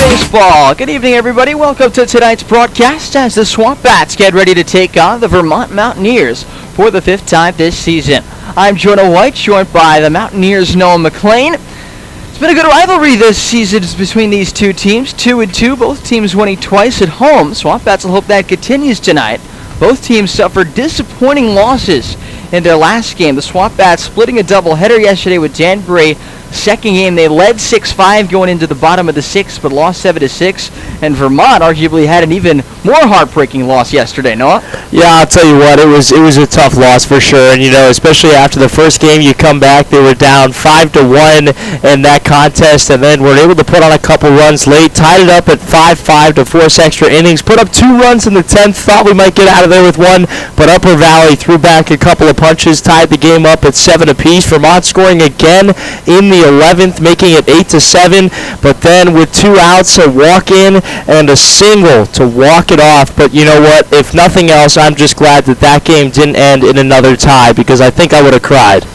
baseball. Good evening, everybody. Welcome to tonight's broadcast as the SwampBats get ready to take on the Vermont Mountaineers for the 5th time this season. I'm Jonah White, joined by the Mountaineers' Noah McLean. It's been a good rivalry this season between these two teams, 2-2, both teams winning twice at home. SwampBats will hope that continues tonight. Both teams suffered disappointing losses in their last game. The SwampBats splitting a doubleheader yesterday with Danbury. Second game, they led 6-5 going into the bottom of the 6th, but lost 7-6. And Vermont arguably had an even more heartbreaking loss yesterday, Noah. Yeah, I'll tell you what, it was a tough loss for sure. And, especially after the first game, you come back, they were down 5-1 in that contest, and then were able to put on a couple runs late, tied it up at 5-5 to force extra innings, put up 2 runs in the 10th, thought we might get out of there with one, but Upper Valley threw back a couple of punches, tied the game up at 7 apiece. Vermont scoring again in the 11th, making it 8-7, but then with 2 outs, a walk-in and a single to walk it off. But you know what? If nothing else, I'm just glad that game didn't end in another tie, because I think I would have cried.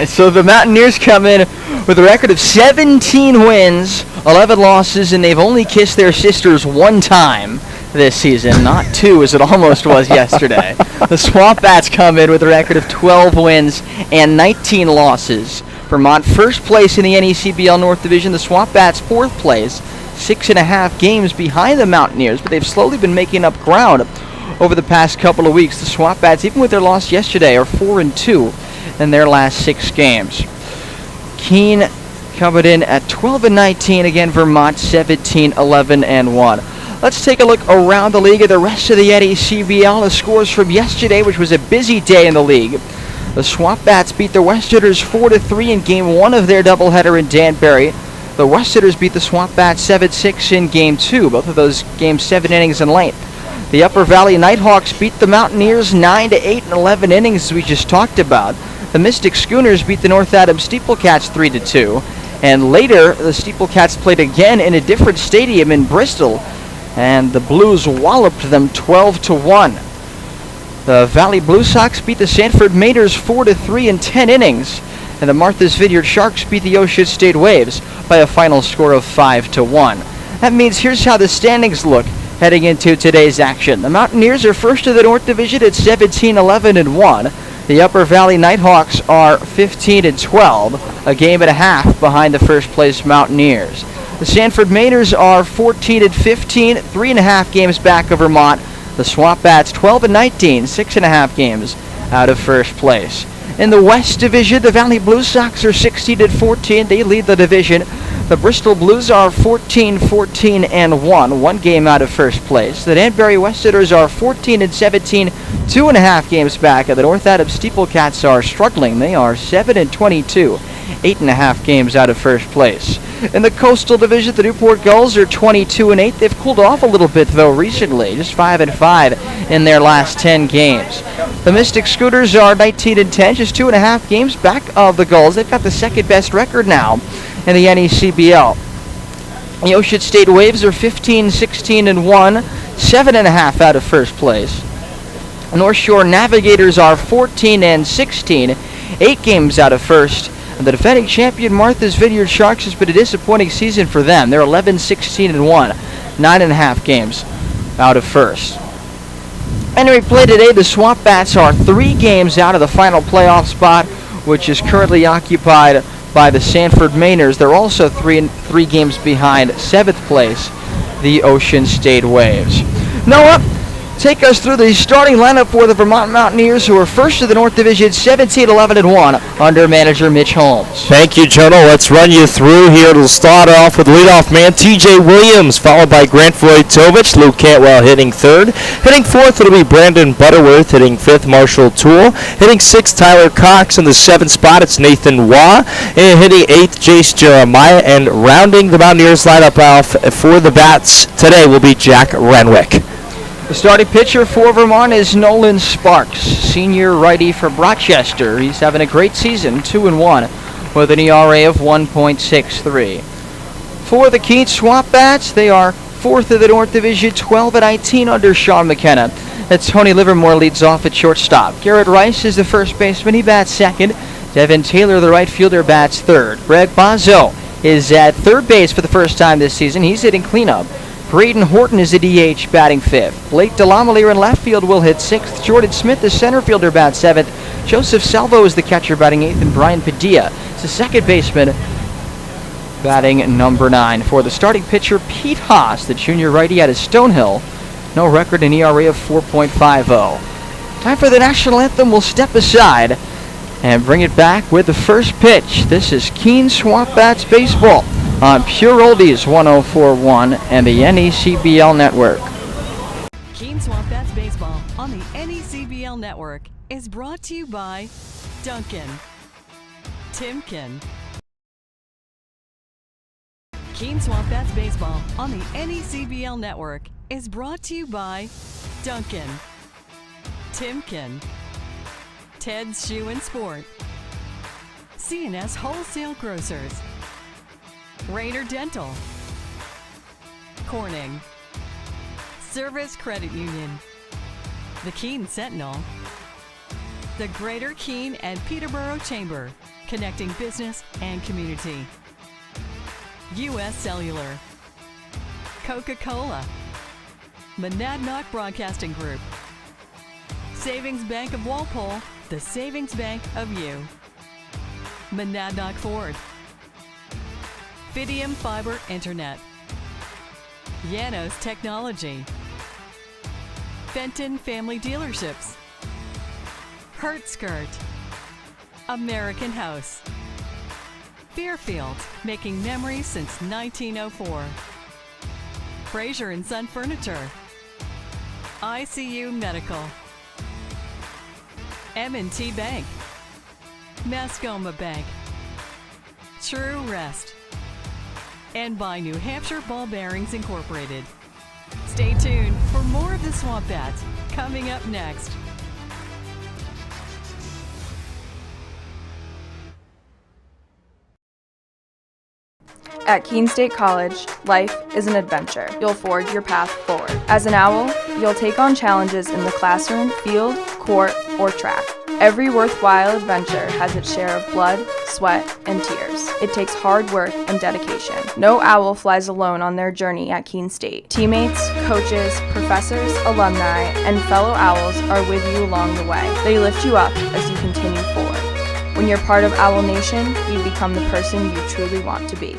So the Mountaineers come in with a record of 17 wins, 11 losses, and they've only kissed their sisters 1 time this season, not 2 as it almost was yesterday. The SwampBats come in with a record of 12 wins and 19 losses. Vermont first place in the NECBL North Division. The SwampBats 4th place, 6.5 games behind the Mountaineers, but they've slowly been making up ground over the past couple of weeks. The SwampBats, even with their loss yesterday, are 4-2 in their last 6 games. Keene coming in at 12-19. Again, Vermont 17-11-1. Let's take a look around the league at the rest of the NECBL. The scores from yesterday, which was a busy day in the league. The SwampBats beat the Westerners 4-3 in Game 1 of their doubleheader in Danbury. The Westerners beat the SwampBats 7-6 in Game 2, both of those games 7 innings in length. The Upper Valley Nighthawks beat the Mountaineers 9-8 in 11 innings, as we just talked about. The Mystic Schooners beat the North Adams Steeplecats 3-2. And later, the Steeplecats played again in a different stadium in Bristol, and the Blues walloped them 12-1. The Valley Blue Sox beat the Sanford Maiders 4-3 in 10 innings, and the Martha's Vineyard Sharks beat the Ocean State Waves by a final score of 5-1. That means here's how the standings look heading into today's action. The Mountaineers are first of the North Division at 17-11-1. The Upper Valley Nighthawks are 15-12, a game and a half behind the first place Mountaineers. The Sanford Maiders are 14-15, 3.5 games back of Vermont. The SwampBats 12-19, 6.5 games out of first place. In the West Division, the Valley Blue Sox are 16-14. They lead the division. The Bristol Blues are 14-14-1, 1 game out of first place. The Danbury Westerners are 14-17, 2.5 games back. And the North Adams Steeplecats are struggling. They are 7-22, 8.5 games out of first place. In the Coastal Division, the Newport Gulls are 22-8. They've cooled off a little bit, though, recently, just 5-5 in their last 10 games. The Mystic Scooters are 19-10, just 2.5 games back of the Gulls. They've got the second best record now in the NECBL. The Ocean State Waves are 15-16-1, 7.5 out of first place. North Shore Navigators are 14-16, 8 games out of first. And the defending champion Martha's Vineyard Sharks has been a disappointing season for them. They're 11-16-1, 9.5 games out of first. And we play today, the SwampBats are 3 games out of the final playoff spot, which is currently occupied by the Sanford Maiders. They're also 3 games behind 7th place, the Ocean State Waves. Noah, take us through the starting lineup for the Vermont Mountaineers, who are first of the North Division, 17-11-1, under manager Mitch Holmes. Thank you, Jonah. Let's run you through here. It'll start off with leadoff man TJ Williams, followed by Grant Vojtovich, Luke Cantwell hitting 3rd. Hitting 4th, it'll be Brandon Butterworth. Hitting 5th, Marshall Toole. Hitting 6th, Tyler Cox. In the 7th spot, it's Nathan Waugh. And hitting 8th, Jace Jeremiah. And rounding the Mountaineers lineup off for the Bats today will be Jack Renwick. The starting pitcher for Vermont is Nolan Sparks, senior righty from Rochester. He's having a great season, 2-1, with an ERA of 1.63. For the Keene SwampBats, they are 4th of the North Division, 12-19 under Sean McKenna. That's Tony Livermore leads off at shortstop. Garrett Rice is the first baseman. He bats 2nd. Devin Taylor, the right fielder, bats 3rd. Greg Bazzo is at third base for the first time this season. He's hitting cleanup. Braden Horton is a DH batting fifth. Blake Delamelier in left field will hit sixth. Jordan Smith, the center fielder, bats seventh. Joseph Salvo is the catcher batting eighth, and Brian Padilla is the second baseman batting number 9. For the starting pitcher, Pete Haas, the junior righty out of Stonehill. No record, an ERA of 4.50. Time for the national anthem. We'll step aside and bring it back with the first pitch. This is Keene SwampBats baseball on Pure Oldies 104.1 and the NECBL network. Keene SwampBats baseball on the NECBL network is brought to you by Duncan, Timken. Keene SwampBats baseball on the NECBL network is brought to you by Duncan, Timken, Ted's Shoe and Sport, C&S Wholesale Grocers, Raider Dental, Corning, Service Credit Union, the Keene Sentinel, the Greater Keene and Peterborough Chamber, connecting business and community, U.S. Cellular, Coca-Cola, Monadnock Broadcasting Group, Savings Bank of Walpole, the savings bank of you, Monadnock Ford, Fidium Fiber Internet, Yanos Technology, Fenton Family Dealerships, Hertskirt, American House, Fairfield, making memories since 1904, Fraser & Son Furniture, ICU Medical, M&T Bank, Mascoma Bank, True Rest, and by New Hampshire Ball Bearings Incorporated. Stay tuned for more of the SwampBats coming up next. At Keene State College, life is an adventure. You'll forge your path forward. As an owl, you'll take on challenges in the classroom, field, court, or track. Every worthwhile adventure has its share of blood, sweat, and tears. It takes hard work and dedication. No owl flies alone on their journey at Keene State. Teammates, coaches, professors, alumni, and fellow owls are with you along the way. They lift you up as you continue forward. When you're part of Owl Nation, you become the person you truly want to be.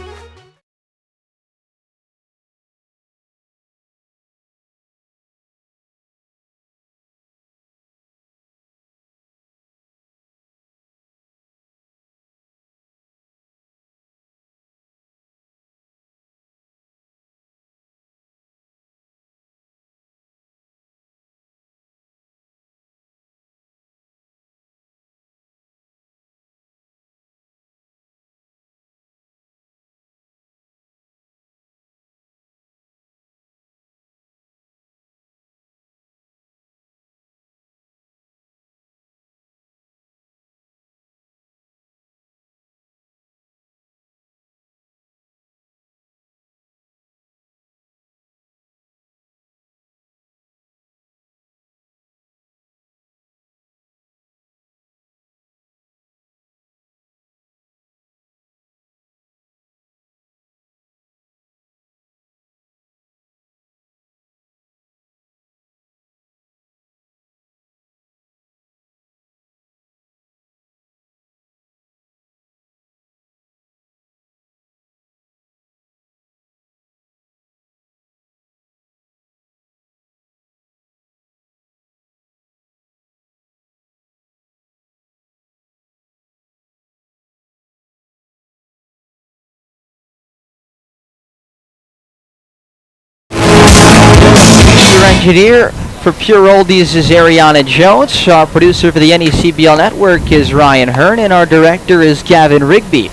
Engineer for Pure Oldies is Ariana Jones. Our producer for the NECBL network is Ryan Hearn, and our director is Gavin Rigby.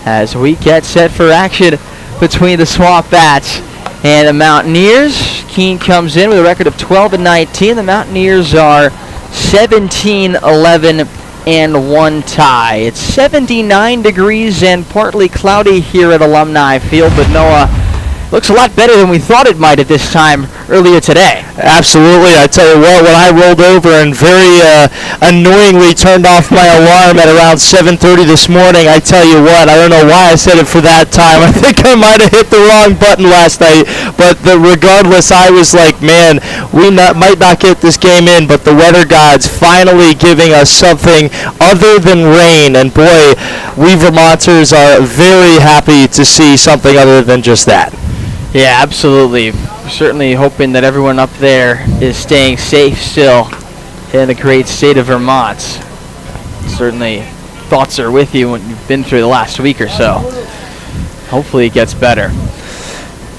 As we get set for action between the SwampBats and the Mountaineers, Keene comes in with a record of 12-19. The Mountaineers are 17-11 and 1 tie. It's 79 degrees and partly cloudy here at Alumni Field, but Noah, looks a lot better than we thought it might at this time earlier today. Absolutely. I tell you what, when I rolled over and very annoyingly turned off my alarm at around 7:30 this morning, I tell you what, I don't know why I set it for that time. I think I might have hit the wrong button last night, but regardless, I was like, man, we might not get this game in, but the weather gods finally giving us something other than rain, and boy, we Vermonters are very happy to see something other than just that. Yeah, absolutely. We're certainly hoping that everyone up there is staying safe still in the great state of Vermont. Certainly thoughts are with you when you've been through the last week or so. Hopefully it gets better.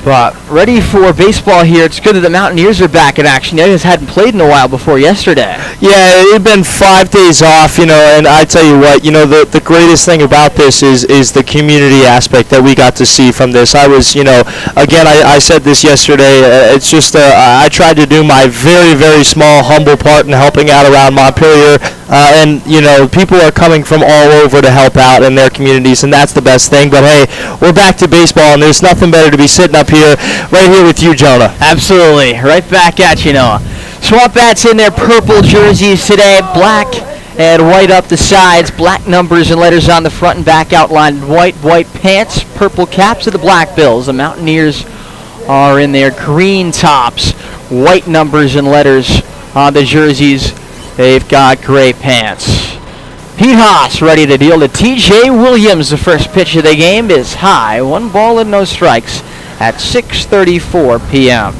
But ready for baseball here. It's good that the Mountaineers are back in action. They just hadn't played in a while before yesterday. Yeah, it had been 5 days off, and I tell you what, the greatest thing about this is the community aspect that we got to see from this. I was, again, I said this yesterday, it's just, I tried to do my very, very small, humble part in helping out around Montpelier, and, people are coming from all over to help out in their communities, and that's the best thing. But, hey, we're back to baseball, and there's nothing better to be sitting up here, right here with you, Jonah. Absolutely. Right back at you, Noah. SwampBats in their purple jerseys today, black and white up the sides, black numbers and letters on the front and back outlined in white pants, purple caps of the Black Bills. The Mountaineers are in their green tops, white numbers and letters on the jerseys. They've got gray pants. Pete Haas ready to deal to TJ Williams. The first pitch of the game is high, 1 ball and no strikes at 6:34 p.m.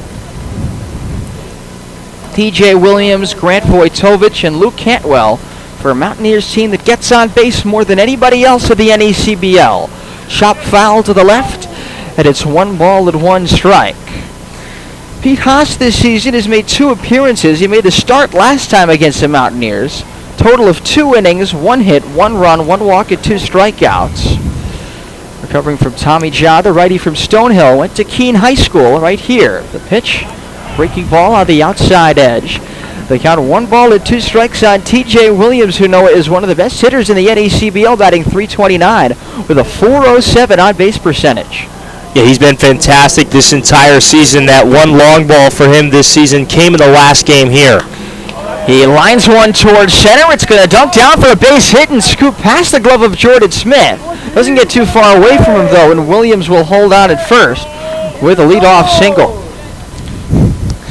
TJ Williams, Grant Vojtovich, and Luke Cantwell for a Mountaineers team that gets on base more than anybody else of the NECBL. Chop foul to the left, and it's 1 ball and 1 strike. Pete Haas this season has made 2 appearances. He made the start last time against the Mountaineers. Total of 2 innings, 1 hit, 1 run, 1 walk, and 2 strikeouts. Recovering from Tommy Jha, the righty from Stonehill, went to Keene High School right here. The pitch, breaking ball on the outside edge. They count 1 ball and 2 strikes on TJ Williams, who Noah is one of the best hitters in the NECBL, batting .329 with a .407 on-base percentage. Yeah, he's been fantastic this entire season. That 1 long ball for him this season came in the last game here. He lines one towards center. It's going to dunk down for a base hit and scoop past the glove of Jordan Smith. Doesn't get too far away from him, though, and Williams will hold on at first with a leadoff single.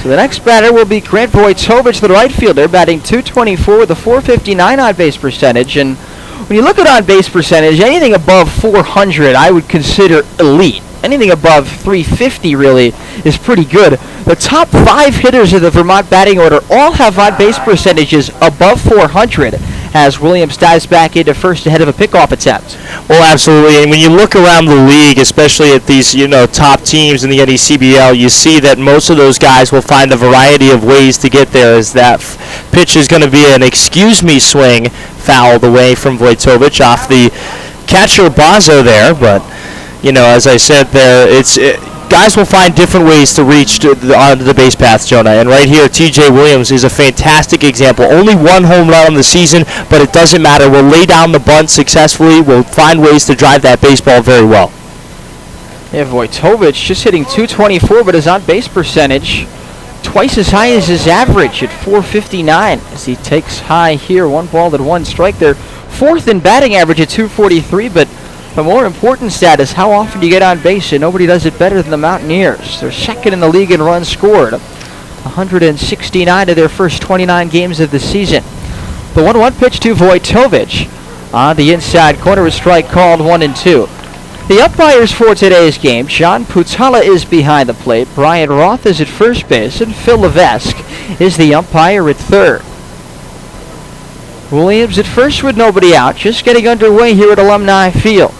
So the next batter will be Grant Vojtovich, the right fielder, batting .224 with a .459 on-base percentage. And when you look at on-base percentage, anything above 400 I would consider elite. Anything above 350 really is pretty good. The top 5 hitters of the Vermont batting order all have on-base percentages above 400 as Williams dives back into first ahead of a pickoff attempt. Well, absolutely. And when you look around the league, especially at these, top teams in the NECBL, you see that most of those guys will find a variety of ways to get there, as that pitch is going to be an excuse-me swing fouled away from Vojtovich off the catcher Bazo there, but as I said there, guys will find different ways to reach onto the base paths, Jonah. And right here, TJ Williams is a fantastic example. Only 1 home run on the season, but it doesn't matter. We'll lay down the bunt successfully. We'll find ways to drive that baseball very well. Yeah, Vojtovich just hitting .224, but his on-base percentage twice as high as his average at .459 as he takes high here. 1 ball and 1 strike. They're 4th in batting average at .243, but the more important stat is how often you get on base, and nobody does it better than the Mountaineers. They're 2nd in the league in runs scored, 169 of their first 29 games of the season. The 1-1 pitch to Vojtovich on the inside corner, a strike called 1-2. The umpires for today's game: John Putala is behind the plate, Brian Roth is at first base, and Phil Levesque is the umpire at third. Williams at first with nobody out, just getting underway here at Alumni Field.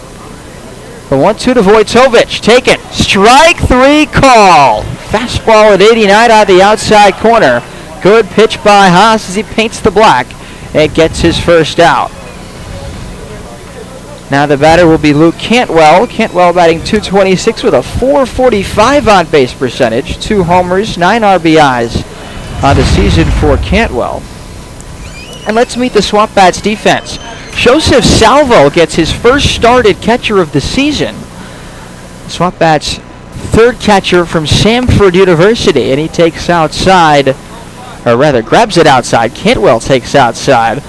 The 1-2 to Vojtovich, taken. Strike 3 call. Fastball at 89 on the outside corner. Good pitch by Haas as he paints the black and gets his first out. Now the batter will be Luke Cantwell. Cantwell batting .226 with a .445 on base percentage. 2 homers, 9 RBIs on the season for Cantwell. And let's meet the SwampBats defense. Joseph Salvo gets his first start at catcher of the season. SwampBats third catcher from Samford University, and he takes outside, or rather grabs it outside. Cantwell takes outside.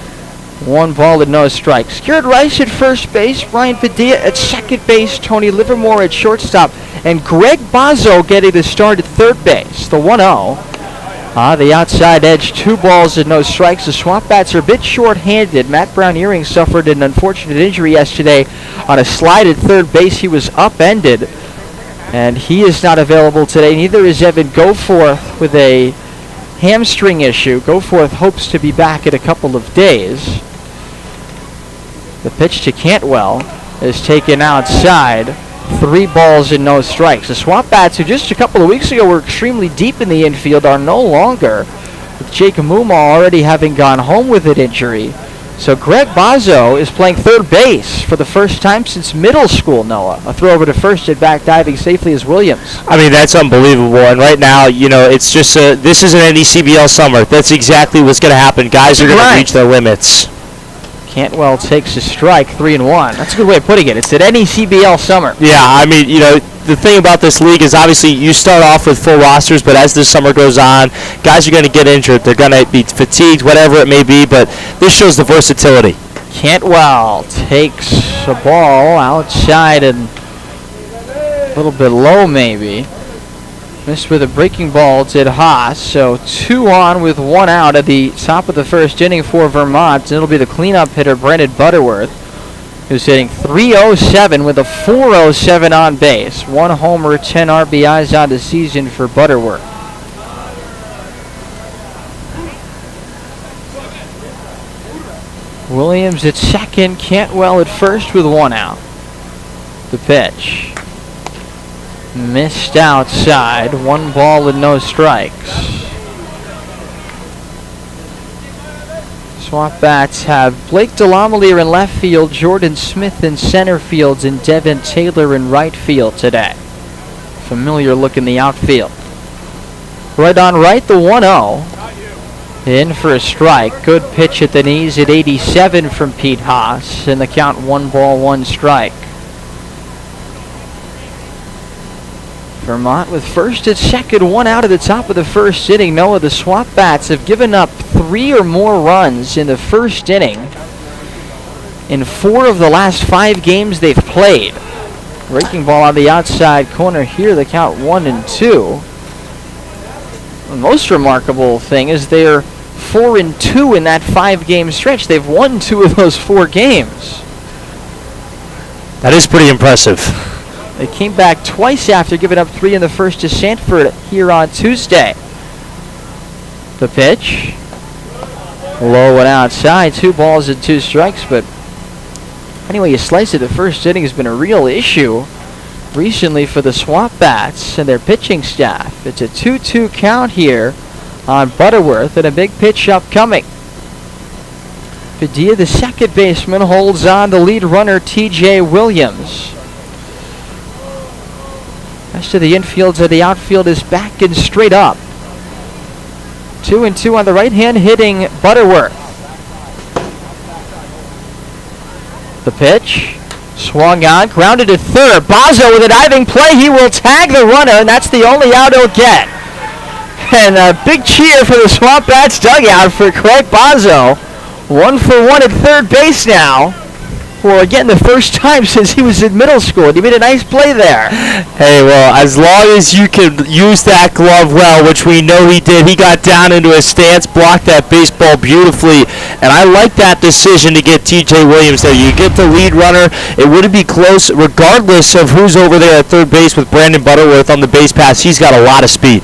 1 ball and no strikes. Garrett Rice at first base, Brian Padilla at second base, Tony Livermore at shortstop, and Greg Bozzo getting the start at third base. The 1-0. The outside edge, 2 balls and no strikes. The SwampBats are a bit short-handed. Matt Brown-Earing suffered an unfortunate injury yesterday on a slide at third base. He was upended, and he is not available today. Neither is Evan Goforth with a hamstring issue. Goforth hopes to be back in a couple of days. The pitch to Cantwell is taken outside. 3 balls and no strikes. The SwampBats, who just a couple of weeks ago were extremely deep in the infield, are no longer, with Jake Muma already having gone home with an injury. So Greg Bozzo is playing third base for the first time since middle school, Noah. A throw over to first and back diving safely as Williams. I mean, that's unbelievable. And right now, you know, it's just this is an NECBL summer. That's exactly what's going to happen. Guys are going to reach their limits. Cantwell takes a strike, 3-1. That's a good way of putting it. It's an NECBL summer. Yeah, I mean, you know, the thing about this league is obviously you start off with full rosters, but as the summer goes on, guys are going to get injured. They're going to be fatigued, whatever it may be, but this shows the versatility. Cantwell takes a ball outside and a little bit low maybe. Missed with a breaking ball, did Haas. So 2 on with 1 out at the top of the first inning for Vermont. And it'll be the cleanup hitter, Brandon Butterworth, who's hitting .307 with a .407 on base. 1 homer, 10 RBIs on the season for Butterworth. Williams at second, Cantwell at first with 1 out. The pitch. Missed outside. 1 ball and no strikes. SwampBats have Blake Delamelier in left field, Jordan Smith in center fields, and Devin Taylor in right field today. Familiar look in the outfield. Right on right, the 1-0. In for a strike. Good pitch at the knees at 87 from Pete Haas. And the count 1 ball, 1 strike. Vermont with first at second, 1 out at the top of the first inning. Noah, the SwampBats have given up 3 or more runs in the first inning in 4 of the last 5 games they've played. Breaking ball on the outside corner here, the count 1-2. The most remarkable thing is they're 4-2 in that 5-game stretch. They've won 2 of those 4 games. That is pretty impressive. They came back twice after giving up 3 in the first to Sanford here on Tuesday. The pitch. Low and outside. 2 balls and 2 strikes. But anyway you slice it, the first inning has been a real issue recently for the SwampBats and their pitching staff. It's a 2-2 count here on Butterworth and a big pitch upcoming. Padilla, the second baseman, holds on the lead runner, T.J. Williams. Rest of the infield to the outfield is back and straight up. 2-2 on the right hand hitting Butterworth. The pitch. Swung on, grounded to third. Bozzo with a diving play. He will tag the runner, and that's the only out he'll get. And a big cheer for the SwampBats dugout for Greg Bozzo. 1 for 1 at third base now. For again the first time since he was in middle school. And he made a nice play there. Hey, well, as long as you can use that glove well, which we know he did, he got down into his stance, blocked that baseball beautifully, and I like that decision to get T.J. Williams there. You get the lead runner, it wouldn't be close regardless of who's over there at third base with Brandon Butterworth on the base pass. He's got a lot of speed.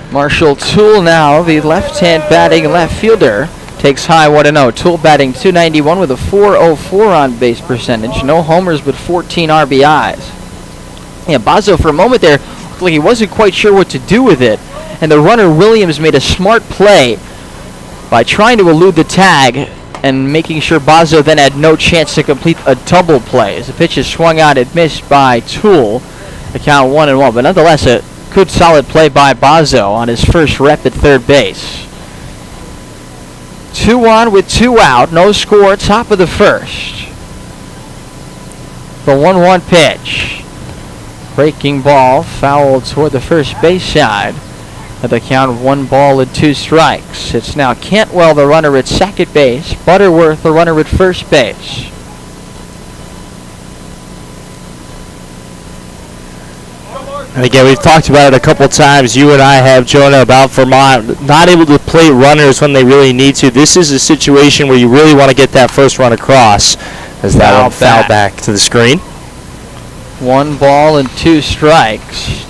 Marshall Toole now, the left-hand batting left fielder, takes high 1-0. Toole batting .291 with a .404 on base percentage. No homers but 14 RBIs. Yeah, Bozzo for a moment there looked like he wasn't quite sure what to do with it. And the runner Williams made a smart play by trying to elude the tag and making sure Bozzo then had no chance to complete a double play. As the pitch is swung out and missed by Toole. The count 1-1. But nonetheless, a good solid play by Bozzo on his first rep at third base. 2 on with 2 out, no score, top of the first. The 1-1 pitch. Breaking ball fouled toward the first base side. At the count of 1 ball and 2 strikes. It's now Cantwell, the runner at second base. Butterworth, the runner at first base. And again, we've talked about it a couple times. You and I have, Jonah, about Vermont not able to play runners when they really need to. This is a situation where you really want to get that first run across. As that one fouled back to the screen. 1 ball and 2 strikes.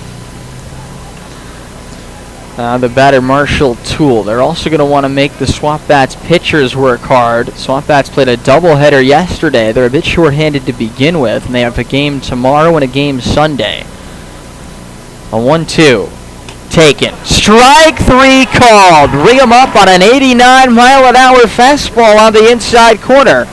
The batter Marshall Toole. They're also going to want to make the SwampBats pitchers work hard. SwampBats played a doubleheader yesterday. They're a bit short-handed to begin with, and they have a game tomorrow and a game Sunday. A 1-2. Taken. Strike 3 called. Ring him up on an 89-mile-an-hour fastball on the inside corner.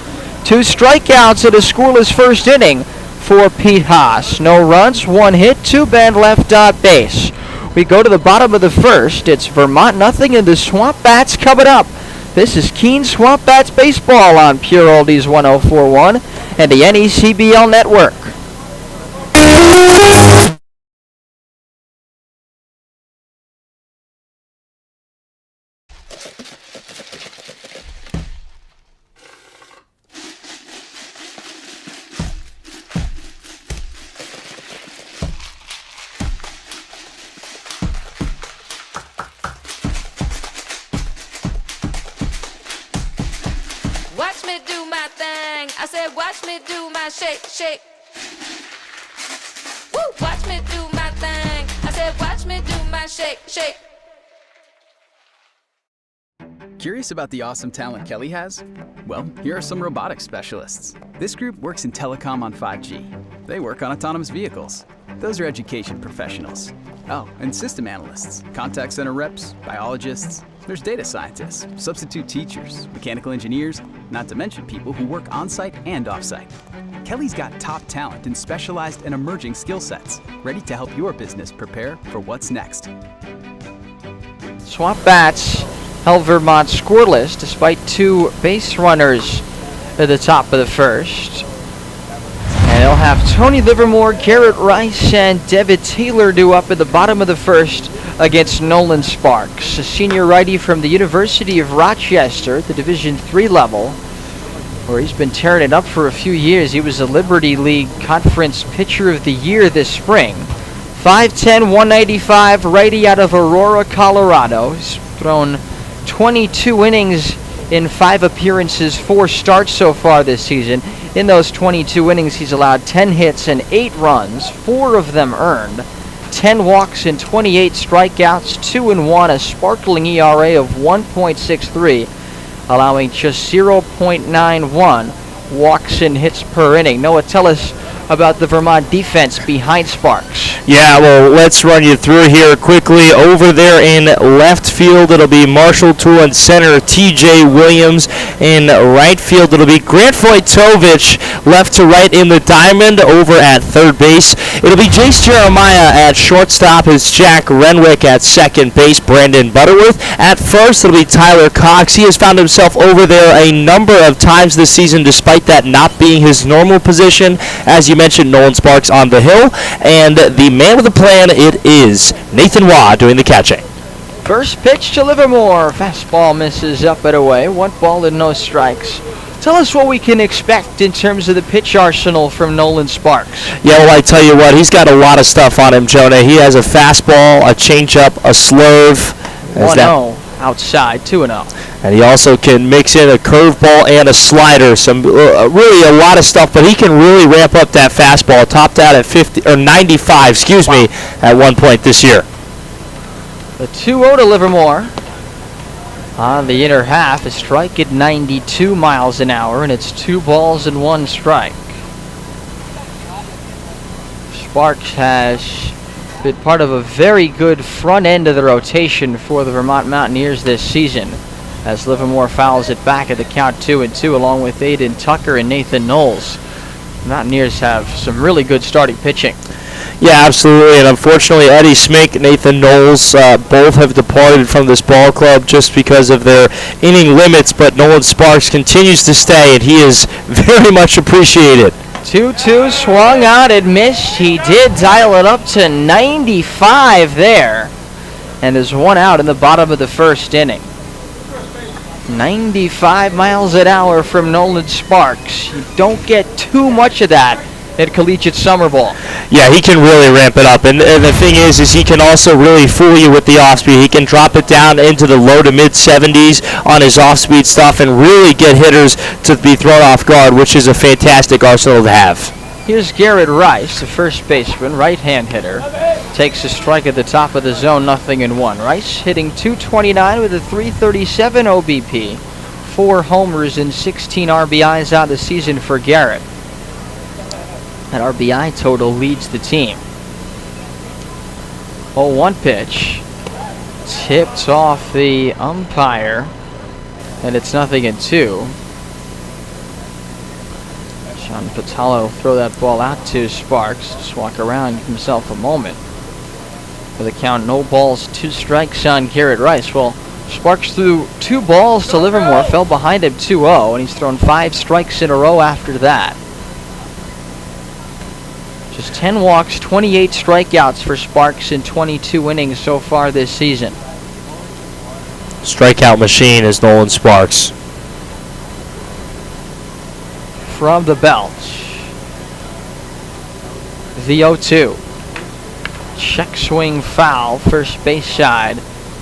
2 strikeouts at a scoreless first inning for Pete Haas. No runs, 1 hit, 2 men left on base. We go to the bottom of the first. It's Vermont nothing and the SwampBats coming up. This is Keene SwampBats baseball on Pure Oldies 104.1 and the NECBL network. Watch me do my thing. I said, watch me do my shake, shake. Woo! Watch me do my thing. I said, watch me do my shake, shake. Curious about the awesome talent Kelly has? Well, here are some robotics specialists. This group works in telecom on 5G. They work on autonomous vehicles. Those are education professionals. Oh, and system analysts, contact center reps, biologists. There's data scientists, substitute teachers, mechanical engineers, not to mention people who work on-site and off-site. Kelly's got top talent in specialized and emerging skill sets, ready to help your business prepare for what's next. SwampBats held Vermont scoreless despite 2 base runners at the top of the first. And they'll have Tony Livermore, Garrett Rice, and Devitt Taylor due up at the bottom of the first against Nolan Sparks, a senior righty from the University of Rochester at the Division III level, where he's been tearing it up for a few years. He was a Liberty League Conference Pitcher of the Year this spring. 5'10", 195, righty out of Aurora, Colorado. He's thrown 22 innings in 5 appearances, 4 starts so far this season. In those 22 innings, he's allowed 10 hits and 8 runs, 4 of them earned. 10 walks and 28 strikeouts, 2-1, a sparkling ERA of 1.63, allowing just 0.91 walks and hits per inning. Noah, tell us about the Vermont defense behind Sparks. Yeah, well, let's run you through here quickly. Over there in left field, it'll be Marshall Toole, in center, T.J. Williams. In right field, it'll be Grant Vojtovich, left to right in the diamond. Over at third base, it'll be Jace Jeremiah. At shortstop is Jack Renwick. At second base, Brandon Butterworth. At first, it'll be Tyler Cox. He has found himself over there a number of times this season, despite that not being his normal position. As you mentioned, Nolan Sparks on the hill, and the man with the plan, it is Nathan Waugh doing the catching. First pitch to Livermore. Fastball misses up and away. 1 ball and no strikes. Tell us what we can expect in terms of the pitch arsenal from Nolan Sparks. Yeah, well, I tell you what, he's got a lot of stuff on him, Jonah. He has a fastball, a changeup, a slurve. 1-0 outside, 2-0. And he also can mix in a curveball and a slider. Some really a lot of stuff, but he can really ramp up that fastball. Topped out at 95, at one point this year. The 2-0 to Livermore. On the inner half, a strike at 92 miles an hour, and it's 2 balls and 1 strike. Sparks has been part of a very good front end of the rotation for the Vermont Mountaineers this season, as Livermore fouls it back at the count 2-2, along with Aiden Tucker and Nathan Knowles. Mountaineers have some really good starting pitching. Yeah, absolutely, and unfortunately Eddie Smink, Nathan Knowles, both have departed from this ball club just because of their inning limits, but Nolan Sparks continues to stay, and he is very much appreciated. 2-2 swung out and missed. He did dial it up to 95 there. And there's one out in the bottom of the first inning. 95 miles an hour from Nolan Sparks. You don't get too much of that at collegiate summer ball. Yeah, he can really ramp it up, and the thing is he can also really fool you with the off-speed. He can drop it down into the low to mid-70s on his off-speed stuff and really get hitters to be thrown off guard, which is a fantastic arsenal to have. Here's Garrett Rice, the first baseman, right-hand hitter. Takes a strike at the top of the zone, 0-1. Rice hitting .229 with a .337 OBP. 4 homers and 16 RBIs out of the season for Garrett. That RBI total leads the team. 0-1 pitch. Tipped off the umpire. And it's 0-2. Sean Patalo throw that ball out to Sparks. Just walk around, give himself a moment. For the count, no balls, 2 strikes on Garrett Rice. Well, Sparks threw 2 balls to Livermore, fell behind him 2-0, and he's thrown 5 strikes in a row after that. Just 10 walks, 28 strikeouts for Sparks in 22 innings so far this season. Strikeout machine is Nolan Sparks. From the belt. The 0-2. Check swing foul, first base side.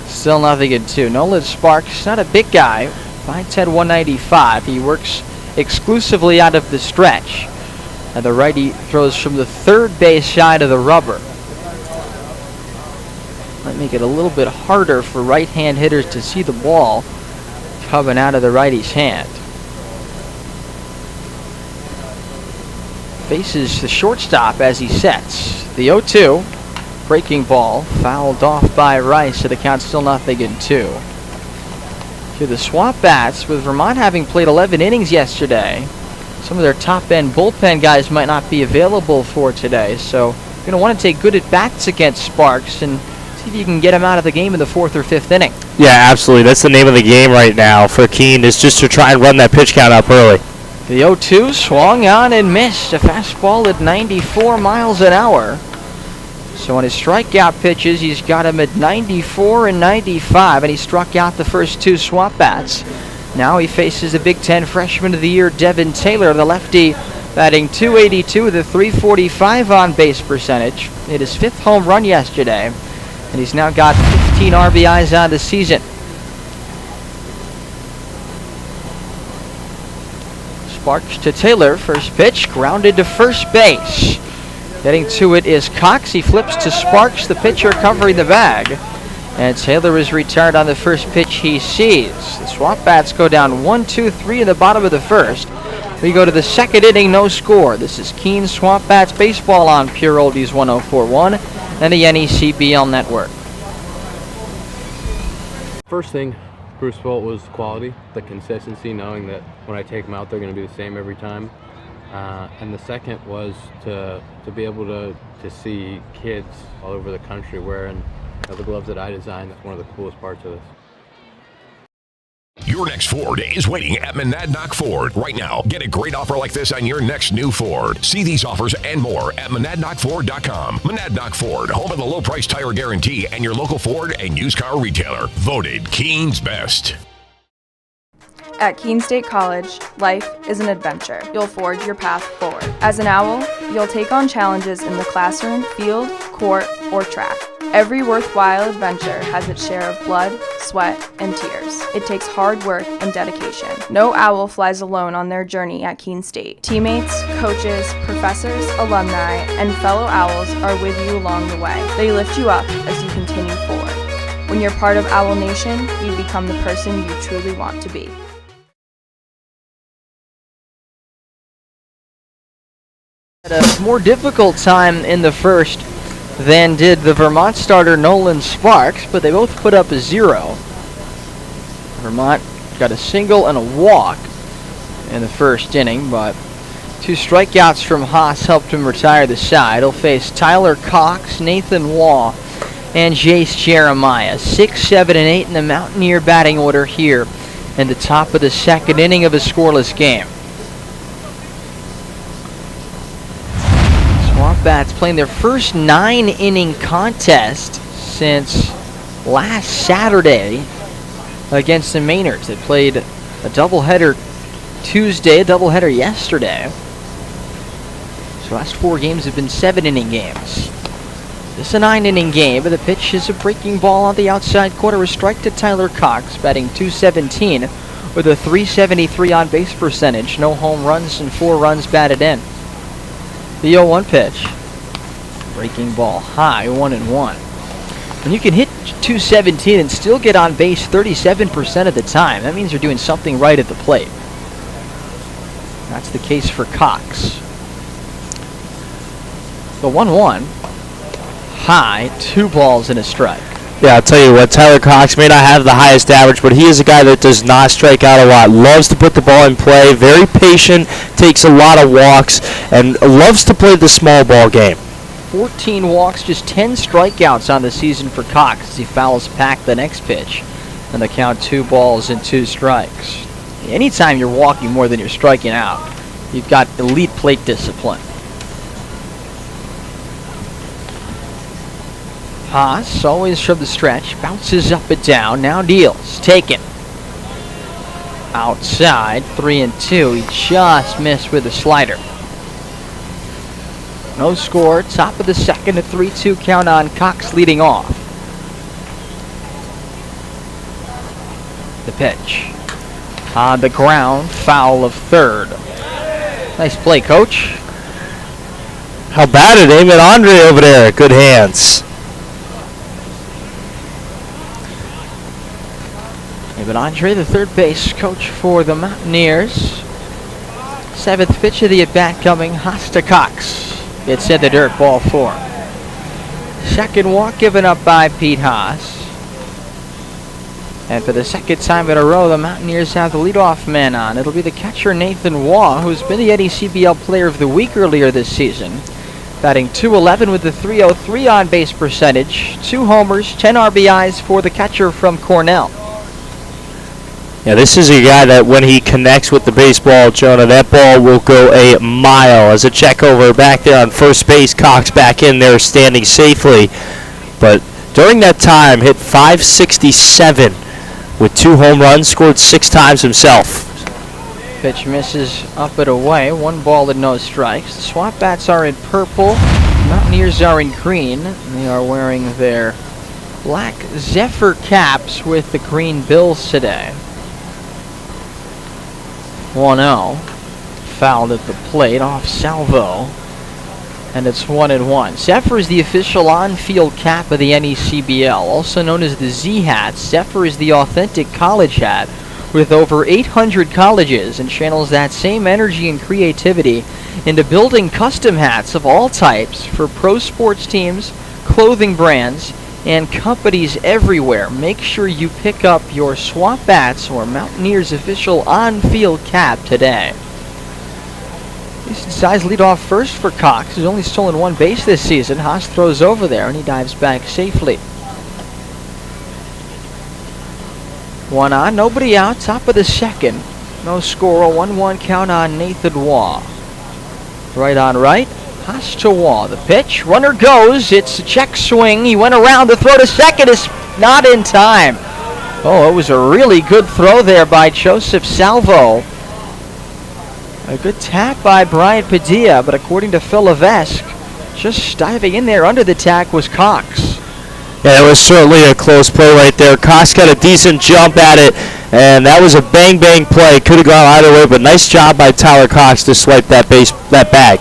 Still 0-2. Nolan Sparks, not a big guy. 5'10", 195. He works exclusively out of the stretch. And the righty throws from the third base side of the rubber. Might make it a little bit harder for right-hand hitters to see the ball coming out of the righty's hand. Faces the shortstop as he sets. The 0-2. Breaking ball. Fouled off by Rice, so the count's still 0-2. To the SwampBats, with Vermont having played 11 innings yesterday. Some of their top-end bullpen guys might not be available for today, so you're going to want to take good at-bats against Sparks and see if you can get him out of the game in the 4th or 5th inning. Yeah, absolutely. That's the name of the game right now for Keene, is just to try and run that pitch count up early. The 0-2 swung on and missed. A fastball at 94 miles an hour. So on his strikeout pitches, he's got him at 94 and 95, and he struck out the first 2 SwampBats. Now he faces the Big Ten Freshman of the Year, Devin Taylor, the lefty, batting .282 with a .345 on-base percentage. Hit his 5th home run yesterday, and he's now got 15 RBIs on the season. Sparks to Taylor, first pitch, grounded to first base. Getting to it is Cox. He flips to Sparks, the pitcher covering the bag. And Taylor is retired on the first pitch he sees. The SwampBats go down 1-2-3 in the bottom of the first. We go to the 2nd inning, no score. This is Keene SwampBats baseball on Pure Oldies 104.1 and the NECBL network. First thing Bruce felt was quality, the consistency, knowing that when I take them out, they're going to be the same every time. And the second was to be able to see kids all over the country wearing the gloves that I designed. That's one of the coolest parts of this. Your next Ford is waiting at Monadnock Ford. Right now, get a great offer like this on your next new Ford. See these offers and more at MonadnockFord.com. Monadnock Ford, home of the low price tire guarantee, and your local Ford and used car retailer. Voted Keene's best. At Keene State College, life is an adventure. You'll forge your path forward. As an owl, you'll take on challenges in the classroom, field, court, or track. Every worthwhile adventure has its share of blood, sweat, and tears. It takes hard work and dedication. No owl flies alone on their journey at Keene State. Teammates, coaches, professors, alumni, and fellow owls are with you along the way. They lift you up as you continue forward. When you're part of Owl Nation, you become the person you truly want to be. Had a more difficult time in the first than did the Vermont starter Nolan Sparks, but they both put up a 0. Vermont got a single and a walk in the first inning, but 2 strikeouts from Haas helped him retire the side. He'll face Tyler Cox, Nathan Waugh, and Jace Jeremiah. 6, 7, and 8 in the Mountaineer batting order here in the top of the 2nd inning of a scoreless game. SwampBats playing their first 9-inning contest since last Saturday against the Maynards. They played a doubleheader Tuesday, a doubleheader yesterday. So last 4 games have been 7-inning games. This is a 9-inning game, but the pitch is a breaking ball on the outside corner. A strike to Tyler Cox, batting .217 with a .373 on base percentage. No home runs and 4 runs batted in. The 0-1 pitch. Breaking ball high, 1-1. When you can hit .217 and still get on base 37% of the time, that means you're doing something right at the plate. That's the case for Cox. The 1-1. High, 2 balls and a strike. Yeah, I'll tell you what, Tyler Cox may not have the highest average, but he is a guy that does not strike out a lot. Loves to put the ball in play, very patient, takes a lot of walks, and loves to play the small ball game. 14 walks, just 10 strikeouts on the season for Cox as he fouls back the next pitch. And the count 2 balls and 2 strikes. Anytime you're walking more than you're striking out, you've got elite plate discipline. Haas, always from the stretch, bounces up and down, now deals, taken. Outside, 3-2, he just missed with a slider. No score, top of the second, a 3-2 count on Cox leading off. The pitch. On the ground, foul of third. Nice play, coach. How about it, Eamon Andre over there? Good hands. Eamon Andre, the third base coach for the Mountaineers. 7th pitch of the at-bat coming, Haas to Cox. It's in the dirt, ball 4. Second walk given up by Pete Haas. And for the second time in a row, the Mountaineers have the leadoff man on. It'll be the catcher Nathan Waugh, who's been the NECBL Player of the Week earlier this season. Batting .211 with a .303 on base percentage. 2 homers, 10 RBIs for the catcher from Cornell. Yeah, this is a guy that when he connects with the baseball, Jonah, that ball will go a mile. As a check over back there on first base, Cox back in there standing safely. But during that time, hit .567 with 2 home runs, scored 6 times himself. Pitch misses up and away, 1 ball and no strikes. The SwampBats are in purple, Mountaineers are in green. They are wearing their black Zephyr caps with the green bills today. 1-0, fouled at the plate off salvo, and it's 1-1. Zephyr is the official on-field cap of the NECBL, also known as the Z hat. Zephyr is the authentic college hat with over 800 colleges and channels that same energy and creativity into building custom hats of all types for pro sports teams, clothing brands, and companies everywhere. Make sure you pick up your SwampBats or Mountaineers official on-field cap today. Decent size lead off first for Cox, who's only stolen 1 base this season. Haas throws over there and he dives back safely. 1 on, nobody out, top of the second. No score, a 1-1 count on Nathan Waugh. Right on right. Haas to Waugh. The pitch. Runner goes. It's a check swing. He went around. The throw to second is not in time. Oh, it was a really good throw there by Joseph Salvo. A good tap by Brian Padilla, but according to Phil Levesque, just diving in there under the tack was Cox. Yeah, it was certainly a close play right there. Cox got a decent jump at it, and that was a bang-bang play. Could have gone either way, but nice job by Tyler Cox to swipe that bag.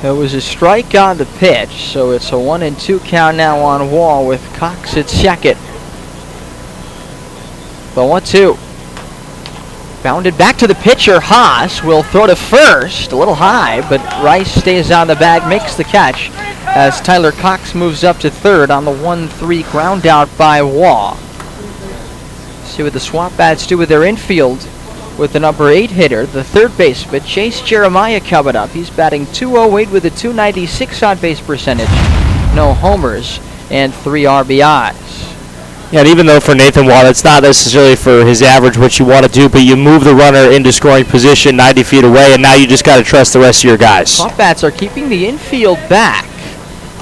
It was a strike on the pitch, so it's a 1-2 count now on Waugh with Cox at second. The 1-2. Bounded back to the pitcher. Haas will throw to first. A little high, but Rice stays on the bag, makes the catch as Tyler Cox moves up to third on the 1-3 ground out by Waugh. See what the SwampBats do with their infield with the number 8 hitter, the third baseman, Chase Jeremiah, coming up. He's batting .208 with a .296 on base percentage. No homers and 3 RBIs. Yeah, and even though for Nathan Watt, it's not necessarily for his average what you want to do, but you move the runner into scoring position 90 feet away, and now you just got to trust the rest of your guys. SwampBats are keeping the infield back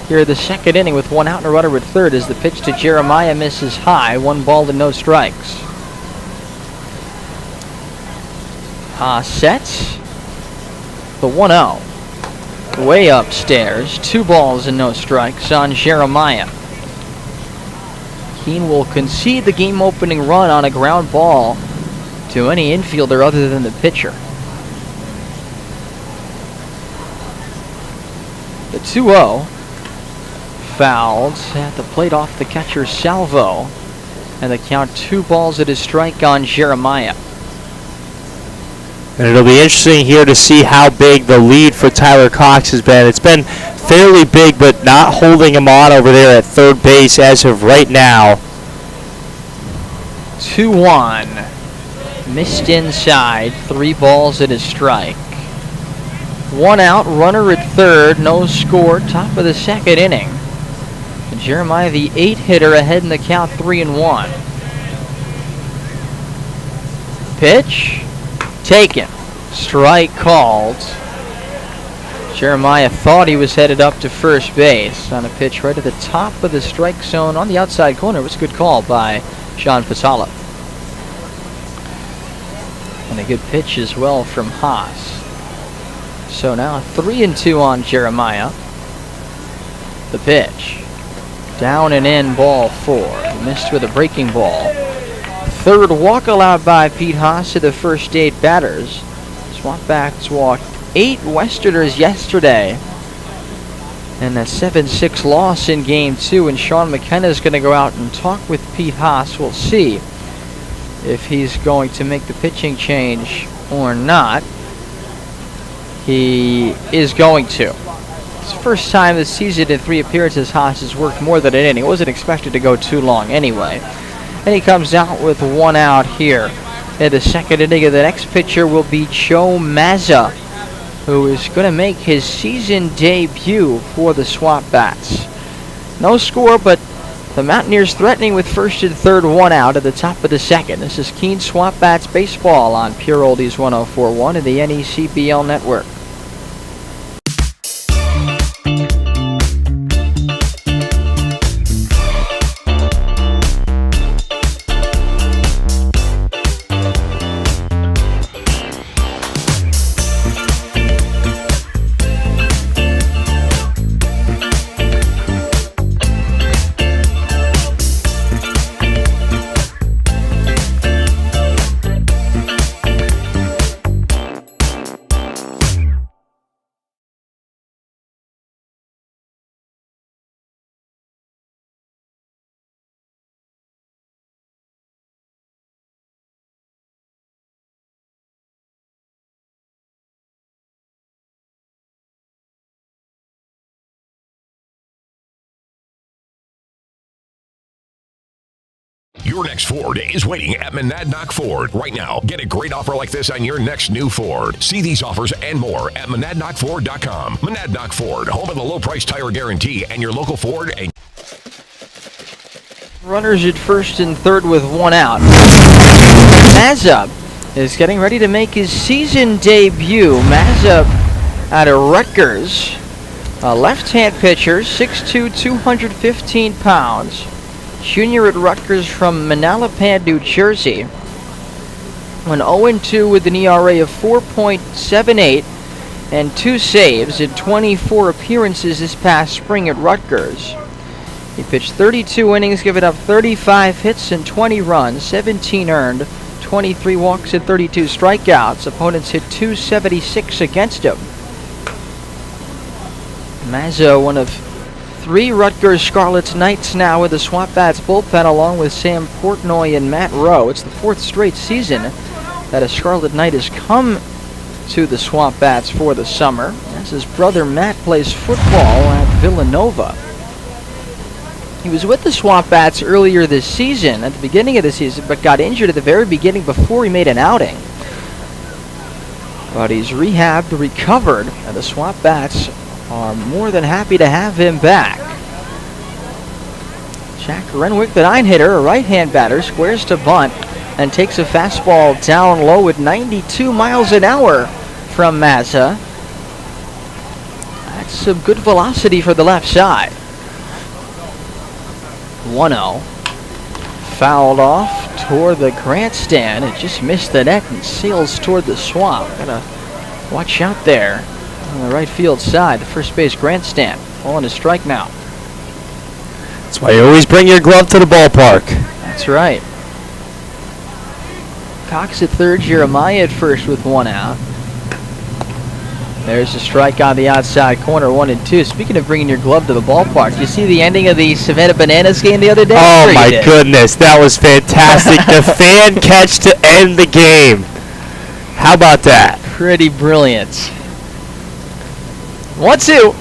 here in the second inning with 1 out and a runner at third as the pitch to Jeremiah misses high. 1 ball and no strikes. Sets the 1-0. Way upstairs. 2 balls and no strikes on Jeremiah. Keene will concede the game-opening run on a ground ball to any infielder other than the pitcher. The 2-0 fouled at the plate off the catcher Salvo, and the count 2 balls at his strike on Jeremiah. And it'll be interesting here to see how big the lead for Tyler Cox has been. It's been fairly big, but not holding him on over there at third base as of right now. 2-1. Missed inside. 3 balls at his strike. 1 out, runner at third, no score, top of the second inning. And Jeremiah, the 8-hitter, ahead in the count 3-1. Pitch. Taken. Strike called. Jeremiah thought he was headed up to first base on a pitch right at the top of the strike zone on the outside corner. It was a good call by Sean Pasala. And a good pitch as well from Haas. So now 3-2 on Jeremiah. The pitch. Down and in, ball 4. Missed with a breaking ball. Third walk allowed by Pete Haas to the first 8 batters. SwampBats walked 8 Westerners yesterday in a 7-6 loss in Game 2, and Sean McKenna is going to go out and talk with Pete Haas. We'll see if he's going to make the pitching change or not. He is going to. It's the first time this season in 3 appearances Haas has worked more than an inning. It wasn't expected to go too long anyway. And he comes out with 1 out here in the second inning. And the next pitcher will be Joe Mazza, who is going to make his season debut for the SwampBats. No score, but the Mountaineers threatening with first and third, 1 out at the top of the second. This is Keene SwampBats baseball on Pure Oldies 104.1 and the NECBL network. Your next Ford is waiting at Monadnock Ford. Right now, get a great offer like this on your next new Ford. See these offers and more at MonadnockFord.com. Monadnock Ford, home of the low price tire guarantee, and your local Ford. And runners at first and third with 1 out. Mazza is getting ready to make his season debut. Mazza out of Rutgers, a left-hand pitcher, 6'2", 215 pounds. Junior at Rutgers from Manalapan, New Jersey. Went 0-2 with an ERA of 4.78 and 2 saves in 24 appearances this past spring at Rutgers. He pitched 32 innings, giving up 35 hits and 20 runs, 17 earned, 23 walks and 32 strikeouts. Opponents hit .276 against him. Mazza, one of 3 Rutgers Scarlets Knights now with the SwampBats bullpen, along with Sam Portnoy and Matt Rowe. It's the 4th straight season that a Scarlet Knight has come to the SwampBats for the summer, as his brother Matt plays football at Villanova. He was with the SwampBats earlier this season, at the beginning of the season, but got injured at the very beginning before he made an outing. But he's rehabbed, recovered, and the SwampBats are more than happy to have him back. Jack Renwick, the 9-hitter, a right-hand batter, squares to bunt and takes a fastball down low with 92 miles an hour from Mazza. That's some good velocity for the left side. 1-0. Fouled off toward the grandstand. It just missed the net and sails toward the swamp. Gotta watch out there on the right field side. The first base grandstand. On a strike now. That's why you always bring your glove to the ballpark. That's right. Cox at third, Jeremiah at first with 1 out. There's a strike on the outside corner, 1-2. Speaking of bringing your glove to the ballpark, you see the ending of the Savannah Bananas game the other day? Oh Sure my goodness, that was fantastic. The fan catch to end the game. How about that? Pretty brilliant. 1-2.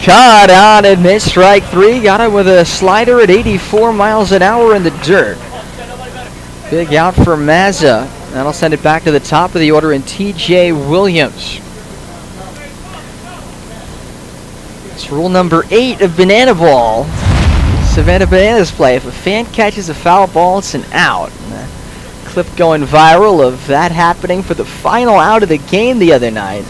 Caught on and missed strike 3. Got it with a slider at 84 miles an hour in the dirt. Big out for Mazza. That'll send it back to the top of the order in T.J. Williams. It's rule number 8 of Banana Ball. Savannah Bananas play. If a fan catches a foul ball, it's an out. And a clip going viral of that happening for the final out of the game the other night.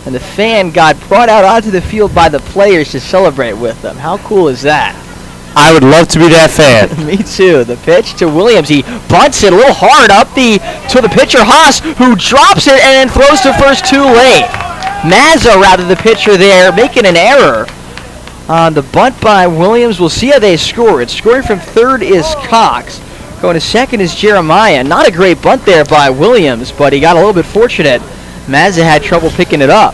And the fan got brought out onto the field by the players to celebrate with them. How cool is that? I would love to be that fan. Me too. The pitch to Williams. He bunts it a little hard up to the pitcher, Haas, who drops it and then throws to first too late. Mazza, rather, the pitcher there, making an error on the bunt by Williams. We'll see how they score it. Scoring from third is Cox. Going to second is Jeremiah. Not a great bunt there by Williams, but he got a little bit fortunate. Mazza had trouble picking it up.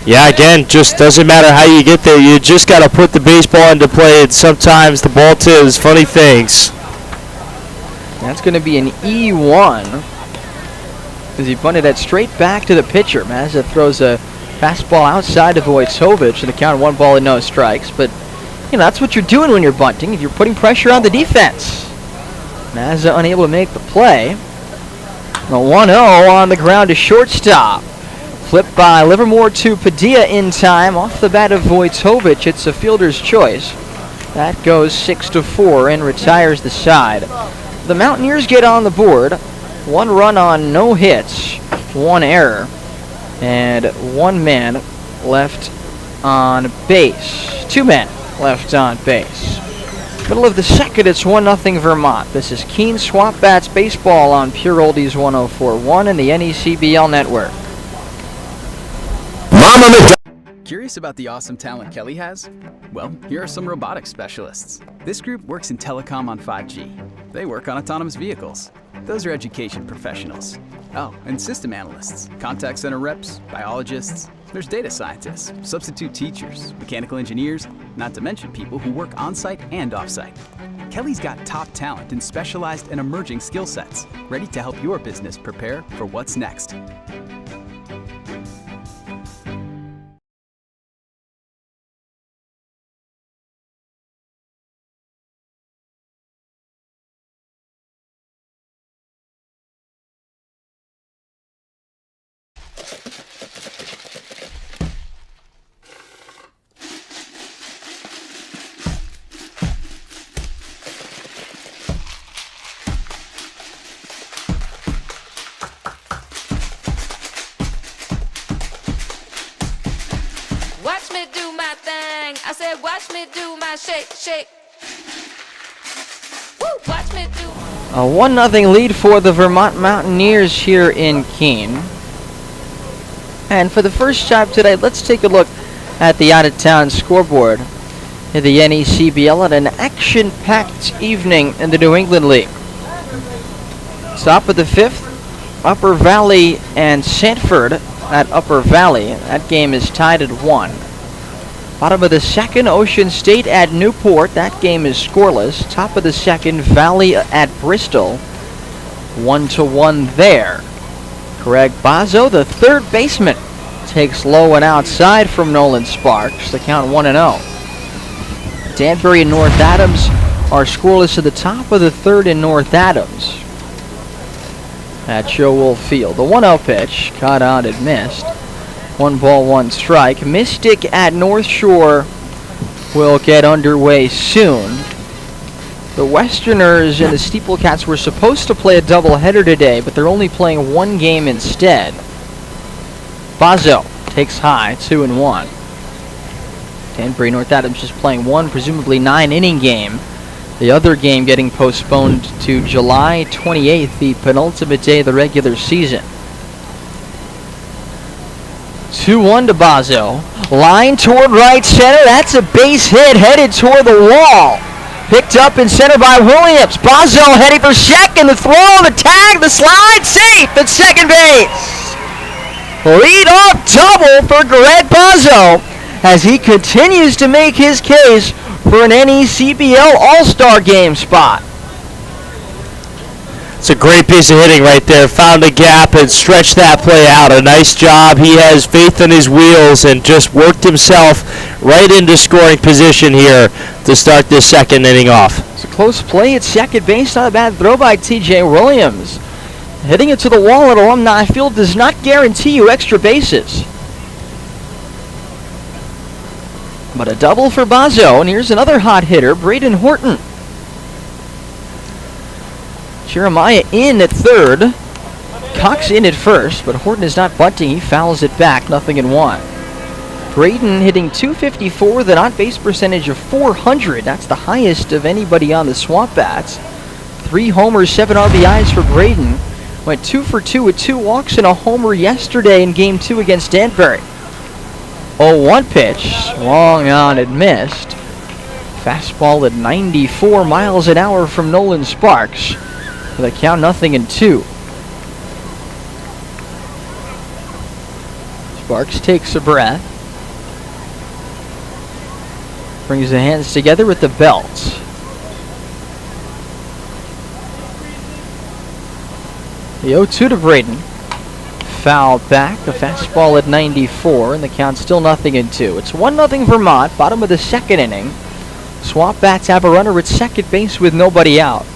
Yeah, again, just doesn't matter how you get there. You just got to put the baseball into play, and sometimes the ball does funny things. That's going to be an E1 as he bunted that straight back to the pitcher. Mazza throws a fastball outside to Vojtovic, and the count 1 ball and no strikes. But, you know, that's what you're doing when you're bunting. If you're putting pressure on the defense. Mazza unable to make the play. A 1-0 on the ground to shortstop. Flipped by Livermore to Padilla in time. Off the bat of Vojtovic, it's a fielder's choice. That goes 6-4 and retires the side. The Mountaineers get on the board. 1 run on no hits, 1 error, and 1 man left on base. 2 men left on base. Middle of the second, it's 1-0 Vermont. This is Keene SwampBats baseball on Pure Oldies 104.1 and the NECBL network. Curious about the awesome talent Kelly has? Well, here are some robotics specialists. This group works in telecom on 5G. They work on autonomous vehicles. Those are education professionals. Oh, and system analysts, contact center reps, biologists. There's data scientists, substitute teachers, mechanical engineers, not to mention people who work on-site and off-site. Kelly's got top talent in specialized and emerging skill sets, ready to help your business prepare for what's next. Watch me do my thing. I said, watch me do my shake, shake. Woo, watch me do. A 1-0 lead for the Vermont Mountaineers here in Keene. And for the first time today, let's take a look at the out-of-town scoreboard in the NECBL at an action-packed evening in the New England League. Top of the 5th, Upper Valley and Sanford at Upper Valley. That game is tied at 1. Bottom of the 2nd, Ocean State at Newport. That game is scoreless. Top of the 2nd, Valley at Bristol. 1-1 there. Craig Bazzo, the 3rd baseman, takes low and outside from Nolan Sparks. The count 1-0. Danbury and North Adams are scoreless at the top of the 3rd in North Adams at Joe Wolf Field. The 1-0 pitch, caught on and missed. 1 ball, 1 strike. Mystic at North Shore will get underway soon. The Westerners and the Steeplecats were supposed to play a doubleheader today, but they're only playing one game instead. Bazo takes high, 2-1. Danbury North Adams just playing one, presumably 9-inning game. The other game getting postponed to July 28th, the penultimate day of the regular season. 2-1 to Bazo. Line toward right center. That's a base hit headed toward the wall. Picked up in center by Williams. Bazo heading for second. The throw, the tag, the slide. Safe at second base. Lead-off double for Garrett Bazo as he continues to make his case for an NECBL All-Star Game spot. It's a great piece of hitting right there. Found a gap and stretched that play out. A nice job. He has faith in his wheels and just worked himself right into scoring position here to start this second inning off. It's a close play at second base. Not a bad throw by T.J. Williams. Hitting it to the wall at Alumni Field does not guarantee you extra bases. But a double for Bazo, and here's another hot hitter, Braden Horton. Jeremiah in at third. Cox in at first, but Horton is not bunting. He fouls it back, 0-1. Braden hitting .254 with an on-base percentage of .400. That's the highest of anybody on the SwampBats. 3 homers, 7 RBIs for Braden. Went 2 for 2 with 2 walks and a homer yesterday in Game 2 against Danbury. 0-1 pitch, swung on and missed. Fastball at 94 miles an hour from Nolan Sparks. With a count 0-2. Sparks takes a breath. Brings the hands together with the belt. The 0-2 to Braden. Foul back, the fastball at 94, and the count still 0-2. It's 1-0 Vermont, bottom of the second inning. SwampBats have a runner at second base with nobody out.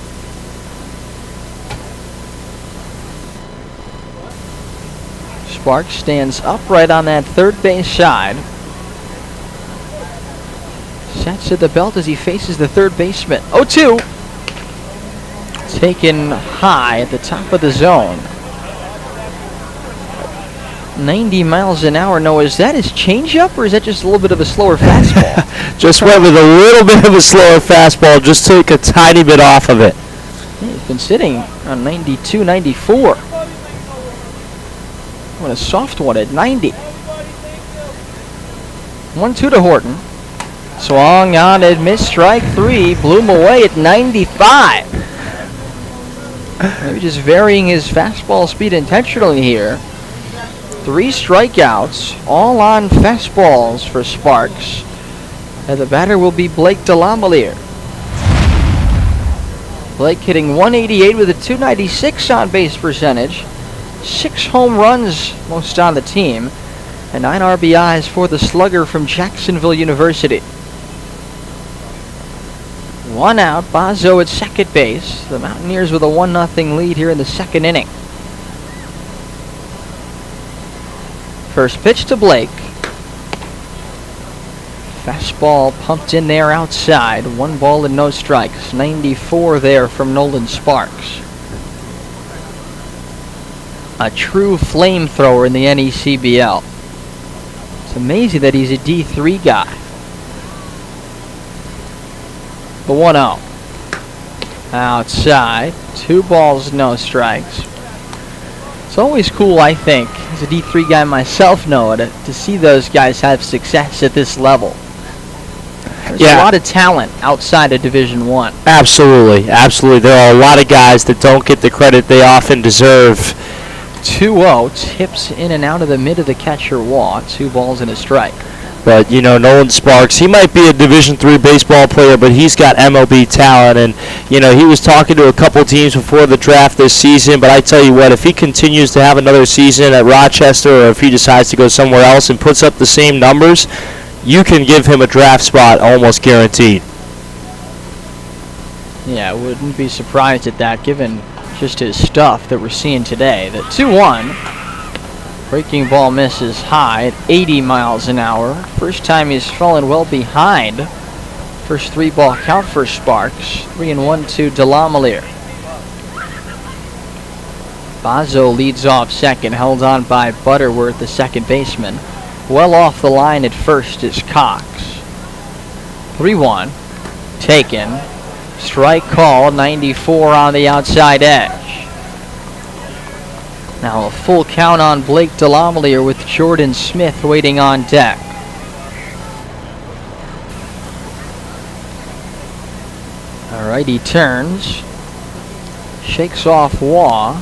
Sparks stands upright on that third base side. Sets at the belt as he faces the third baseman. 0-2. Taken high at the top of the zone. 90 miles an hour. No, is that his changeup or is that just a little bit of a slower fastball? Just went with a little bit of a slower fastball. Just took a tiny bit off of it. He's been sitting on 92, 94. What a soft one at 90. 1-2 to Horton. Swung on and missed strike 3. Blew him away at 95. Maybe just varying his fastball speed intentionally here. 3 strikeouts, all on fastballs for Sparks. And the batter will be Blake Delamelier. Blake hitting 188 with a 296 on base percentage. 6 home runs, most on the team. And 9 RBIs for the slugger from Jacksonville University. 1 out, Bazo at second base. The Mountaineers with a 1-0 lead here in the second inning. First pitch to Blake. Fastball pumped in there outside. 1 ball and no strikes. 94 there from Nolan Sparks. A true flamethrower in the NECBL. It's amazing that he's a D3 guy. The 1-0. Outside. 2 balls, no strikes. It's always cool, I think, as a D3 guy myself, Noah, to see those guys have success at this level. There's a lot of talent outside of Division I. Absolutely, absolutely. There are a lot of guys that don't get the credit they often deserve. 2-0, tips in and out of the mid of the catcher wall. 2 balls and a strike. But, you know, Nolan Sparks, he might be a Division III baseball player, but he's got MLB talent. And, you know, he was talking to a couple teams before the draft this season. But I tell you what, if he continues to have another season at Rochester, or if he decides to go somewhere else and puts up the same numbers, you can give him a draft spot almost guaranteed. Yeah, I wouldn't be surprised at that, given just his stuff that we're seeing today. The 2-1. Breaking ball misses high at 80 miles an hour. First time he's fallen well behind First 3-ball count for Sparks. 3-1 to Delamelier. Bazo leads off second, held on by Butterworth, the second baseman. Well off the line at first is Cox. 3-1. Taken. Strike call, 94 on the outside edge. Now a full count on Blake Delamelier with Jordan Smith waiting on deck. Alright, he turns. Shakes off Waugh.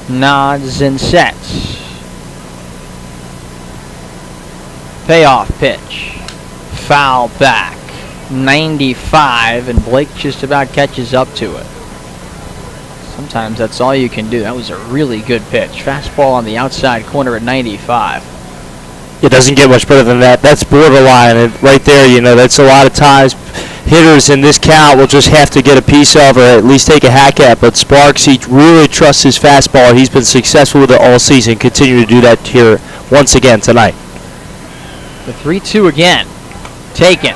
Nods and sets. Payoff pitch. Foul back. 95, and Blake just about catches up to it. Sometimes that's all you can do. That was a really good pitch. Fastball on the outside corner at 95. It doesn't get much better than that. That's borderline, and right there, you know, that's a lot of times hitters in this count will just have to get a piece of or at least take a hack at. But Sparks, he really trusts his fastball. He's been successful with it all season. Continue to do that here once again tonight. The 3-2 again. Taken.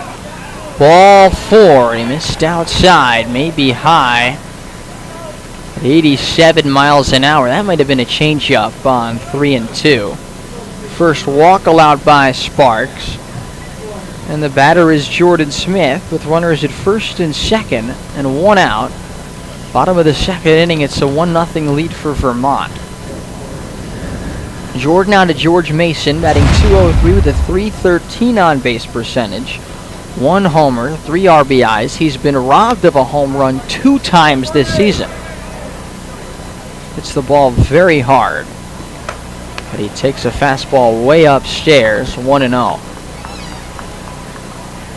Ball 4. He missed outside, maybe high. At 87 miles an hour. That might have been a changeup on 3-2. First walk allowed by Sparks. And the batter is Jordan Smith with runners at first and second and 1 out. Bottom of the second inning, it's a 1-0 lead for Vermont. Jordan on to George Mason, batting .203 with a .313 on base percentage. 1 homer, 3 RBIs. He's been robbed of a home run 2 times this season. Hits the ball very hard. But he takes a fastball way upstairs, 1-0.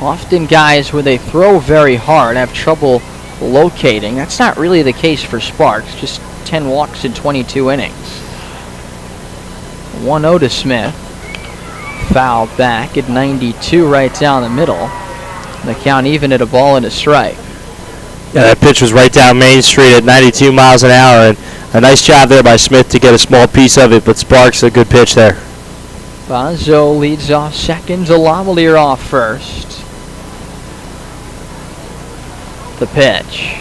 Often guys, when they throw very hard, have trouble locating. That's not really the case for Sparks. Just 10 walks in 22 innings. 1-0 to Smith. Foul back at 92 right down the middle. The count even at a ball and a strike. Yeah, that pitch was right down Main Street at 92 miles an hour, and a nice job there by Smith to get a small piece of it, but Sparks, a good pitch there. Bazo leads off second, Delamelier off first. The pitch.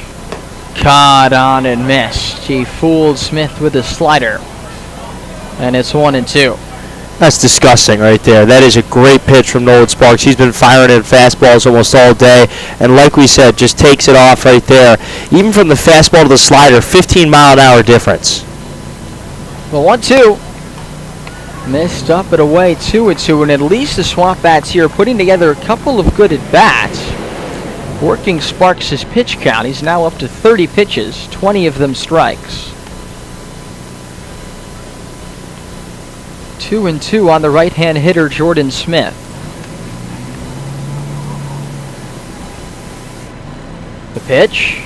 Caught on and missed. He fooled Smith with a slider. And it's 1-2. That's disgusting right there. That is a great pitch from Nolan Sparks. He's been firing in fastballs almost all day. And like we said, just takes it off right there. Even from the fastball to the slider, 15-mile-an-hour difference. Well, 1-2. Missed up and away, 2-2. And at least the SwampBats here are putting together a couple of good at-bats. Working Sparks' pitch count. He's now up to 30 pitches, 20 of them strikes. 2-2 on the right-hand hitter, Jordan Smith. The pitch.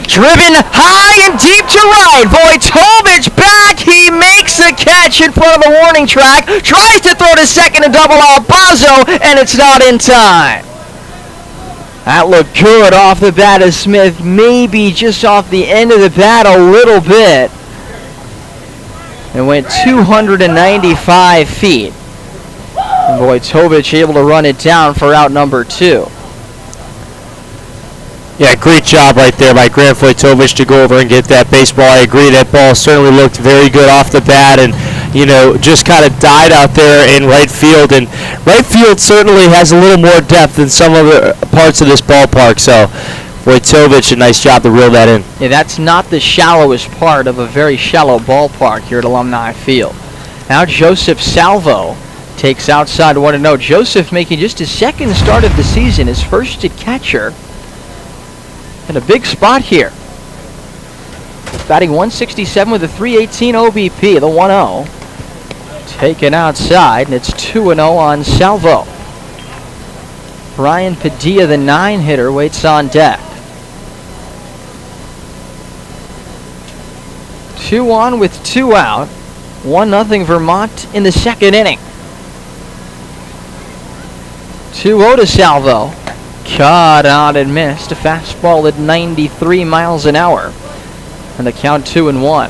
Driven high and deep to right. Vojtovich back. He makes the catch in front of the warning track. Tries to throw to second and double out Bazo, and it's not in time. That looked good off the bat of Smith. Maybe just off the end of the bat a little bit. And went 295 feet. And Vojtovich able to run it down for out number 2. Yeah, great job right there by Grant Vojtovich to go over and get that baseball. I agree, that ball certainly looked very good off the bat, and you know, just kind of died out there in right field. And right field certainly has a little more depth than some other parts of this ballpark. So Vojtovich, a nice job to reel that in. Yeah, that's not the shallowest part of a very shallow ballpark here at Alumni Field. Now Joseph Salvo takes outside 1-0. Joseph making just his second start of the season, his first at catcher. In a big spot here. Batting .167 with a .318 OBP, the 1-0. Taken outside, and it's 2-0 on Salvo. Brian Padilla, the 9-hitter, waits on deck. 2 on with 2 out. 1-0 Vermont in the second inning. 2-0 to Salvo. Caught on and missed. A fastball at 93 miles an hour. And the count 2-1.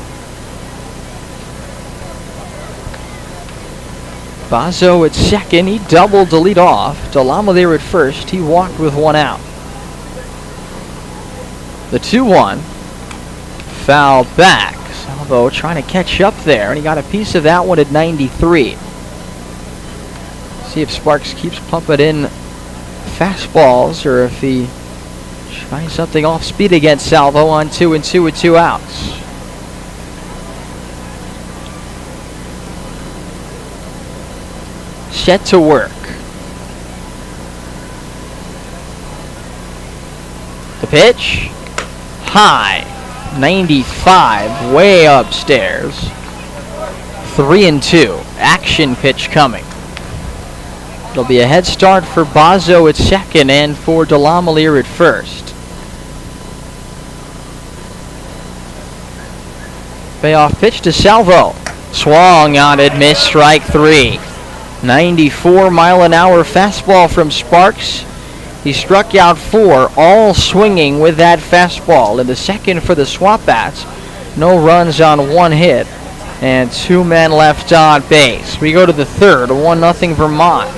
Bazo at second. He doubled to lead off. Delamo there at first. He walked with one out. The 2-1. Foul back. Salvo trying to catch up there, and he got a piece of that one at 93. See if Sparks keeps pumping in fastballs or if he tries something off speed against Salvo on 2-2 with 2 outs. Set to work. The pitch. High. 95. Way upstairs. 3-2. Action pitch coming. It'll be a head start for Bazo at second and for Delamalier at first. Payoff pitch to Salvo. Swung on it, missed, strike 3. 94-mile-an-hour fastball from Sparks. He struck out 4, all swinging with that fastball. In the second for the SwampBats, no runs on 1 hit, and 2 men left on base. We go to the third, 1-0 Vermont.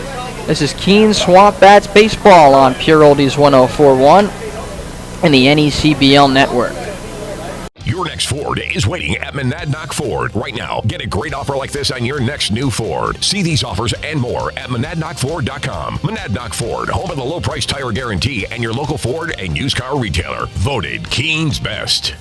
This is Keene SwampBats baseball on Pure Oldies 104.1 and the NECBL network. Your next Ford is waiting at Monadnock Ford. Right now, get a great offer like this on your next new Ford. See these offers and more at MonadnockFord.com. Monadnock Ford, home of the low price tire guarantee and your local Ford and used car retailer. Voted Keene's best.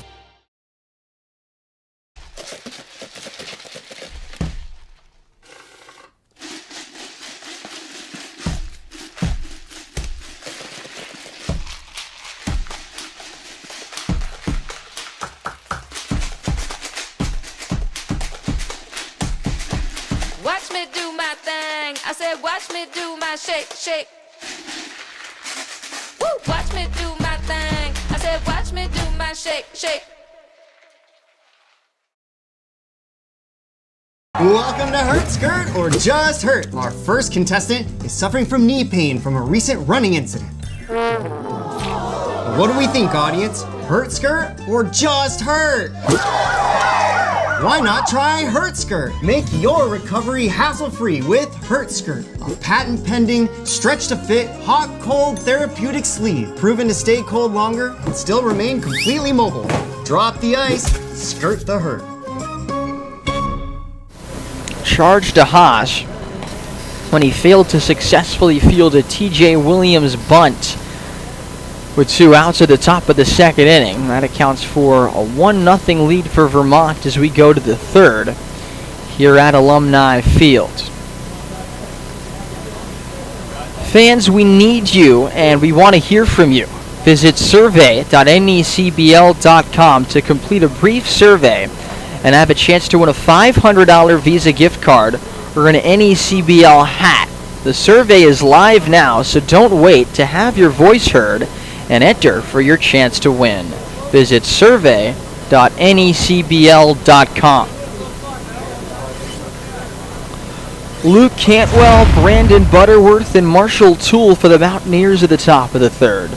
Watch me do my thing. I said, watch me do my shake, shake. Woo! Watch me do my thing. I said, watch me do my shake, shake. Welcome to Hurt Skirt or Just Hurt. Our first contestant is suffering from knee pain from a recent running incident. What do we think, audience? Hurt Skirt or Just Hurt? Why not try Hurt Skirt? Make your recovery hassle-free with Hurt Skirt, a patent-pending, stretch-to-fit, hot-cold therapeutic sleeve, proven to stay cold longer and still remain completely mobile. Drop the ice, skirt the hurt. Charge to Haas when he failed to successfully field a TJ Williams bunt with 2 outs at the top of the second inning. That accounts for a 1-0 lead for Vermont as we go to the third here at Alumni Field. Fans, we need you and we want to hear from you. Visit survey.necbl.com to complete a brief survey and have a chance to win a $500 Visa gift card or an NECBL hat. The survey is live now, so don't wait to have your voice heard and enter for your chance to win. Visit survey.necbl.com. Luke Cantwell, Brandon Butterworth, and Marshall Toole for the Mountaineers at the top of the third.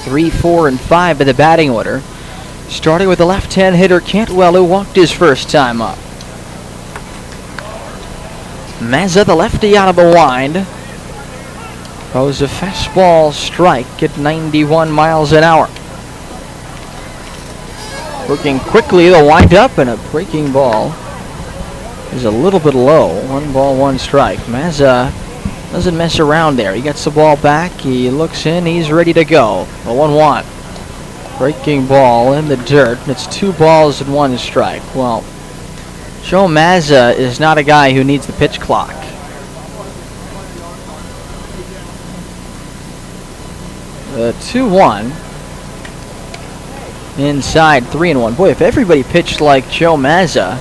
3, 4, and 5 in the batting order. Starting with the left-hand hitter Cantwell, who walked his first time up. Mazza, the lefty, out of the wind. Throws a fastball strike at 91 miles an hour. Working quickly, the wind up, and a breaking ball is a little bit low. 1 ball, 1 strike. Mazza doesn't mess around there. He gets the ball back, he looks in, he's ready to go. The 1-1. Breaking ball in the dirt. It's 2 balls and 1 strike. Well, Joe Mazza is not a guy who needs the pitch clock. The 2-1. Inside 3-1. Boy, if everybody pitched like Joe Mazza,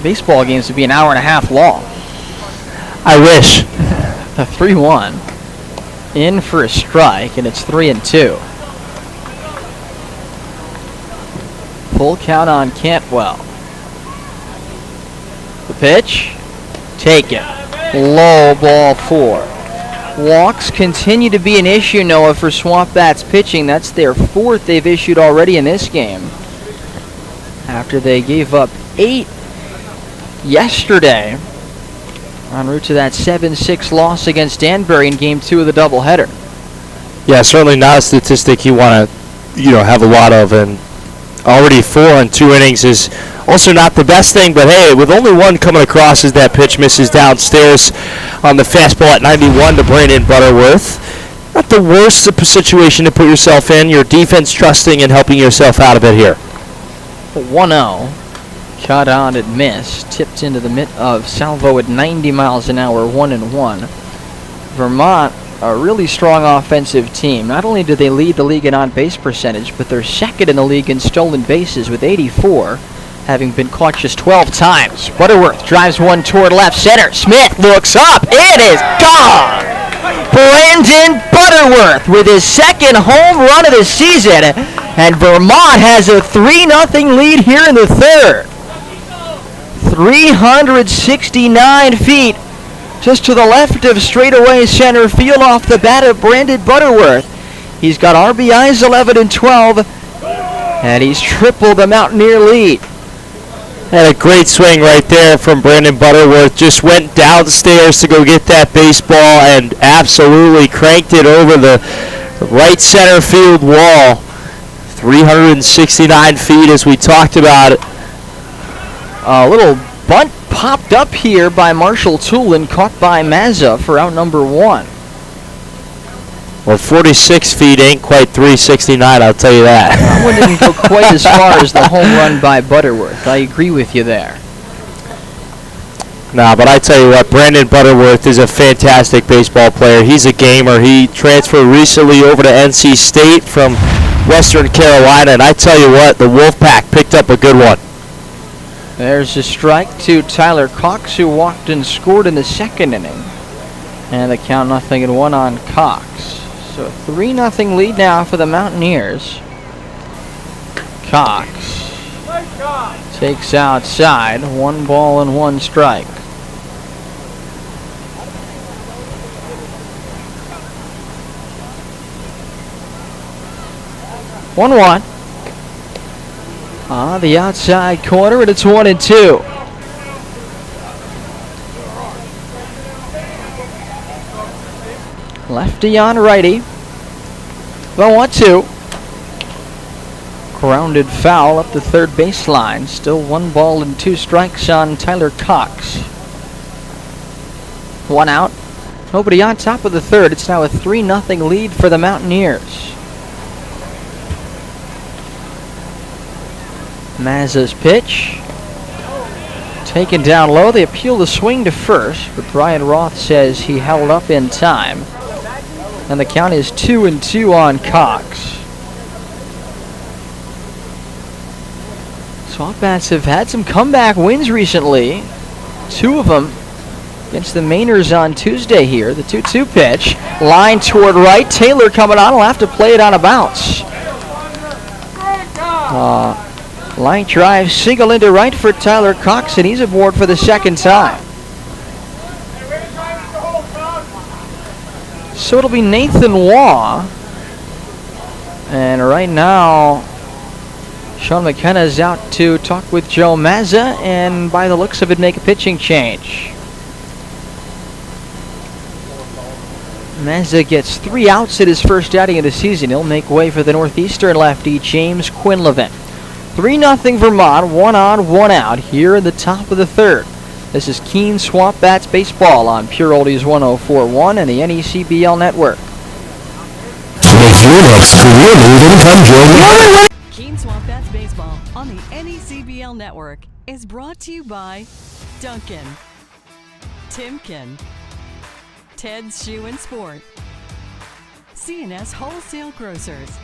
baseball games would be an hour and a half long. I wish. The 3-1. In for a strike, and it's 3-2. Full count on Cantwell. The pitch. Taken. Low, ball 4. Walks continue to be an issue, Noah, for SwampBats pitching. That's their 4th they've issued already in this game, after they gave up 8 yesterday En route to that 7-6 loss against Danbury in Game 2 of the doubleheader. Yeah, certainly not a statistic you want to, have a lot of, and already 4 in 2 innings is also not the best thing, but hey, with only one coming across as that pitch misses downstairs on the fastball at 91 to Brandon Butterworth. Not the worst situation to put yourself in. Your defense trusting and helping yourself out a bit here. 1-0. Cut out and missed. Tipped into the mitt of Salvo at 90 miles an hour, 1-1. Vermont, a really strong offensive team. Not only do they lead the league in on-base percentage, but they're second in the league in stolen bases with 84, having been caught just 12 times. Butterworth drives one toward left center. Smith looks up. It is gone! Brandon Butterworth with his second home run of the season, and Vermont has a 3-0 lead here in the third. 369 feet just to the left of straightaway center field off the bat of Brandon Butterworth. He's got RBIs 11 and 12, and he's tripled the Mountaineer lead. Had a great swing right there from Brandon Butterworth. Just went downstairs to go get that baseball and absolutely cranked it over the right center field wall. 369 feet, as we talked about it. A little bunt popped up here by Marshall Tulin, caught by Mazza for out number 1. Well, 46 feet ain't quite 369, I'll tell you that. That one didn't go quite as far as the home run by Butterworth. I agree with you there. Nah, but I tell you what, Brandon Butterworth is a fantastic baseball player. He's a gamer. He transferred recently over to NC State from Western Carolina, and I tell you what, the Wolfpack picked up a good one. There's a strike to Tyler Cox, who walked and scored in the second inning. And the count 0-1 on Cox. So a 3-0 lead now for the Mountaineers. Cox takes outside. 1 ball and 1 strike. One. The outside corner, and it's 1-2. Lefty on righty. The 1-2. Grounded foul up the third baseline. Still 1 ball and 2 strikes on Tyler Cox. 1 out. Nobody on top of the third. It's now a 3-0 lead for the Mountaineers. Mazza's pitch. Taken down low. They appeal the swing to first, but Brian Roth says he held up in time. And the count is 2-2 on Cox. SwampBats have had some comeback wins recently. 2 of them against the Mainers on Tuesday here. The 2-2 pitch. Line toward right. Taylor coming on. Will have to play it on a bounce. Line drive single into right for Tyler Cox, and he's aboard for the second time. So it'll be Nathan Waugh. And right now, Sean McKenna is out to talk with Joe Mazza, and by the looks of it, make a pitching change. Mazza gets 3 outs at his first outing of the season. He'll make way for the Northeastern lefty, James Quinlivan. 3-0 Vermont, 1 on, 1 out here in the top of the third. This is Keene SwampBats baseball on Pure Oldies 104.1 and the NECBL network. Make your next career move and come join me. Keene SwampBats baseball on the NECBL network is brought to you by Duncan, Timken, Ted's Shoe and Sport, C&S Wholesale Grocers,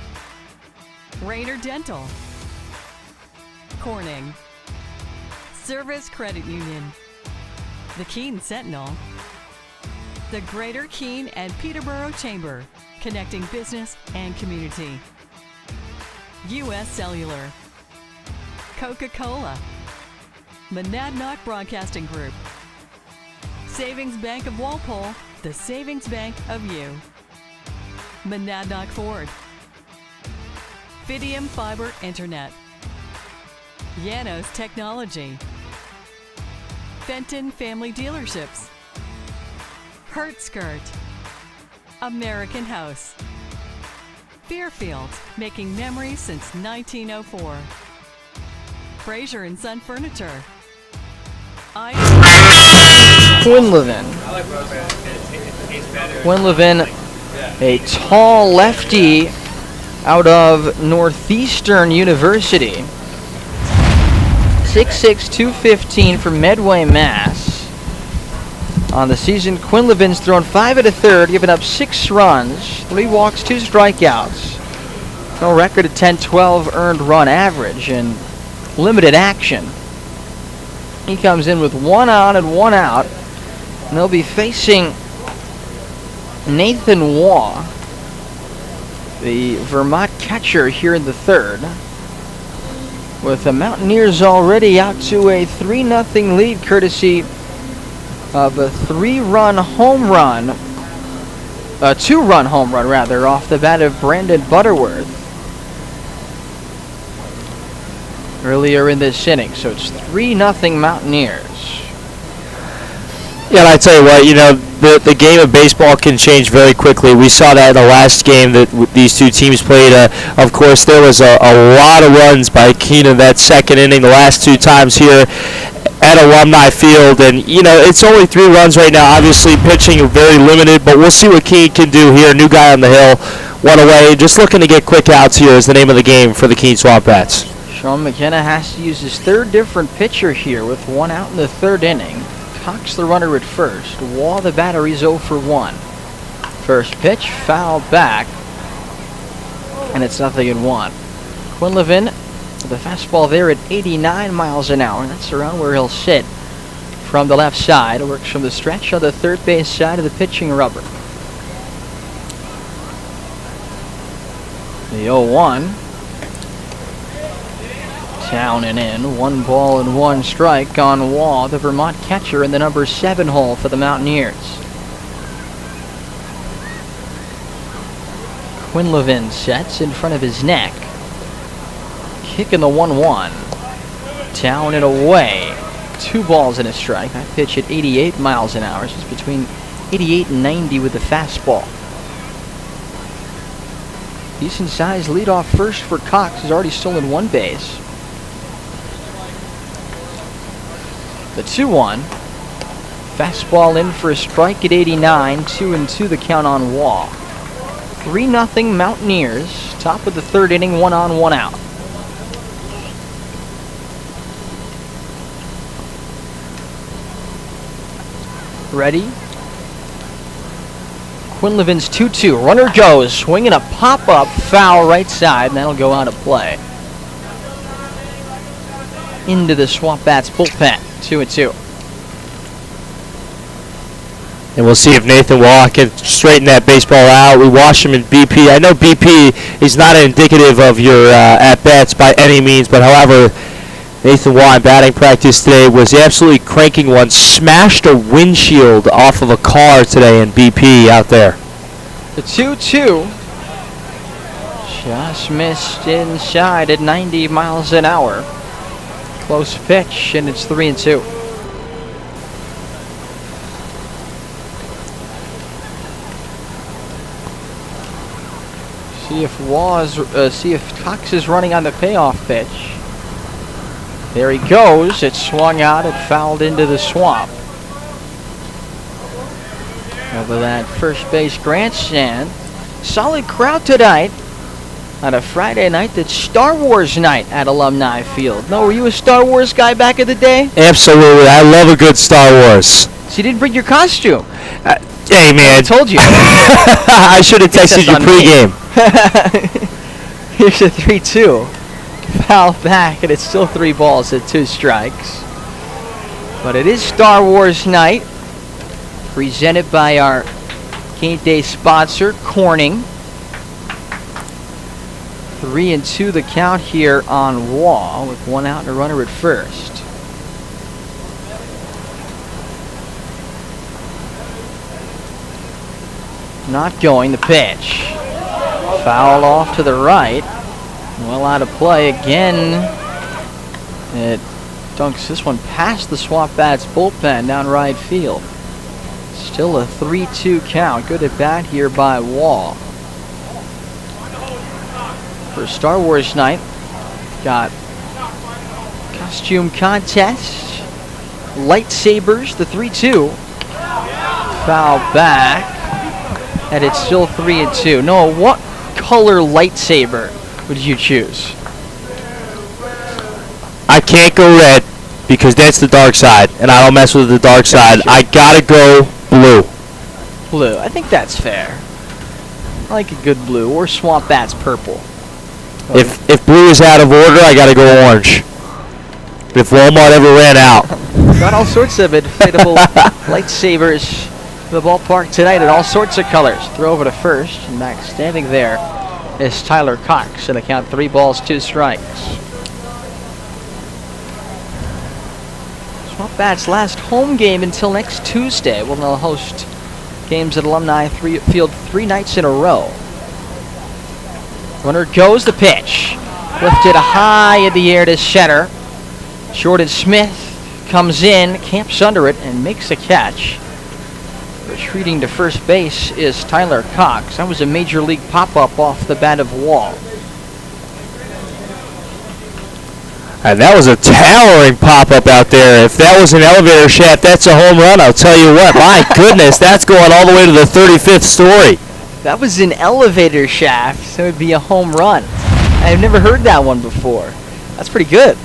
Rayner Dental, Corning, Service Credit Union, the Keene Sentinel, the Greater Keene and Peterborough Chamber, connecting business and community, U.S. Cellular, Coca-Cola, Monadnock Broadcasting Group, Savings Bank of Walpole, the Savings Bank of you, Monadnock Ford, Fidium Fiber Internet, Llanos Technology, Fenton Family Dealerships, Hurt Skirt. American House. Fairfield, making memories since 1904. Fraser and Son Furniture. Quinlivan. Quinlivan, a tall lefty out of Northeastern University. 6'6", 215 from Medway, Mass. On the season, Quinlivan's thrown 5 1/3, given up 6 runs, 3 walks, 2 strikeouts. No record of 10-12 earned run average and limited action. He comes in with 1 on and 1 out, and they'll be facing Nathan Waugh, the Vermont catcher, here in the third. With the Mountaineers already out to a 3-0 lead, courtesy of a 2-run home run, rather, off the bat of Brandon Butterworth earlier in this inning. So it's 3-0 Mountaineers. Yeah, and I tell you what, the game of baseball can change very quickly. We saw that in the last game that these two teams played. Of course, there was a lot of runs by Keene in that second inning the last 2 times here at Alumni Field, and it's only 3 runs right now. Obviously, pitching very limited, but we'll see what Keene can do here. New guy on the hill, 1 away, just looking to get quick outs here is the name of the game for the Keene SwampBats. Sean McKenna has to use his 3rd different pitcher here with 1 out in the 3rd inning. Cox the runner at first. Waugh the batter, he's 0 for 1. First pitch, foul back, and it's 0-1. Quinlivan, the fastball there at 89 miles an hour. That's around where he'll sit from the left side. Works from the stretch on the third base side of the pitching rubber. The 0-1. Down and in. 1 ball and 1 strike on Waugh, the Vermont catcher, in the number 7 hole for the Mountaineers. Quinlivan sets in front of his neck. Kicking the 1-1. Down and away. 2 balls and a strike. That pitch at 88 miles an hour. It's between 88 and 90 with the fastball. Decent size leadoff first for Cox. He's already stolen 1 base. The 2-1. Fastball in for a strike at 89. 2-2 the count on Waugh. 3-0 Mountaineers. Top of the 3rd inning, 1 on, 1 out. Ready? Quinlivan's 2-2. Runner goes. Swinging a pop-up foul right side, and that'll go out of play. Into the SwampBats bullpen. 2-2. And we'll see if Nathan Waugh can straighten that baseball out. We watched him in BP. I know BP is not indicative of your at-bats by any means, but however, Nathan Waugh in batting practice today was absolutely cranking one. Smashed a windshield off of a car today in BP out there. The 2-2. Just missed inside at 90 miles an hour. Close pitch, and it's 3-2. See if Cox is running on the payoff pitch. There he goes. It swung out. It fouled into the swamp. Over that first base grandstand. Solid crowd tonight. On a Friday night that's Star Wars night at Alumni Field. No, were you a Star Wars guy back in the day? Absolutely. I love a good Star Wars. So you didn't bring your costume. Hey, man. I told you. I should have texted you pregame. Here's a 3-2. Foul back, and it's still 3 balls and 2 strikes. But it is Star Wars night. Presented by our Game Day sponsor, Corning. 3-2 the count here on Waugh with 1 out and a runner at first. Not going, the pitch. Foul off to the right. Well out of play again. It dunks this one past the SwampBats bullpen down right field. Still a 3-2 count. Good at bat here by Wall. For Star Wars night, got costume contest, lightsabers, the 3-2. Foul back, and it's still 3-2. Noah, what color lightsaber would you choose? I can't go red because that's the dark side, and I don't mess with the dark side. I gotta go blue. Blue. I think that's fair. I like a good blue, or SwampBats purple. If blue is out of order, I gotta go orange. If Walmart ever ran out. Got all sorts of inflatable lightsabers in the ballpark tonight in all sorts of colors. Throw over to first, and back standing there is Tyler Cox, and the count 3 balls, 2 strikes. SwampBats' last home game until next Tuesday. Well, they'll host games at Alumni Field 3 nights in a row. Runner goes, the pitch. Lifted high in the air to center. Jordan Smith comes in, camps under it, and makes a catch. Retreating to first base is Tyler Cox. That was a major league pop-up off the bat of Wall. And that was a towering pop-up out there. If that was an elevator shaft, that's a home run. I'll tell you what. My goodness, that's going all the way to the 35th story. That was an elevator shaft, so it would be a home run. I've never heard that one before. That's pretty good.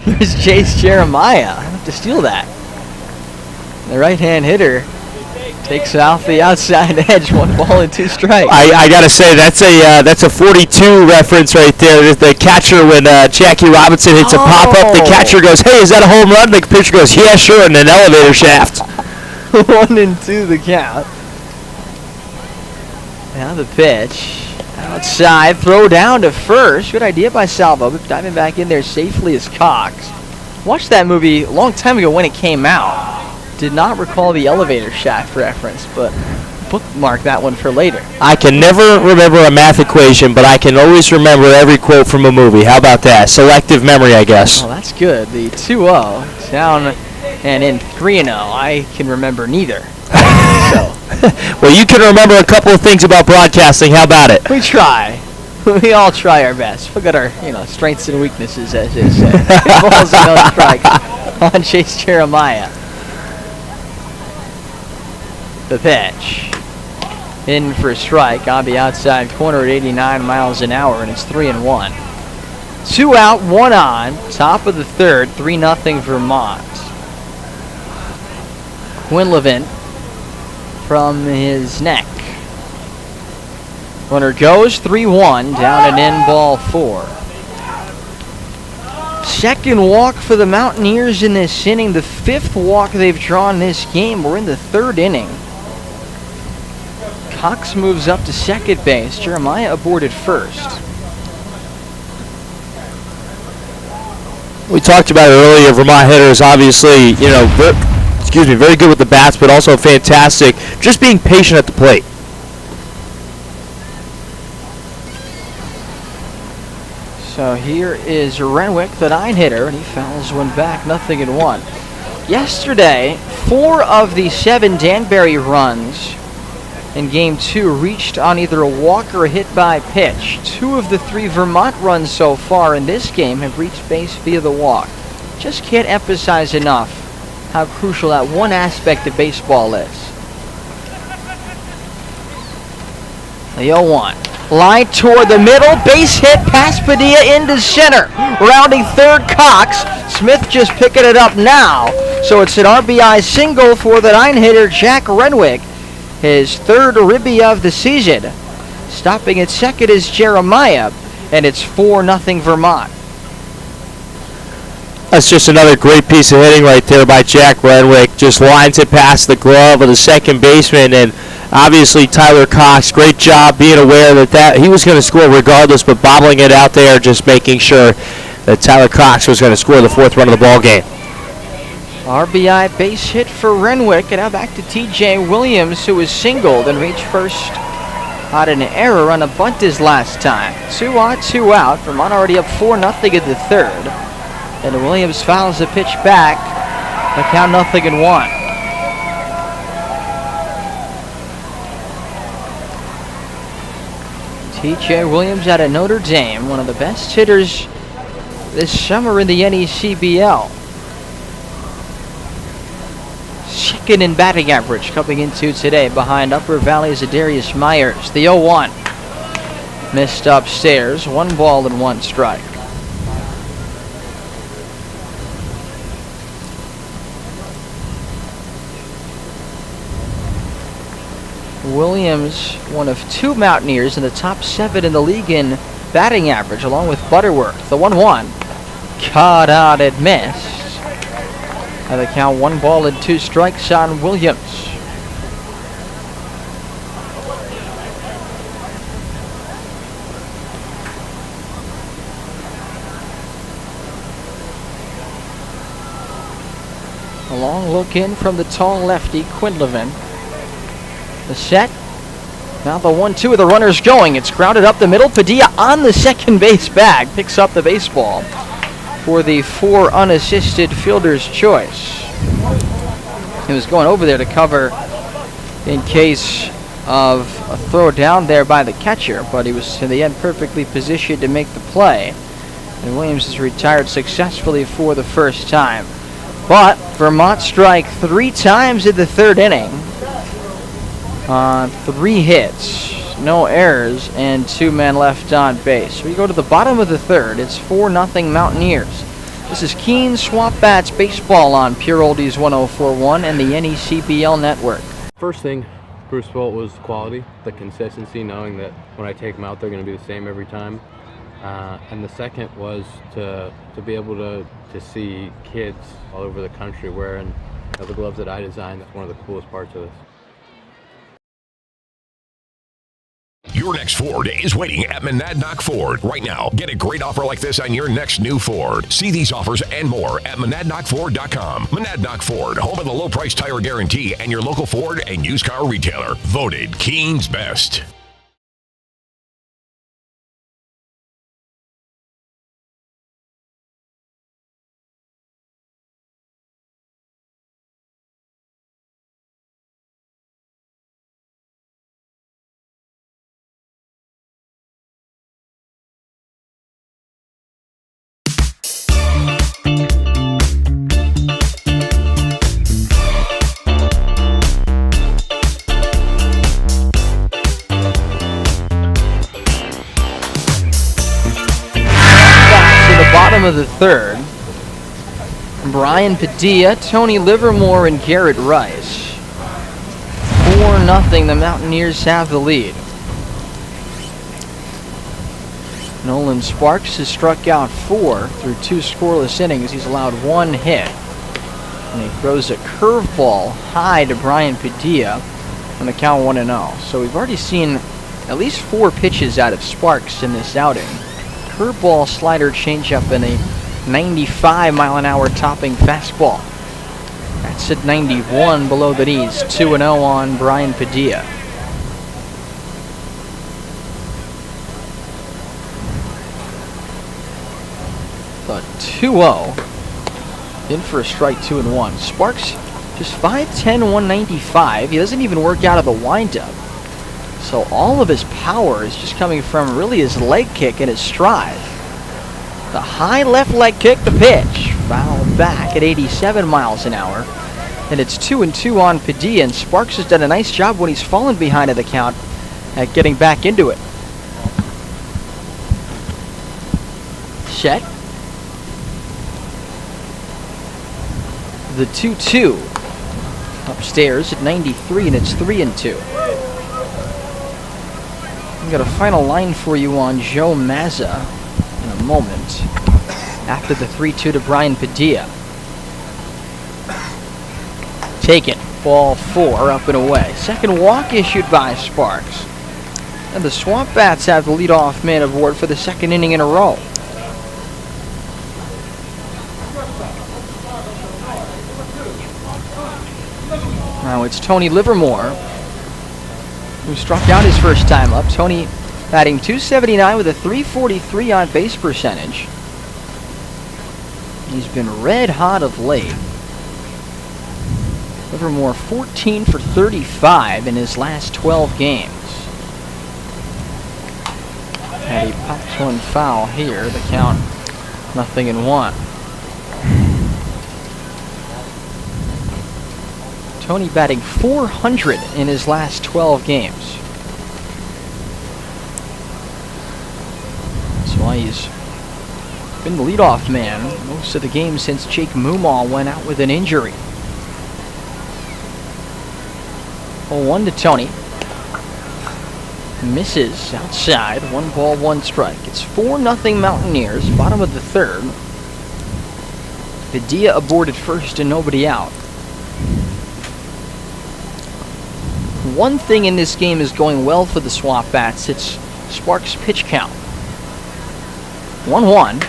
Here's Chase Jeremiah. I have to steal that. The right-hand hitter takes off the outside edge. 1 ball and 2 strikes. I gotta say that's a 42 reference right there. The catcher, when Jackie Robinson hits a pop-up, the catcher goes, "Hey, is that a home run?" The pitcher goes, "Yeah, sure," in an elevator shaft. 1-2 the count. Now the pitch. Outside, throw down to first. Good idea by Salvo, but diving back in there safely is Cox. Watched that movie a long time ago when it came out. Did not recall the elevator shaft reference, but bookmark that one for later. I can never remember a math equation, but I can always remember every quote from a movie. How about that? Selective memory, I guess. Oh, that's good. The 2-0 down and in 3-0. I can remember neither. So. Well, you can remember a couple of things about broadcasting. How about it? We try. We all try our best. Look at our, strengths and weaknesses, as they say. Balls and no strikes on Chase Jeremiah. The pitch. In for a strike on the outside corner at 89 miles an hour, and it's 3-1. 2 out, 1 on. Top of the third, 3-0 Vermont. Quinlivan from his neck. Runner goes, 3-1, down and in, ball 4. Second walk for the Mountaineers in this inning. The 5th walk they've drawn this game. We're in the 3rd inning. Cox moves up to second base. Jeremiah aboard at first. We talked about it earlier. Vermont hitters, obviously, very good with the bats, but also fantastic just being patient at the plate. So here is Renwick, the 9-hitter, and he fouls one back, 0-1. Yesterday, 4 of the 7 Danbury runs in Game 2 reached on either a walk or a hit by pitch. 2 of the 3 Vermont runs so far in this game have reached base via the walk. Just can't emphasize enough how crucial that one aspect of baseball is. The 0-1. Line toward the middle, base hit, past Padilla into center. Rounding third, Cox. Smith just picking it up now. So it's an RBI single for the 9-hitter, Jack Renwick. His 3rd ribby of the season. Stopping at second is Jeremiah, and it's 4-0 Vermont. That's just another great piece of hitting right there by Jack Renwick. Just lines it past the glove of the second baseman, and obviously Tyler Cox, great job being aware that he was going to score regardless, but bobbling it out there, just making sure that Tyler Cox was going to score the 4th run of the ball game. RBI base hit for Renwick, and now back to TJ Williams, who was singled and reached first on an error on a bunt his last time. 2 on, 2 out. Vermont already up 4-0 in the 3rd. And Williams fouls the pitch back. The count 0-1. PJ Williams out of Notre Dame, one of the best hitters this summer in the NECBL. Second in batting average coming into today behind Upper Valley's Adarius Myers. The 0-1. Missed upstairs, 1 ball and 1 strike. Williams, one of 2 Mountaineers in the top 7 in the league in batting average, along with Butterworth. The 1-1. Caught out and missed. And the count 1 ball and 2 strikes on Williams. A long look in from the tall lefty, Quinlivan. The set. Now the 1-2 of the runner's going. It's grounded up the middle. Padilla on the second base bag. Picks up the baseball for the 4 unassisted fielder's choice. He was going over there to cover in case of a throw down there by the catcher, but he was in the end perfectly positioned to make the play. And Williams is retired successfully for the first time. But Vermont strike 3 times in the 3rd inning on 3 hits. No errors, and 2 men left on base. We go to the bottom of the 3rd. It's 4-0 Mountaineers. This is Keene SwampBats baseball on Pure Oldies 104.1 and the NECBL network. First thing Bruce felt was quality, the consistency, knowing that when I take them out, they're going to be the same every time. And the second was to be able to see kids all over the country wearing the gloves that I designed. That's one of the coolest parts of this. Your next Ford is waiting at Monadnock Ford. Right now, get a great offer like this on your next new Ford. See these offers and more at MonadnockFord.com. Monadnock Ford, home of the low price tire guarantee and your local Ford and used car retailer. Voted Keene's best. Bottom of the 3rd. Brian Padilla, Tony Livermore, and Garrett Rice. 4-0. The Mountaineers have the lead. Nolan Sparks has struck out 4 through 2 scoreless innings. He's allowed 1 hit. And he throws a curveball high to Brian Padilla on the count 1-0. So we've already seen at least 4 pitches out of Sparks in this outing. Curveball, slider, changeup, and a 95-mile-an-hour topping fastball. That's at 91 below the knees. 2-0 on Brian Padilla. The 2-0. In for a strike, 2-1. Sparks just 5'10", 195. He doesn't even work out of the windup. So all of his power is just coming from really his leg kick and his stride. The high left leg kick, the pitch. Fouled back at 87 miles an hour. And it's 2-2 on Padilla, and Sparks has done a nice job when he's fallen behind in the count at getting back into it. Set. The 2-2. Upstairs at 93, and it's 3-2. I've got a final line for you on Joe Mazza in a moment after the 3-2 to Brian Padilla. Taken. Ball 4 up and away. Second walk issued by Sparks. And the SwampBats have the leadoff man award for the 2nd inning in a row. Now it's Tony Livermore, who struck out his first time up. Tony batting .279 with a .343 on base percentage. He's been red hot of late. Livermore 14 for 35 in his last 12 games. And he pops one foul here. The count, 0-1. Tony batting .400 in his last 12 games. That's why he's been the leadoff man most of the games since Jake Mumaw went out with an injury. 0-1 to Tony. Misses outside. 1 ball, 1 strike. It's 4-0 Mountaineers. Bottom of the third. Padilla aboard at first and nobody out. One thing in this game is going well for the SwampBats. It's Sparks' pitch count. 1-1.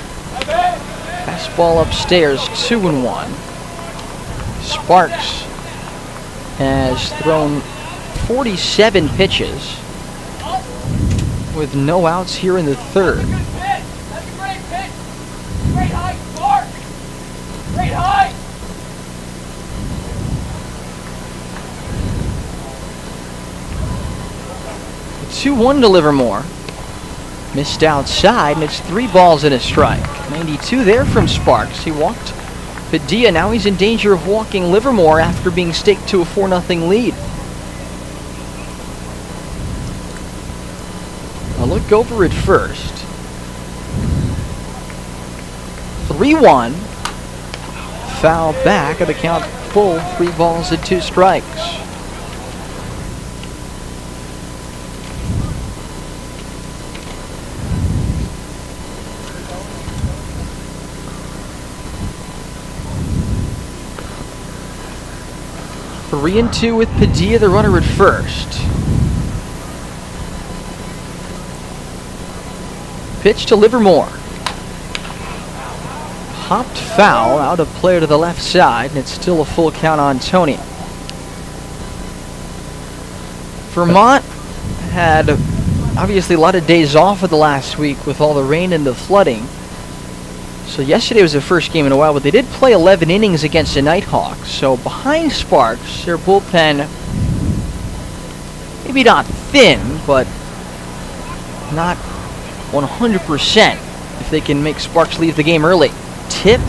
Fastball upstairs, 2-1. Sparks has thrown 47 pitches with no outs here in the third. That's a great pitch. Great height, Sparks. Great height. 2-1 to Livermore. Missed outside, and it's 3 balls and a strike. 92 there from Sparks. He walked Padilla. Now he's in danger of walking Livermore after being staked to a 4-0 lead. A look over at first. 3-1. Foul back, and the count full. 3 balls and 2 strikes. Three and 2 with Padilla, the runner at first. Pitch to Livermore. Hopped foul, out of play to the left side, and it's still a full count on Tony. Vermont had obviously a lot of days off of the last week with all the rain and the flooding. So yesterday was the first game in a while, but they did play 11 innings against the Nighthawks. So behind Sparks, their bullpen, maybe not thin, but not 100% if they can make Sparks leave the game early. Tip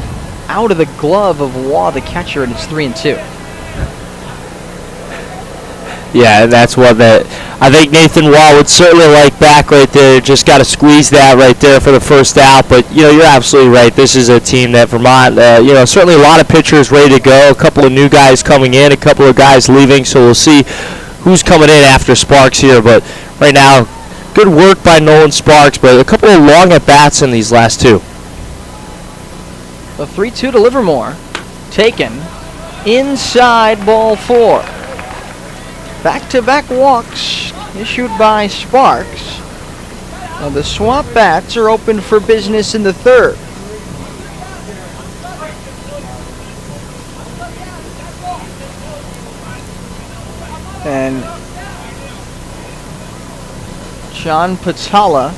out of the glove of Waugh, the catcher, and it's 3 and 2. Yeah, and that's what I think Nathan Waugh would certainly like back right there. Just got to squeeze that right there for the first out. But, you're absolutely right. This is a team that Vermont, certainly a lot of pitchers ready to go. A couple of new guys coming in, a couple of guys leaving. So we'll see who's coming in after Sparks here. But right now, good work by Nolan Sparks. But a couple of long at-bats in these last 2. The 3-2 to Livermore. Taken. Inside, ball 4. Back-to-back walks issued by Sparks. Now the SwampBats are open for business in the third. And John Patala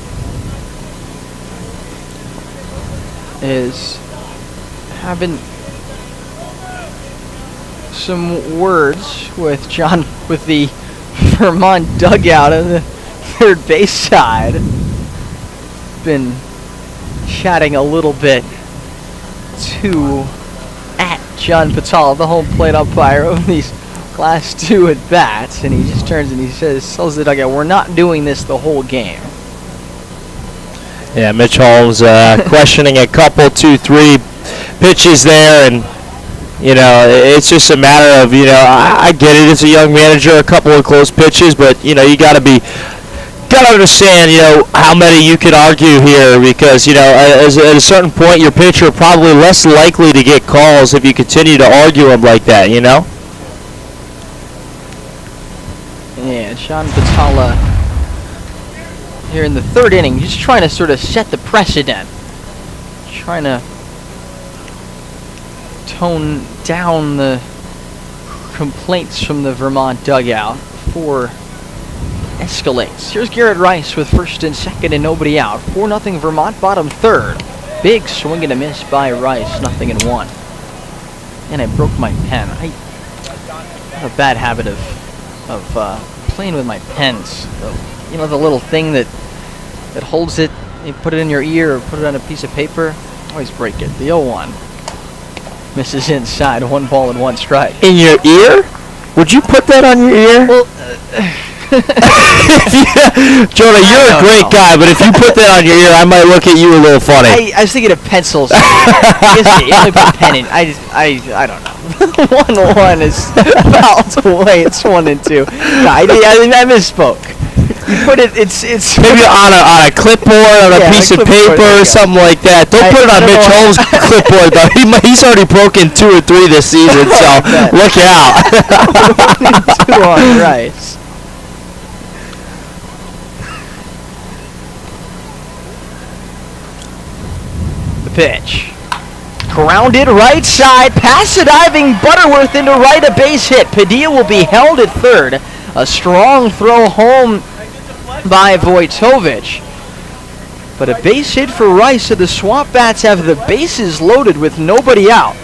is having some words with the Vermont dugout on the third base side. Been chatting a little bit to John Patala, the home plate umpire of these last 2 at bats, and he just turns and he tells the dugout, "We're not doing this the whole game." Yeah, Mitch Holmes questioning a couple, 2-3 pitches there, and it's just a matter of, I get it as a young manager, a couple of close pitches, but, you got to understand, how many you could argue here because, at a certain point, your pitcher probably less likely to get calls if you continue to argue them like that, Yeah, Sean Patala here in the third inning, just trying to sort of set the precedent, trying to tone down the complaints from the Vermont dugout before escalates. Here's Garrett Rice with first and second and nobody out. 4-0 Vermont, bottom third. Big swing and a miss by Rice, 0-1. And I broke my pen. I have a bad habit of playing with my pens. The little thing that It holds it, you put it in your ear or put it on a piece of paper. Always break it. The 0-1. Misses inside, 1 ball and 1 strike. In your ear? Would you put that on your ear? Well, Jonah, you're a great guy, but if you put that on your ear, I might look at you a little funny. I was thinking of pencils. You only put a pen in. I don't know. 1-1 is fouled away. It's 1 and 2. No, I misspoke. You put it. It's maybe on a clipboard, on a piece of paper, or something like that. Don't put it on Mitch Holmes' clipboard, though. He's already broken 2 or 3 this season, so look out. 1 and 2 on Rice. Pitch. Grounded right side. Pass a diving Butterworth into right, a base hit. Padilla will be held at third. A strong throw home by Vojtovic. But a base hit for Rice, so the SwampBats have the bases loaded with nobody out.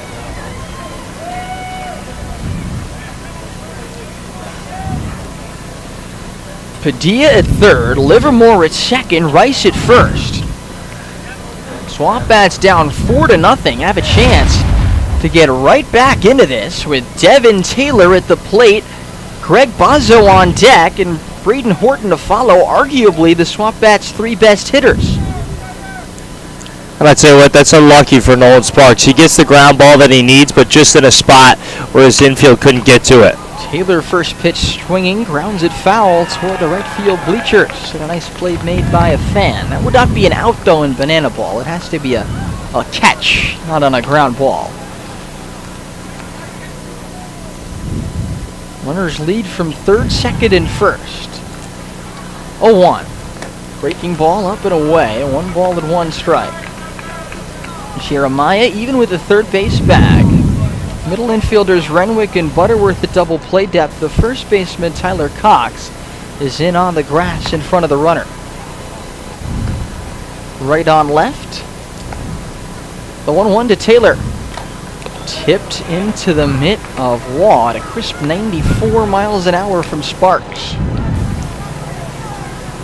Padilla at third, Livermore at second, Rice at first. SwampBats down 4-0, have a chance to get right back into this with Devin Taylor at the plate, Greg Bozzo on deck, and Braden Horton to follow, arguably the SwampBats' 3 best hitters. And I'd say what, that's unlucky for Nolan Sparks. He gets the ground ball that he needs, but just in a spot where his infield couldn't get to it. Taylor first pitch swinging, grounds it foul toward the right field bleachers. And a nice play made by a fan. That would not be an out though in banana ball. It has to be a catch, not on a ground ball. Runners lead from third, second, and first. 0-1. Breaking ball up and away. 1 ball and 1 strike. Jeremiah even with the third base bag. Middle infielders Renwick and Butterworth at double play depth. The first baseman Tyler Cox is in on the grass in front of the runner. Right on left. The 1-1 to Taylor. Tipped into the mitt of Waugh at a crisp 94 miles an hour from Sparks.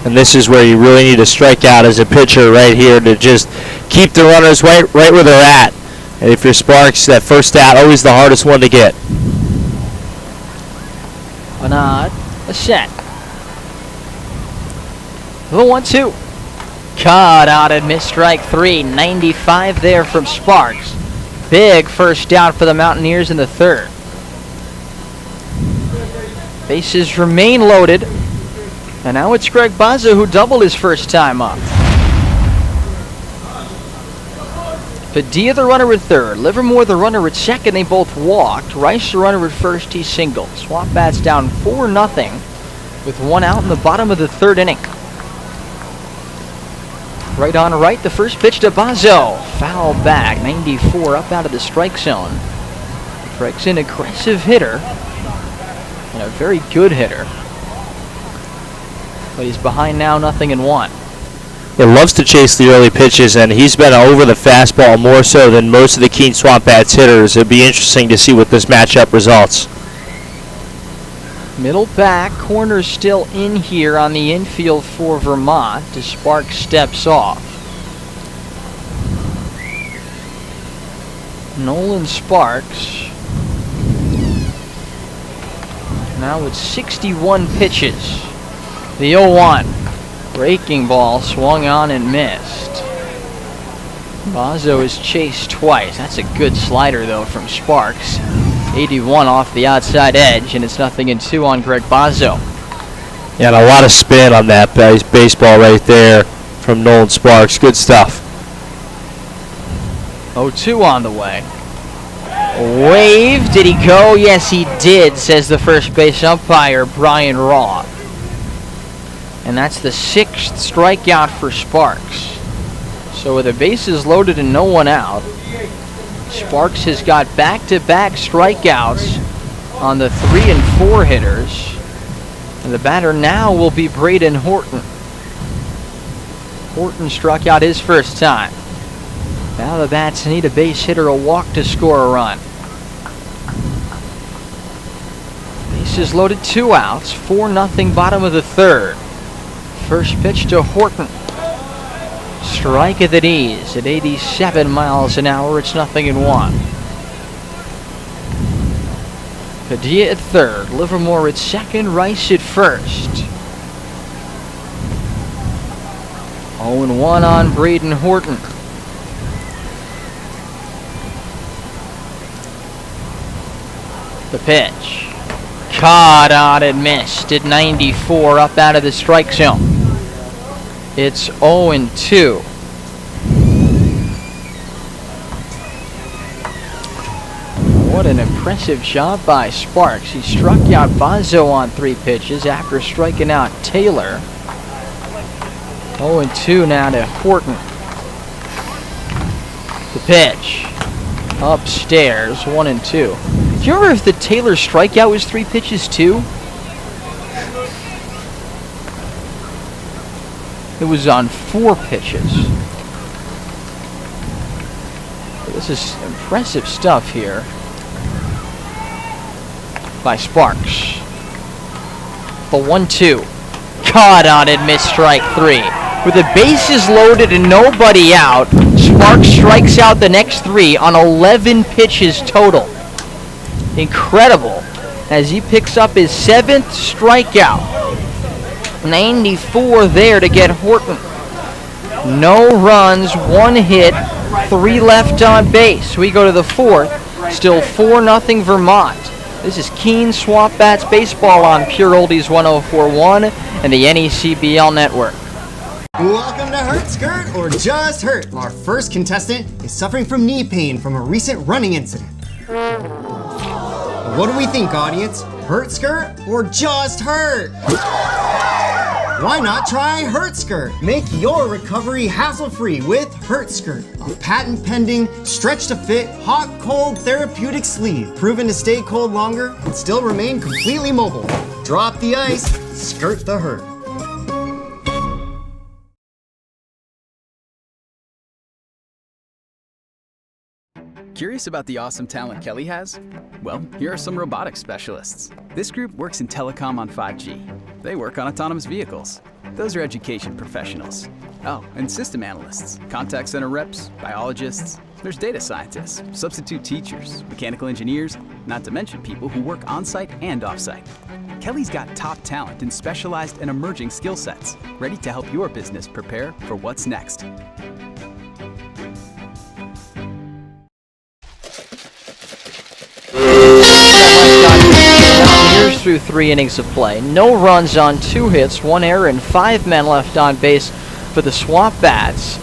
And this is where you really need to strike out as a pitcher right here to just keep the runners right where they're at. And if you're Sparks, that first out, always the hardest one to get. A nod, a set. The 1-2. Caught out at missed strike 3. 95 there from Sparks. Big first out for the Mountaineers in the third. Bases remain loaded. And now it's Greg Bozzo who doubled his first time up. Padilla the runner at third, Livermore the runner at second, they both walked. Rice the runner at first, he singled. SwampBats down 4-0 with 1 out in the bottom of the third inning. Right on right, the first pitch to Bozzo. Foul back, 94 up out of the strike zone. Greg's an aggressive hitter and a very good hitter. But he's behind now, 0-1. He loves to chase the early pitches, and he's been over the fastball more so than most of the Keene SwampBats hitters. It'll be interesting to see what this matchup results. Middle back, corner still in here on the infield for Vermont as Sparks steps off. Nolan Sparks. Now with 61 pitches. The 0-1. Breaking ball swung on and missed. Bozzo is chased twice. That's a good slider though from Sparks. 81 off the outside edge, and it's 0-2 on Greg Bozzo. Yeah, and a lot of spin on that baseball right there from Nolan Sparks. Good stuff. 0-2 on the way. Wave, did he go? Yes, he did, says the first base umpire, Brian Roth. And that's the 6th strikeout for Sparks. So with the bases loaded and no one out, Sparks has got back-to-back strikeouts on the 3 and 4 hitters. And the batter now will be Braden Horton. Horton struck out his first time. Now the Bats need a base hit or a walk to score a run. Bases loaded, 2 outs, 4-0 bottom of the third. First pitch to Horton. strike at the knees at 87 miles an hour. It's 0-1. Padilla at third, Livermore at second, Rice at first. 0-1 on Braden Horton. The pitch. Caught on and missed at 94, up out of the strike zone. It's 0-2. What an impressive job by Sparks. He struck out Vazo on 3 pitches after striking out Taylor. 0-2 now to Horton. The pitch. Upstairs, 1-2. Do you remember if the Taylor strikeout was 3 pitches too? It was on 4 pitches. This is impressive stuff here by Sparks. The 1-2. Caught on it, missed strike 3. With the bases loaded and nobody out, Sparks strikes out the next 3 on 11 pitches total. Incredible, as he picks up his 7th strikeout. 94 there to get Horton. No runs, 1 hit, 3 left on base. We go to the 4th, still 4-0 Vermont. This is Keene SwampBats baseball on Pure Oldies 104.1 and the NECBL network. Welcome to Hurt Skirt or Just Hurt. Our first contestant is suffering from knee pain from a recent running incident. What do we think, audience? Hurt Skirt or Just Hurt? Why not try Hurt Skirt? Make your recovery hassle-free with Hurt Skirt, a patent-pending, stretch-to-fit, hot-cold therapeutic sleeve, proven to stay cold longer and still remain completely mobile. Drop the ice, skirt the hurt. Curious about the awesome talent Kelly has? Well, here are some robotics specialists. This group works in telecom on 5G. They work on autonomous vehicles. Those are education professionals. Oh, and system analysts, contact center reps, biologists. There's data scientists, substitute teachers, mechanical engineers, not to mention people who work on-site and off-site. Kelly's got top talent in specialized and emerging skill sets, ready to help your business prepare for what's next. Mountaineers through 3 innings of play. No runs on 2 hits, 1 error, and 5 men left on base for the SwampBats.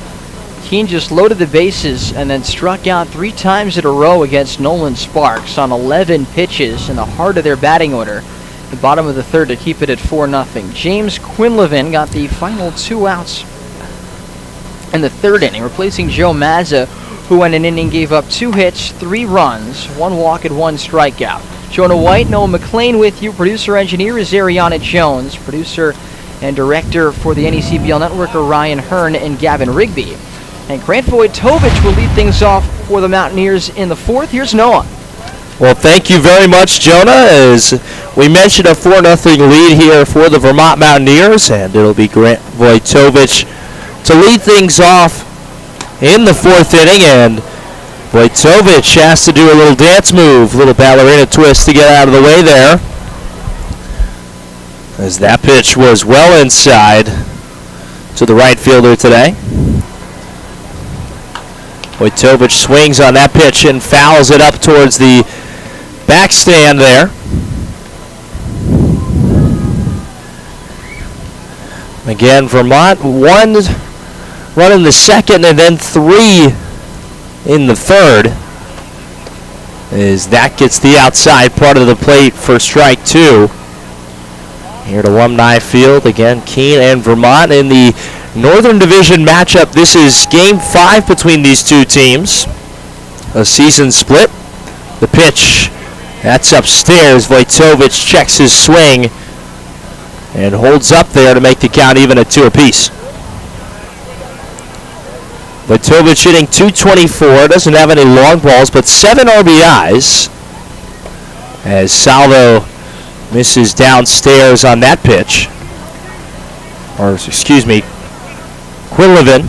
Keene just loaded the bases and then struck out 3 times in a row against Nolan Sparks on 11 pitches in the heart of their batting order. The bottom of the 3rd to keep it at 4-0. James Quinlivan got the final 2 outs in the 3rd inning, replacing Joe Mazza, who in an inning gave up 2 hits, 3 runs, 1 walk, and 1 strikeout. Jonah White, Noah McLean with you. Producer-engineer is Ariana Jones. Producer and director for the NECBL network are Ryan Hearn and Gavin Rigby. And Grant Vojtovich will lead things off for the Mountaineers in the 4th. Here's Noah. Well, thank you very much, Jonah. As we mentioned, a 4-0 lead here for the Vermont Mountaineers, and it'll be Grant Vojtovich to lead things off in the 4th inning, and Vojtovich has to do a little dance move, a little ballerina twist to get out of the way there, as that pitch was well inside to the right fielder today. Vojtovich swings on that pitch and fouls it up towards the backstand there. Again, Vermont 1 run in the 2nd and then 3 in the 3rd, as that gets the outside part of the plate for strike 2. Here to Alumni Field, again, Keene and Vermont in the Northern Division matchup. This is Game 5 between these 2 teams. A season split. The pitch, that's upstairs. Vojtovich checks his swing and holds up there to make the count even at 2 apiece. Vojtovich hitting .224, doesn't have any long balls, but 7 RBIs. As Salvo misses downstairs on that pitch. Or, excuse me, Quinlivan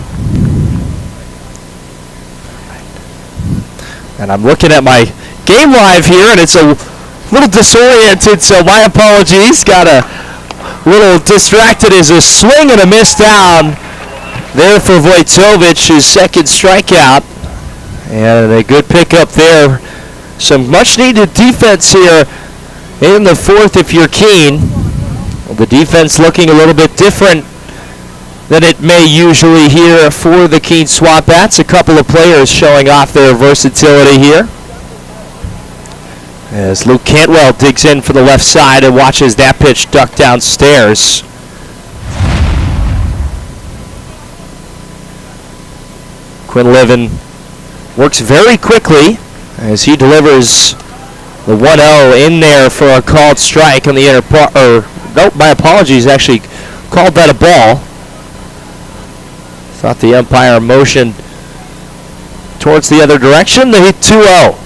And I'm looking at my game live here, and it's a little disoriented, so my apologies. Got a little distracted as a swing and a miss down there for Vojtovic, his second strikeout. And a good pickup there. Some much-needed defense here in the fourth if you're Keene. The defense looking a little bit different than it may usually here for the Keene SwampBats. A couple of players showing off their versatility here. As Luke Cantwell digs in for the left side and watches that pitch duck downstairs. Quinlivan works very quickly as he delivers the 1-0 in there for a called strike on the inner part. Nope, my apologies, actually called that a ball. Thought the umpire motioned towards the other direction. They hit 2-0.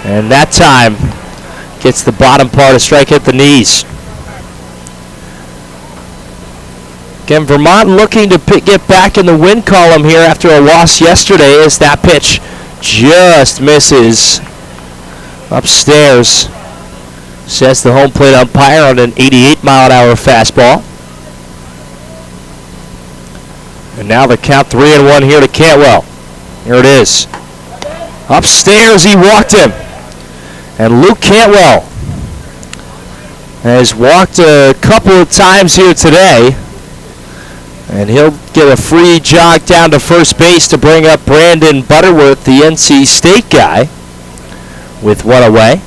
And that time gets the bottom part of strike at the knees. Again, Vermont looking to get back in the win column here after a loss yesterday as that pitch just misses upstairs, says the home plate umpire on an 88-mile-an-hour fastball. And now the count 3-1 here to Cantwell. Here it is. Upstairs, he walked him. And Luke Cantwell has walked a couple of times here today. And he'll get a free jog down to first base to bring up Brandon Butterworth, the NC State guy, with one away.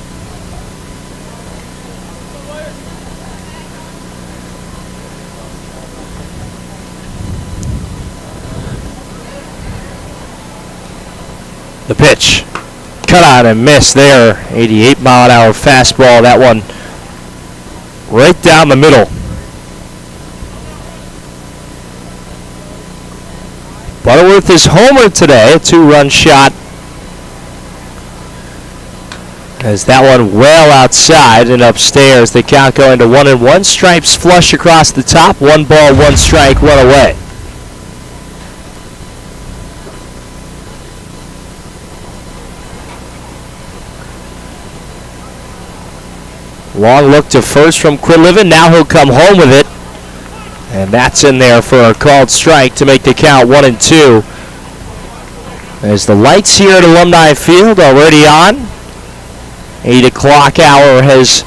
The pitch. Cut on and miss there. 88-mile-an-hour fastball. That one right down the middle. Butterworth is homered today, a 2-run shot. As that one well outside and upstairs. The count going to 1-1. Stripes flush across the top. 1 ball, 1 strike, 1 away. Long look to first from Quinlivan. Now he'll come home with it. And that's in there for a called strike to make the count 1-2. As the lights here at Alumni Field already on. 8 o'clock hour has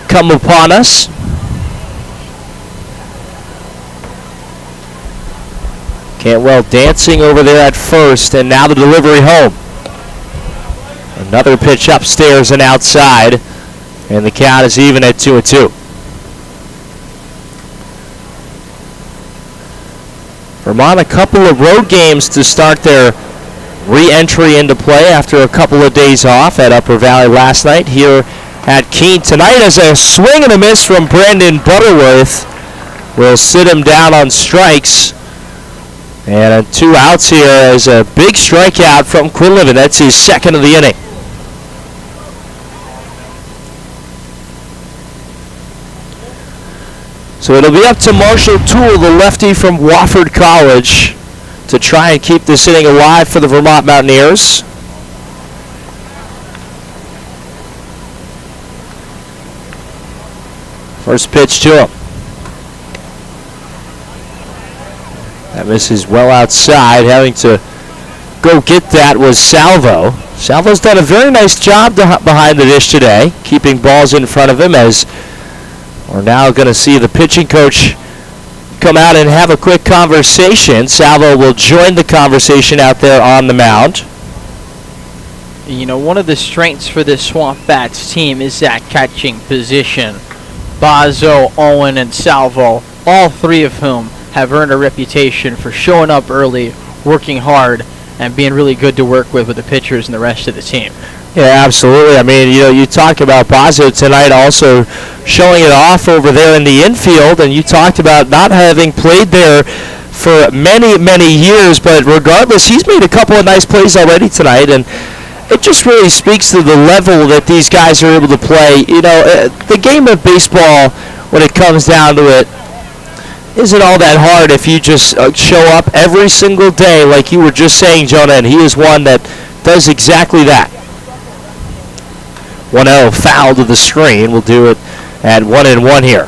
come upon us. Cantwell dancing over there at first, and now the delivery home. Another pitch upstairs and outside, and the count is even at 2-2. Vermont a couple of road games to start their re-entry into play after a couple of days off at Upper Valley last night. Here at Keene tonight as a swing and a miss from Brandon Butterworth will sit him down on strikes. And 2 outs here as a big strikeout from Quinlivan. That's his second of the inning. So it'll be up to Marshall Toole, the lefty from Wofford College, to try and keep this inning alive for the Vermont Mountaineers. First pitch to him. That misses well outside. Having to go get that was Salvo. Salvo's done a very nice job behind the dish today, keeping balls in front of him, as we're now going to see the pitching coach come out and have a quick conversation. Salvo will join the conversation out there on the mound. You know, one of the strengths for this SwampBats team is that catching position. Bazo, Owen, and Salvo, all 3 of whom have earned a reputation for showing up early, working hard, and being really good to work with the pitchers and the rest of the team. Yeah, absolutely. I mean, you talk about Bazo tonight also showing it off over there in the infield, and you talked about not having played there for many, many years, but regardless, he's made a couple of nice plays already tonight, and it just really speaks to the level that these guys are able to play. You know, the game of baseball, when it comes down to it, isn't all that hard if you just show up every single day, like you were just saying, Jonah, and he is one that does exactly that. 1-0 foul to the screen. We'll do it at 1-1 here.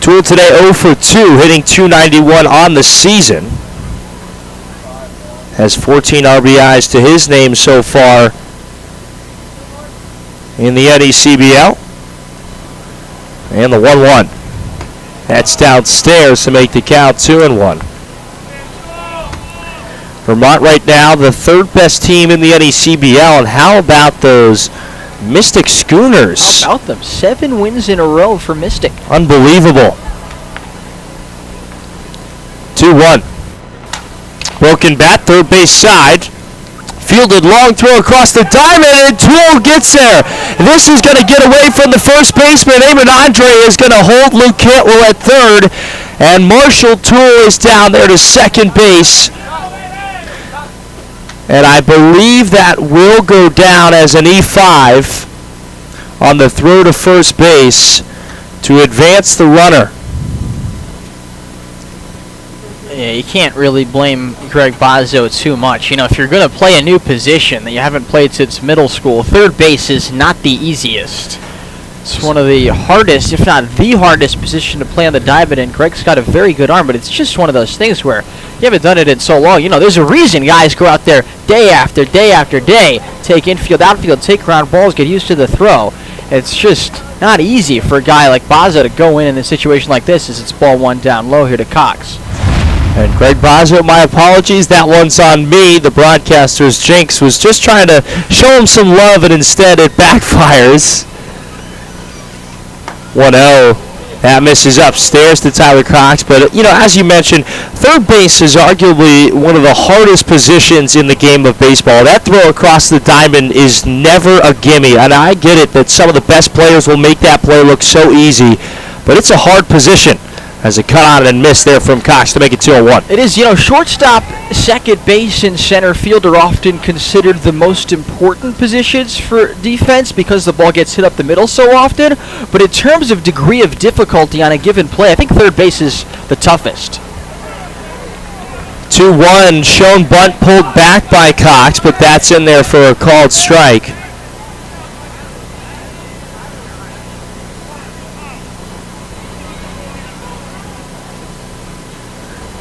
Toole today 0 for 2, hitting .291 on the season. Has 14 RBIs to his name so far in the NECBL. And the 1-1. That's downstairs to make the count 2-1. Vermont right now the third best team in the NECBL. And how about those Mystic Schooners? How about them? 7 wins in a row for Mystic. Unbelievable. 2-1. Broken bat, third base side. Fielded long throw across the diamond, and Toole gets there. This is going to get away from the first baseman. Eamon Andre is going to hold Luke Cantwell at third, and Marshall Toole is down there to second base. And I believe that will go down as an E5 on the throw to first base to advance the runner. Yeah, you can't really blame Greg Bozzo too much. You know, if you're going to play a new position that you haven't played since middle school, third base is not the easiest. It's one of the hardest, if not the hardest position to play on the diamond, and Greg's got a very good arm, but it's just one of those things where you haven't done it in so long. You know, there's a reason guys go out there day after day after day, take infield, outfield, take ground balls, get used to the throw. It's just not easy for a guy like Bozzo to go in a situation like this as it's ball one down low here to Cox. And Greg Bozzo, my apologies, that one's on me. The broadcaster's jinx was just trying to show him some love, and instead it backfires. 1-0. That misses upstairs to Tyler Cox. But, you know, as you mentioned, third base is arguably one of the hardest positions in the game of baseball. That throw across the diamond is never a gimme. And I get it that some of the best players will make that play look so easy. But it's a hard position. As a cut on and miss there from Cox to make it 2-1. It is, you know, shortstop, second base, and center field are often considered the most important positions for defense because the ball gets hit up the middle so often. But in terms of degree of difficulty on a given play, I think third base is the toughest. 2-1, shown bunt pulled back by Cox, but that's in there for a called strike.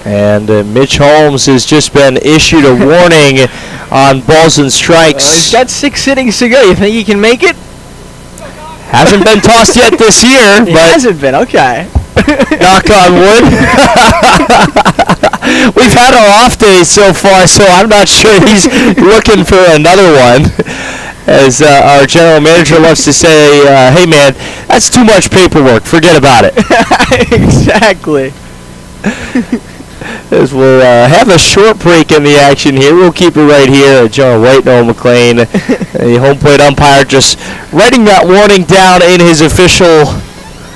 And Mitch Holmes has just been issued a warning on balls and strikes. He's got 6 innings to go. You think he can make it? Hasn't been tossed yet this year. He but hasn't been, okay. Knock on wood. We've had our off days so far, so I'm not sure he's looking for another one. As our general manager loves to say, hey man, that's too much paperwork. Forget about it. Exactly. As we'll have a short break in the action here. We'll keep it right here. John White, Noah McLean, the home plate umpire, just writing that warning down in his official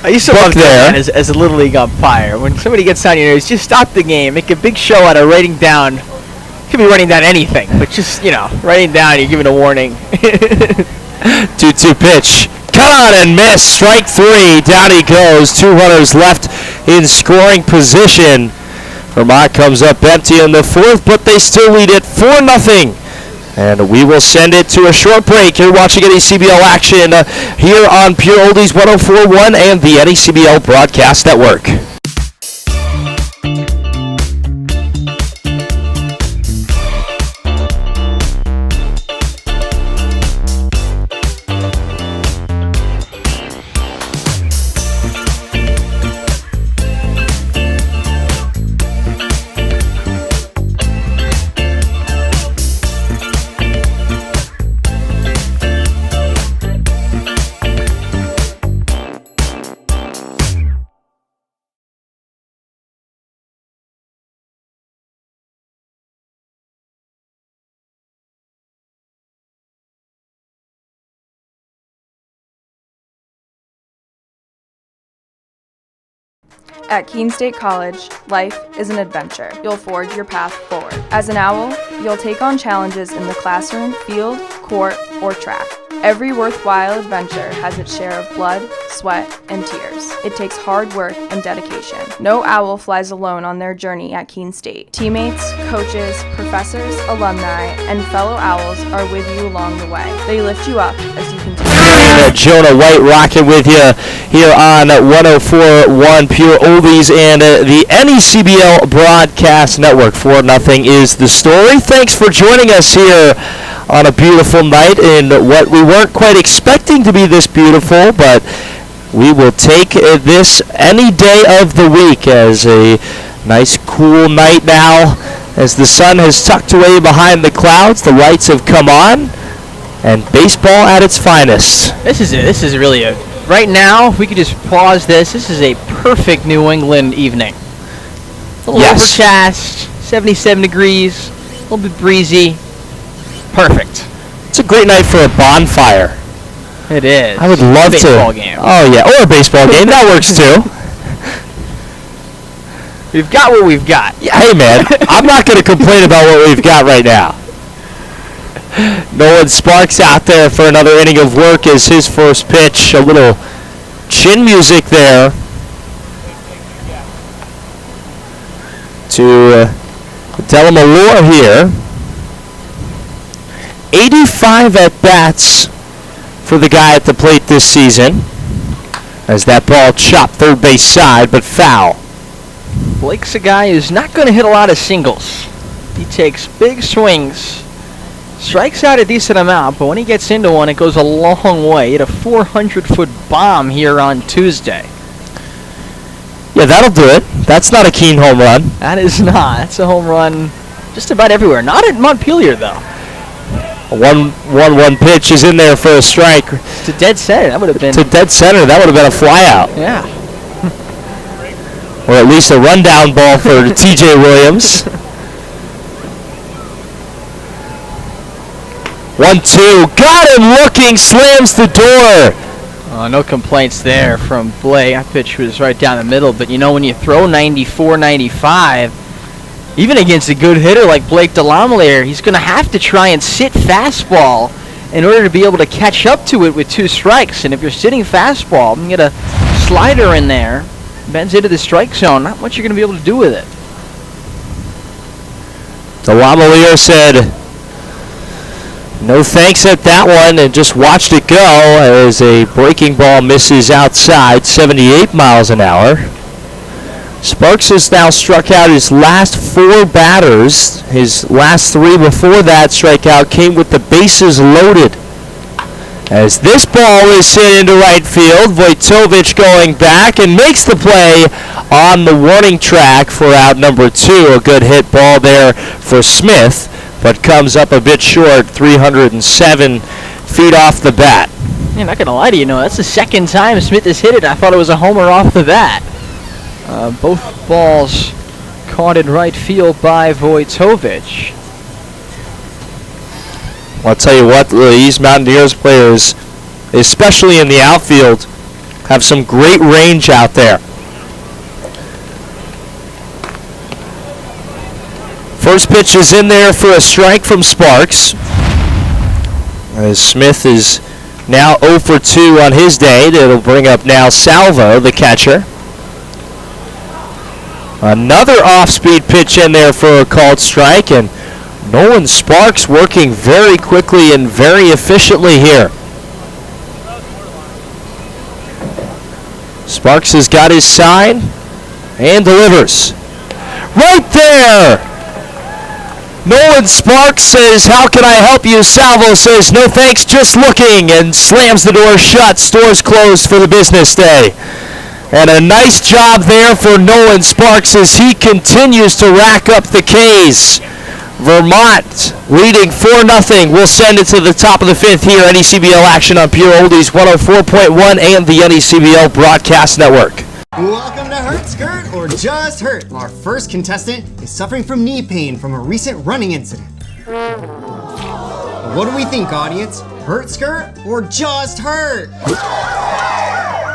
I used to book love there. that as a Little League umpire. When somebody gets on your nerves, just stop the game. Make a big show out of writing down. You could be writing down anything, but just, you know, writing down, you're giving a warning. 2-2 pitch. Cut on and miss. Strike 3. Down he goes. 2 runners left in scoring position. Vermont comes up empty in the 4th, but they still lead it 4-0. And we will send it to a short break. You're watching NECBL action here on Pure Oldies 104.1 and the NECBL Broadcast Network. At Keene State College, life is an adventure. You'll forge your path forward. As an owl, you'll take on challenges in the classroom, field, court, or track. Every worthwhile adventure has its share of blood, sweat, and tears. It takes hard work and dedication. No owl flies alone on their journey at Keene State. Teammates, coaches, professors, alumni, and fellow owls are with you along the way. They lift you up as you continue. Jonah White rocking with you here on 104.1 Pure Oldies and the NECBL Broadcast Network. 4-0 is the story. Thanks for joining us here on a beautiful night in what we weren't quite expecting to be this beautiful, but we will take this any day of the week as a nice cool night now. As the sun has tucked away behind the clouds, the lights have come on, and baseball at its finest. This is really a, right now, if we could just pause this, this is a perfect New England evening. A little overcast, 77 degrees, a little bit breezy. Perfect. It's a great night for a bonfire. It is. I would love to. Baseball game. Oh, yeah, or a baseball game. That works, too. We've got what we've got. Yeah, hey, man, I'm not going to complain about what we've got right now. Nolan Sparks out there for another inning of work as his first pitch. A little chin music there to tell him allure here. 85 at-bats for the guy at the plate this season as that ball chopped third base side, but foul. Blake's a guy who's not going to hit a lot of singles. He takes big swings, strikes out a decent amount, but when he gets into one, it goes a long way. He hit a 400-foot bomb here on Tuesday. Yeah, that'll do it. That's not a Keene home run. That is not. That's a home run just about everywhere. Not at Montpelier, though. A 1-1 pitch is in there for a strike. To dead center. That would have been. To dead center. That would have been a flyout. Yeah. Or at least a rundown ball for T.J. Williams. 1-2. Got him looking. Slams the door. No complaints there from Blake. That pitch was right down the middle. But, you know, when you throw 94, 95, even against a good hitter like Blake Delamelier, he's going to have to try and sit fastball in order to be able to catch up to it with 2 strikes. And if you're sitting fastball, you get a slider in there, bends into the strike zone, not much you're going to be able to do with it. Delamelier said no thanks at that one and just watched it go as a breaking ball misses outside, 78 miles an hour. Sparks has now struck out his last 4 batters. His last 3 before that strikeout came with the bases loaded. As this ball is hit into right field, Vojtovich going back and makes the play on the warning track for out number 2. A good hit ball there for Smith, but comes up a bit short, 307 feet off the bat. Yeah, not going to lie to you, that's the second time Smith has hit it. I thought it was a homer off the bat. Both balls caught in right field by Vojtovich. Well, I'll tell you what, these Mountaineers players, especially in the outfield, have some great range out there. First pitch is in there for a strike from Sparks. As Smith is now 0 for 2 on his day. It'll bring up now Salvo, the catcher. Another off-speed pitch in there for a called strike, and Nolan Sparks working very quickly and very efficiently here. Sparks has got his sign and delivers. Right there! Nolan Sparks says, "How can I help you?" Salvo says, "No thanks, just looking," and slams the door shut. Stores closed for the business day. And a nice job there for Nolan Sparks as he continues to rack up the Ks. Vermont leading 4-0. We'll send it to the top of the 5th here. NECBL action on Pure Oldies 104.1 and the NECBL Broadcast Network. Welcome to Hurt Skirt or Just Hurt. Our first contestant is suffering from knee pain from a recent running incident. What do we think, audience? Hurt Skirt or Just Hurt?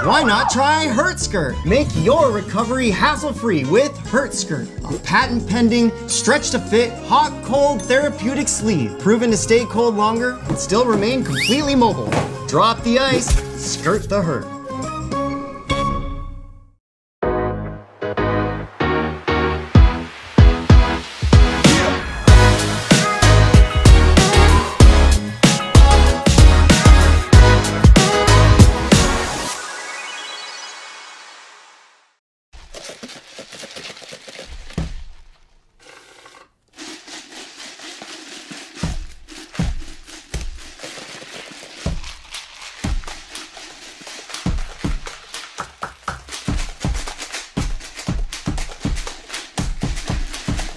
Why not try HurtSkirt? Make your recovery hassle-free with HurtSkirt, a patent-pending, stretch-to-fit, hot-cold therapeutic sleeve, proven to stay cold longer and still remain completely mobile. Drop the ice, skirt the hurt.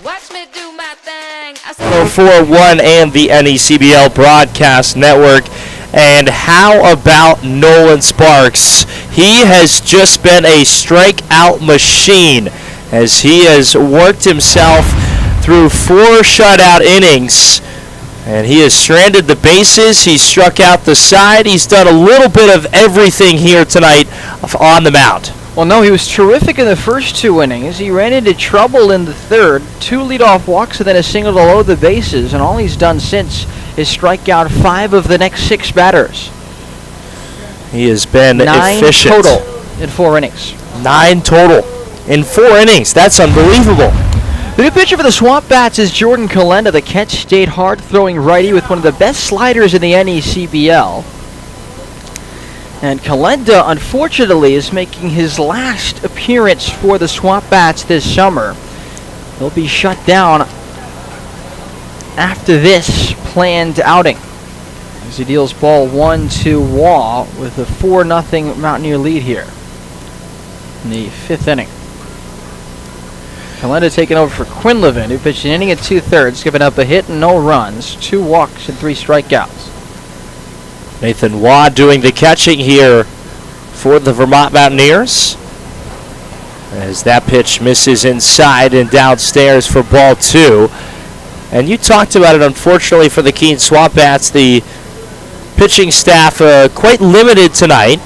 Watch me do my thing. I said, 1041 and the NECBL Broadcast Network. And how about Nolan Sparks? He has just been a strikeout machine as he has worked himself through 4 shutout innings. And he has stranded the bases. He struck out the side. He's done a little bit of everything here tonight on the mound. Well, no, he was terrific in the first 2 innings. He ran into trouble in the third, 2 leadoff walks and then a single to load the bases, and all he's done since is strike out 5 of the next 6 batters. He has been 9 efficient. total in 4 innings. 9 total in 4 innings. That's unbelievable. The new pitcher for the SwampBats is Jordan Kalenda. The catch stayed hard-throwing righty with one of the best sliders in the NECBL. And Kalenda, unfortunately, is making his last appearance for the SwampBats this summer. He'll be shut down after this planned outing, as he deals ball 1 to Waugh with a 4-0 Mountaineer lead here in the 5th inning. Kalenda taking over for Quinlivan, who pitched an inning and 2/3, giving up a hit and no runs, 2 walks and 3 strikeouts. Nathan Waugh doing the catching here for the Vermont Mountaineers, as that pitch misses inside and downstairs for ball 2. And you talked about it, unfortunately, for the Keene SwampBats. The pitching staff quite limited tonight.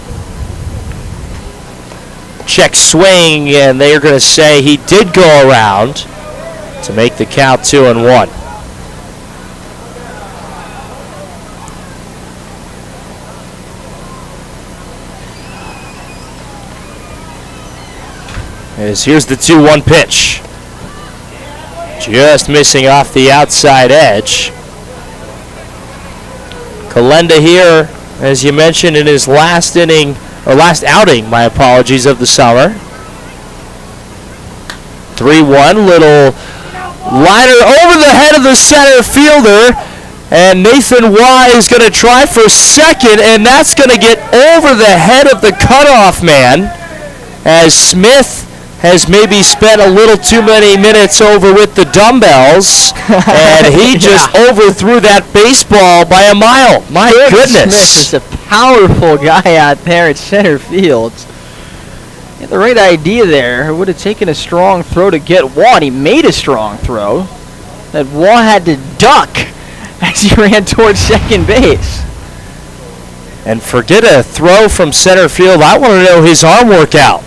Check swing, and they're going to say he did go around to make the count 2-1. As here's the 2-1 pitch. Just missing off the outside edge. Kalenda here, as you mentioned, in his last inning, or last outing, my apologies, of the summer. 3-1, little liner over the head of the center fielder. And Nathan Waugh is going to try for second, and that's going to get over the head of the cutoff man, as Smith has maybe spent a little too many minutes over with the dumbbells, and he just overthrew that baseball by a mile. My goodness. Smith is a powerful guy out there at center field. He had the right idea there. It would have taken a strong throw to get Waugh, and he made a strong throw that Waugh had to duck as he ran towards second base. And forget a throw from center field. I want to know his arm workout.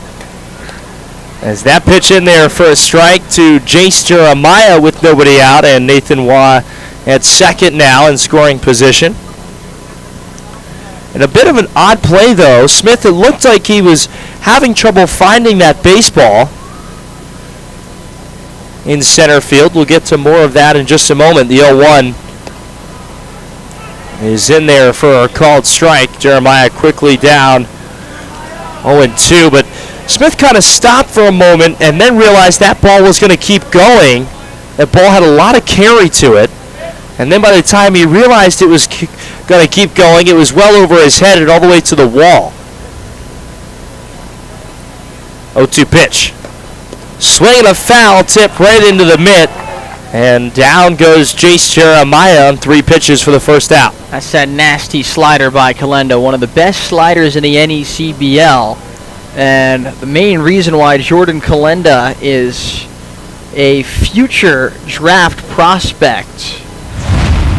As that pitch in there for a strike to Jace Jeremiah with nobody out, and Nathan Waugh at second now in scoring position. And a bit of an odd play, though. Smith, it looked like he was having trouble finding that baseball in center field. We'll get to more of that in just a moment. The 0-1 is in there for a called strike. Jeremiah quickly down 0-2, but Smith kind of stopped for a moment and then realized that ball was going to keep going. That ball had a lot of carry to it. And then by the time he realized it was going to keep going, it was well over his head and all the way to the wall. 0-2 pitch. Swinging a foul tip right into the mitt. And down goes Jace Jeremiah on 3 pitches for the first out. That's that nasty slider by Kalenda, one of the best sliders in the NECBL. And the main reason why Jordan Kalenda is a future draft prospect,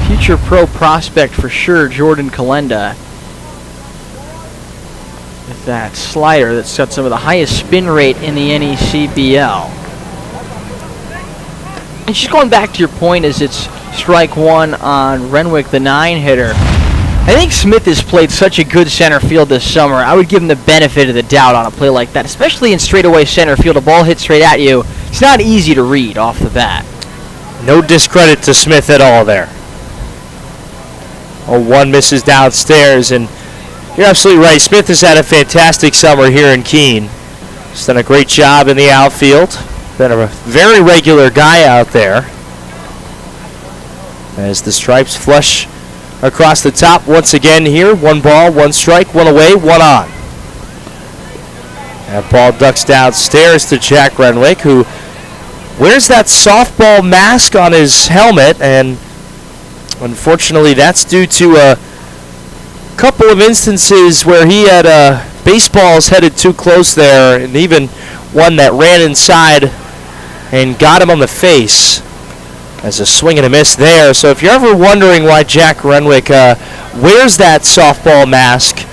future pro prospect for sure, Jordan Kalenda. With that slider that's got some of the highest spin rate in the NECBL. And just going back to your point, as it's strike one on Renwick, the 9-hitter. I think Smith has played such a good center field this summer. I would give him the benefit of the doubt on a play like that, especially in straightaway center field. A ball hit straight at you. It's not easy to read off the bat. No discredit to Smith at all there. 0-1 misses downstairs, and you're absolutely right. Smith has had a fantastic summer here in Keene. He's done a great job in the outfield. Been a very regular guy out there. As the stripes flush across the top once again here. 1 ball, 1 strike, 1 away, 1 on. That ball ducks downstairs to Jack Renwick, who wears that softball mask on his helmet, and unfortunately that's due to a couple of instances where he had baseballs headed too close there, and even one that ran inside and got him on the face as a swing and a miss there. So if you're ever wondering why Jack Renwick wears that softball mask,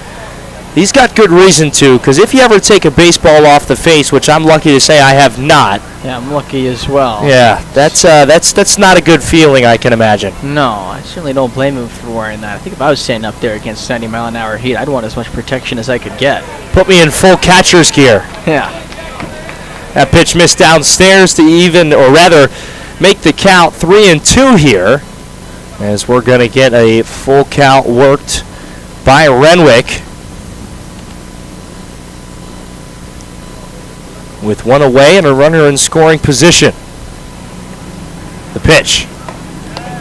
he's got good reason to, because if you ever take a baseball off the face, which I'm lucky to say I have not. Yeah, I'm lucky as well. Yeah, that's not a good feeling, I can imagine. No, I certainly don't blame him for wearing that. I think if I was standing up there against 90-mile-an-hour heat, I'd want as much protection as I could get. Put me in full catcher's gear. Yeah. That pitch missed downstairs to even, or rather, make the count 3-2 here, as we're going to get a full count worked by Renwick. With 1 away and a runner in scoring position. The pitch.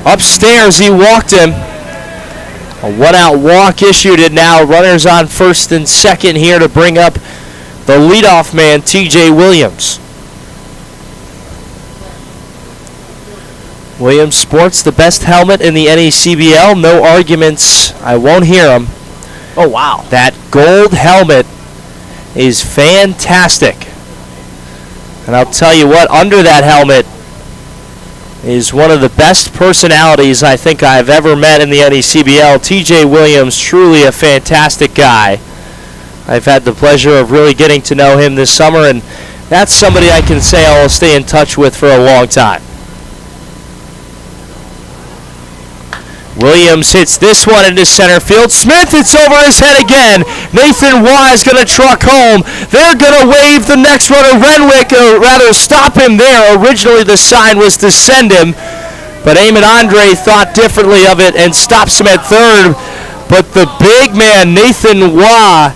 Upstairs, he walked him. A 1-out walk issued, and now runners on first and second here to bring up the leadoff man, TJ Williams. Williams sports the best helmet in the NECBL. No arguments. I won't hear him. Oh, wow. That gold helmet is fantastic. And I'll tell you what, under that helmet is one of the best personalities I think I've ever met in the NECBL. TJ Williams, truly a fantastic guy. I've had the pleasure of really getting to know him this summer, and that's somebody I can say I'll stay in touch with for a long time. Williams hits this one into center field. Smith, it's over his head again. Nathan Waugh is going to truck home. They're going to wave the next runner, Renwick, or rather stop him there. Originally the sign was to send him, but Eamon Andre thought differently of it and stops him at third. But the big man, Nathan Waugh,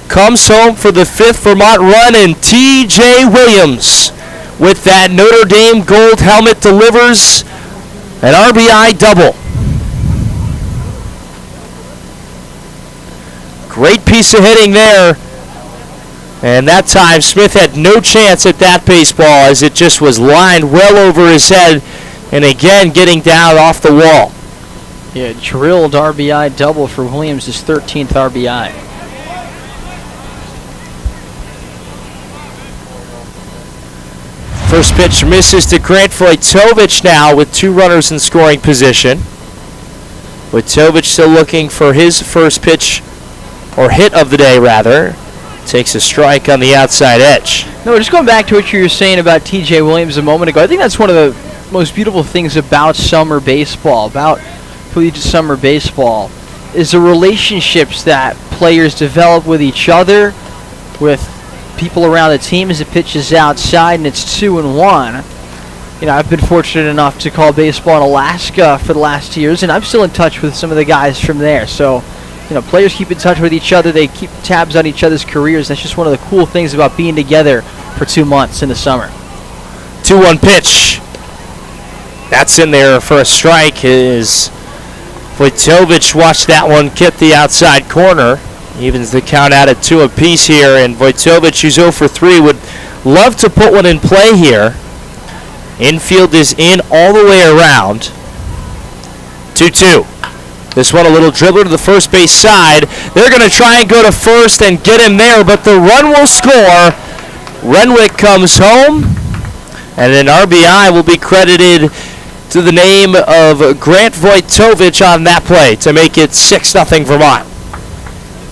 comes home for the 5th Vermont run, and TJ Williams, with that Notre Dame gold helmet, delivers an RBI double. Great piece of hitting there. And that time, Smith had no chance at that baseball, as it just was lined well over his head. And again, getting down off the wall. Yeah, drilled RBI double for Williams, his 13th RBI. First pitch misses to Grant Vojtovich now with 2 runners in scoring position. Vojtovich still looking for his first pitch, or hit of the day rather. Takes a strike on the outside edge. No, just going back to what you were saying about TJ Williams a moment ago, I think that's one of the most beautiful things about summer baseball, about collegiate summer baseball, is the relationships that players develop with each other, with people around the team as it pitches outside and it's 2-1. You know, I've been fortunate enough to call baseball in Alaska for the last 2 years, and I'm still in touch with some of the guys from there. So, you know, players keep in touch with each other. They keep tabs on each other's careers. That's just one of the cool things about being together for 2 months in the summer. 2-1 pitch. That's in there for a strike. Is Vojtovich watched that one hit the outside corner. Evens the count out at 2 apiece here, and Vojtovich, who's 0 for 3, would love to put one in play here. Infield is in all the way around. 2-2. This one a little dribbler to the first base side. They're going to try and go to first and get him there, but the run will score. Renwick comes home, and an RBI will be credited to the name of Grant Vojtovich on that play to make it 6-0 Vermont.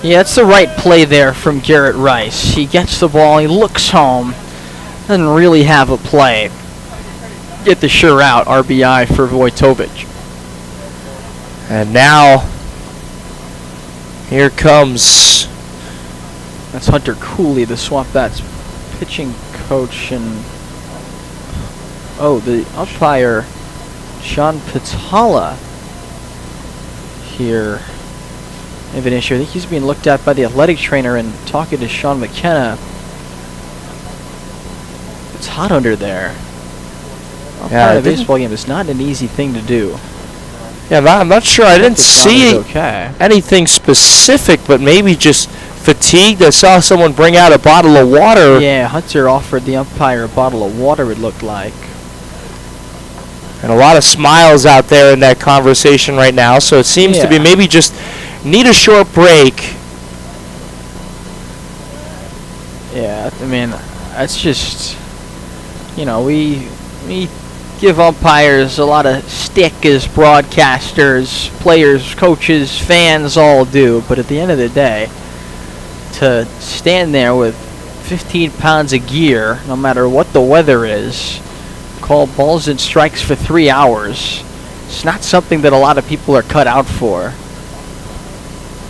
Yeah, it's the right play there from Garrett Rice. He gets the ball, he looks home, doesn't really have a play. Get the sure out RBI for Vojtovic. And now, here comes... That's Hunter Cooley, the SwampBats pitching coach, and the umpire, Sean Patala, here. They have an issue. I think he's being looked at by the athletic trainer and talking to Sean McKenna. It's hot under there. Yeah, a baseball game is not an easy thing to do. Yeah, I'm not sure. I didn't see okay. anything specific, but maybe just fatigued. I saw someone bring out a bottle of water. Yeah, Hunter offered the umpire a bottle of water, it looked like. And a lot of smiles out there in that conversation right now, so it seems to be maybe just need a short break. Yeah, I mean, that's just, we give umpires a lot of stick as broadcasters, players, coaches, fans all do, but at the end of the day, to stand there with 15 pounds of gear, no matter what the weather is, call balls and strikes for 3 hours, it's not something that a lot of people are cut out for.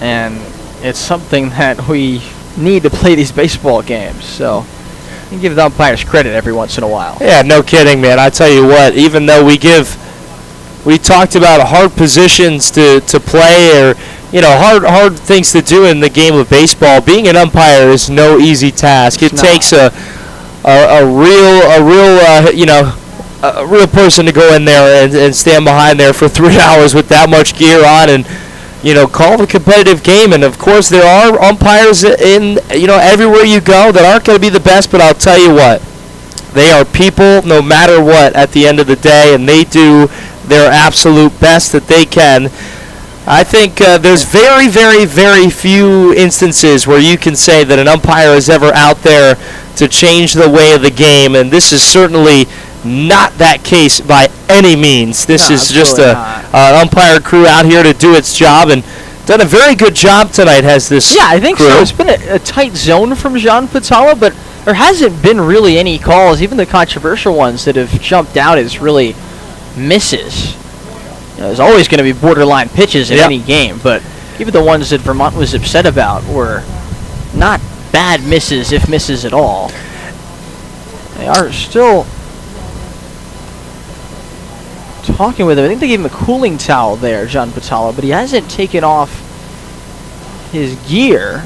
And it's something that we need to play these baseball games, so you give the umpires credit every once in a while. Yeah, no kidding, man. I tell you what, even though we talked about hard positions to play, or hard things to do in the game of baseball, being an umpire is no easy task. It takes a real person to go in there and stand behind there for 3 hours with that much gear on and call a competitive game. And of course there are umpires in everywhere you go that aren't going to be the best, but I'll tell you what, they are people no matter what at the end of the day, and they do their absolute best that they can. I think there's very, very, very few instances where you can say that an umpire is ever out there to change the way of the game, and this is certainly not that case by any means. This is just an umpire crew out here to do its job, and done a very good job tonight, has this I think crew. so. It's been a tight zone from Jean Patala, but there hasn't been really any calls, even the controversial ones, that have jumped out as really misses. There's always going to be borderline pitches in any game, but even the ones that Vermont was upset about were not bad misses, if misses at all. They are still talking with him. I think they gave him a cooling towel there, John Patala, but he hasn't taken off his gear.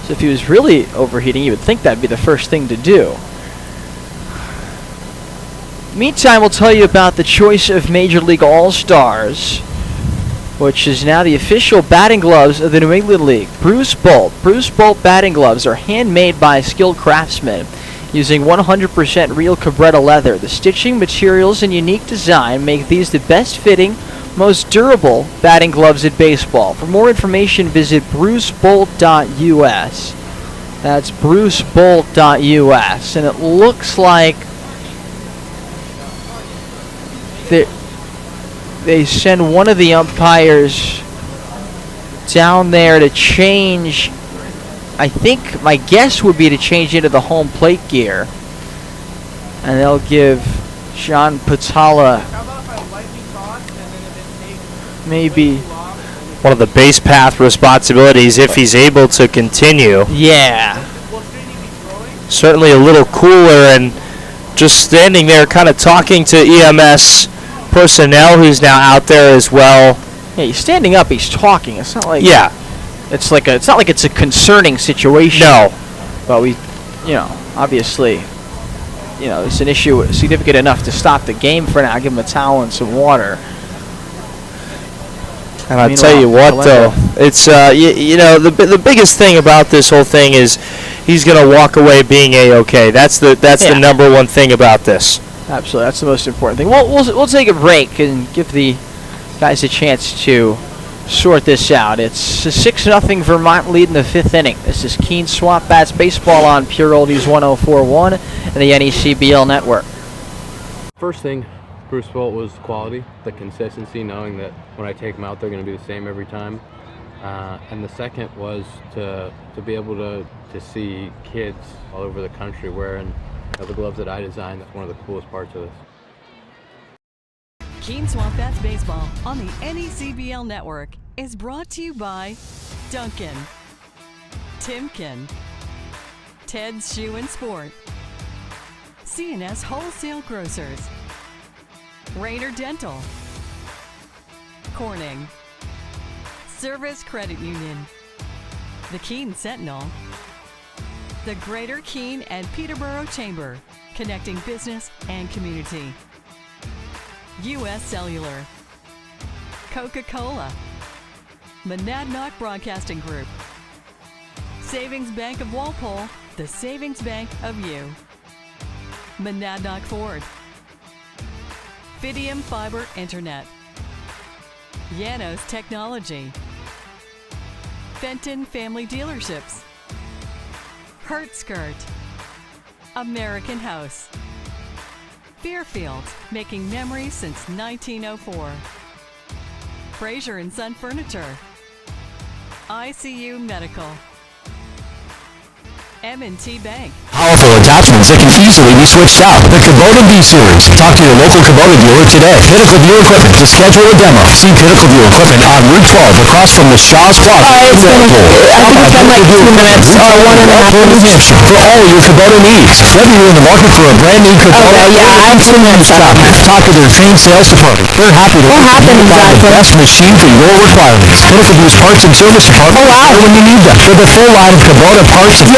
So if he was really overheating, you would think that'd be the first thing to do. Meantime, we'll tell you about the choice of Major League All-Stars, which is now the official batting gloves of the New England League. Bruce Bolt. Bruce Bolt batting gloves are handmade by skilled craftsmen using 100% real Cabretta leather. The stitching, materials, and unique design make these the best-fitting, most durable batting gloves in baseball. For more information, visit brucebolt.us. That's brucebolt.us. And it looks like they send one of the umpires down there to change. I think my guess would be to change into the home plate gear, and they'll give Jean Patala maybe one of the base path responsibilities if he's able to continue. Yeah. Certainly a little cooler, and just standing there kind of talking to EMS personnel who's now out there as well. Yeah, he's standing up, he's talking. It's not like it's not like it's a concerning situation. No. But we obviously it's an issue significant enough to stop the game for now. Give him a towel and some water. And I'll tell you what, though, it's the biggest thing about this whole thing is he's going to walk away being A-okay. That's the number one thing about this. Absolutely, that's the most important thing. We'll take a break and give the guys a chance to sort this out. It's a 6-0 Vermont lead in the 5th inning. This is Keene SwampBats baseball on Pure Oldies 104.1 and the NECBL network. First thing, Bruce Bolt, was quality, the consistency, knowing that when I take them out, they're going to be the same every time. And the second was to be able to see kids all over the country wearing the gloves that I designed. That's one of the coolest parts of this. Keene SwampBats Baseball on the NECBL Network is brought to you by Duncan, Timken, Ted's Shoe and Sport, C&S Wholesale Grocers, Rayner Dental, Corning, Service Credit Union, the Keene Sentinel, the Greater Keene and Peterborough Chamber, connecting business and community, U.S. Cellular, Coca-Cola, Monadnock Broadcasting Group, Savings Bank of Walpole, the Savings Bank of you, Monadnock Ford, Fidium Fiber Internet, Yanos Technology, Fenton Family Dealerships, Hertskirt, American House, Fairfield, making memories since 1904, Fraser & Son Furniture, ICU Medical, M&T Bank. Powerful attachments that can easily be switched out. The Kubota B-Series. Talk to your local Kubota dealer today. Pinnacle View Equipment to schedule a demo. See Pinnacle View Equipment on Route 12 across from the Shaw's Plaza. It's been, I think it's been like 2 minutes or 1.5 minutes. For all your Kubota needs. Whether you're in the market for a brand new Kubota, I've seen that stuff. Talk to their trained sales department. They're happy to find the best machine for your requirements. Pinnacle View's parts and service department is there when you need them. With a full line of Kubota parts and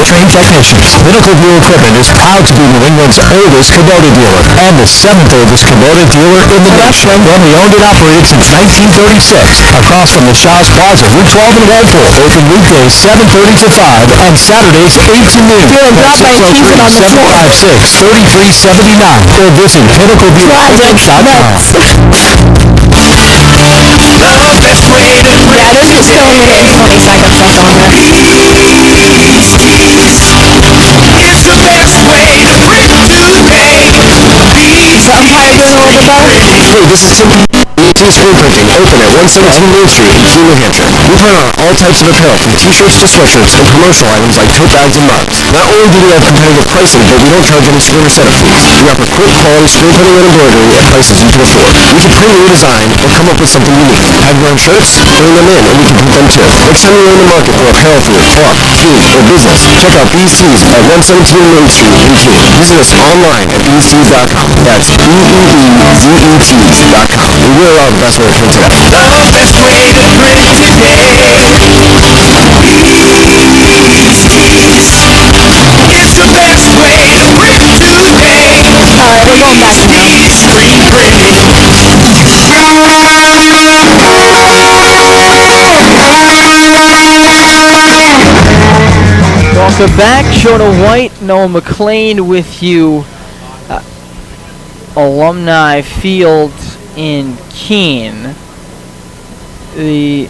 trained technicians. Pinnacle View Equipment is proud to be New England's oldest Kubota dealer and the 7th oldest Kubota dealer in the nation. Family owned and operated since 1936. Across from the Shaw's Plaza, Route 12 in Walpole. Open weekdays 7:30 to 5 and Saturdays 8 to noon. 756-3379 or visit pinnacleviewequipment.com. Yeah, there's just so many 20-second stuff on there. The umpire doing a little bit better? Hey, this is Tim. ET Screen Printing, open at 117 Main Street in Keene, New Hampshore. We print on all types of apparel, from t-shirts to sweatshirts and promotional items like tote bags and mugs. Not only do we have competitive pricing, but we don't charge any screen or setup fees. We offer quick quality screen printing and embroidery at prices you can afford. We can print a new design or come up with something unique. Have your own shirts? Bring them in and we can print them too. Next time you're in the market for apparel for your club, team, or business, check out Bees Tees at 117 Main Street in Keene. Visit us online at beestees.com. That's BEEZETees.com. We really are the best way to print today. The best way to print today. Bees Tees. It's the best way to print today. Alright, we're going back now. Screen printing. Welcome back. Shona White, Noah McLean with you. Alumni Field in Keene. The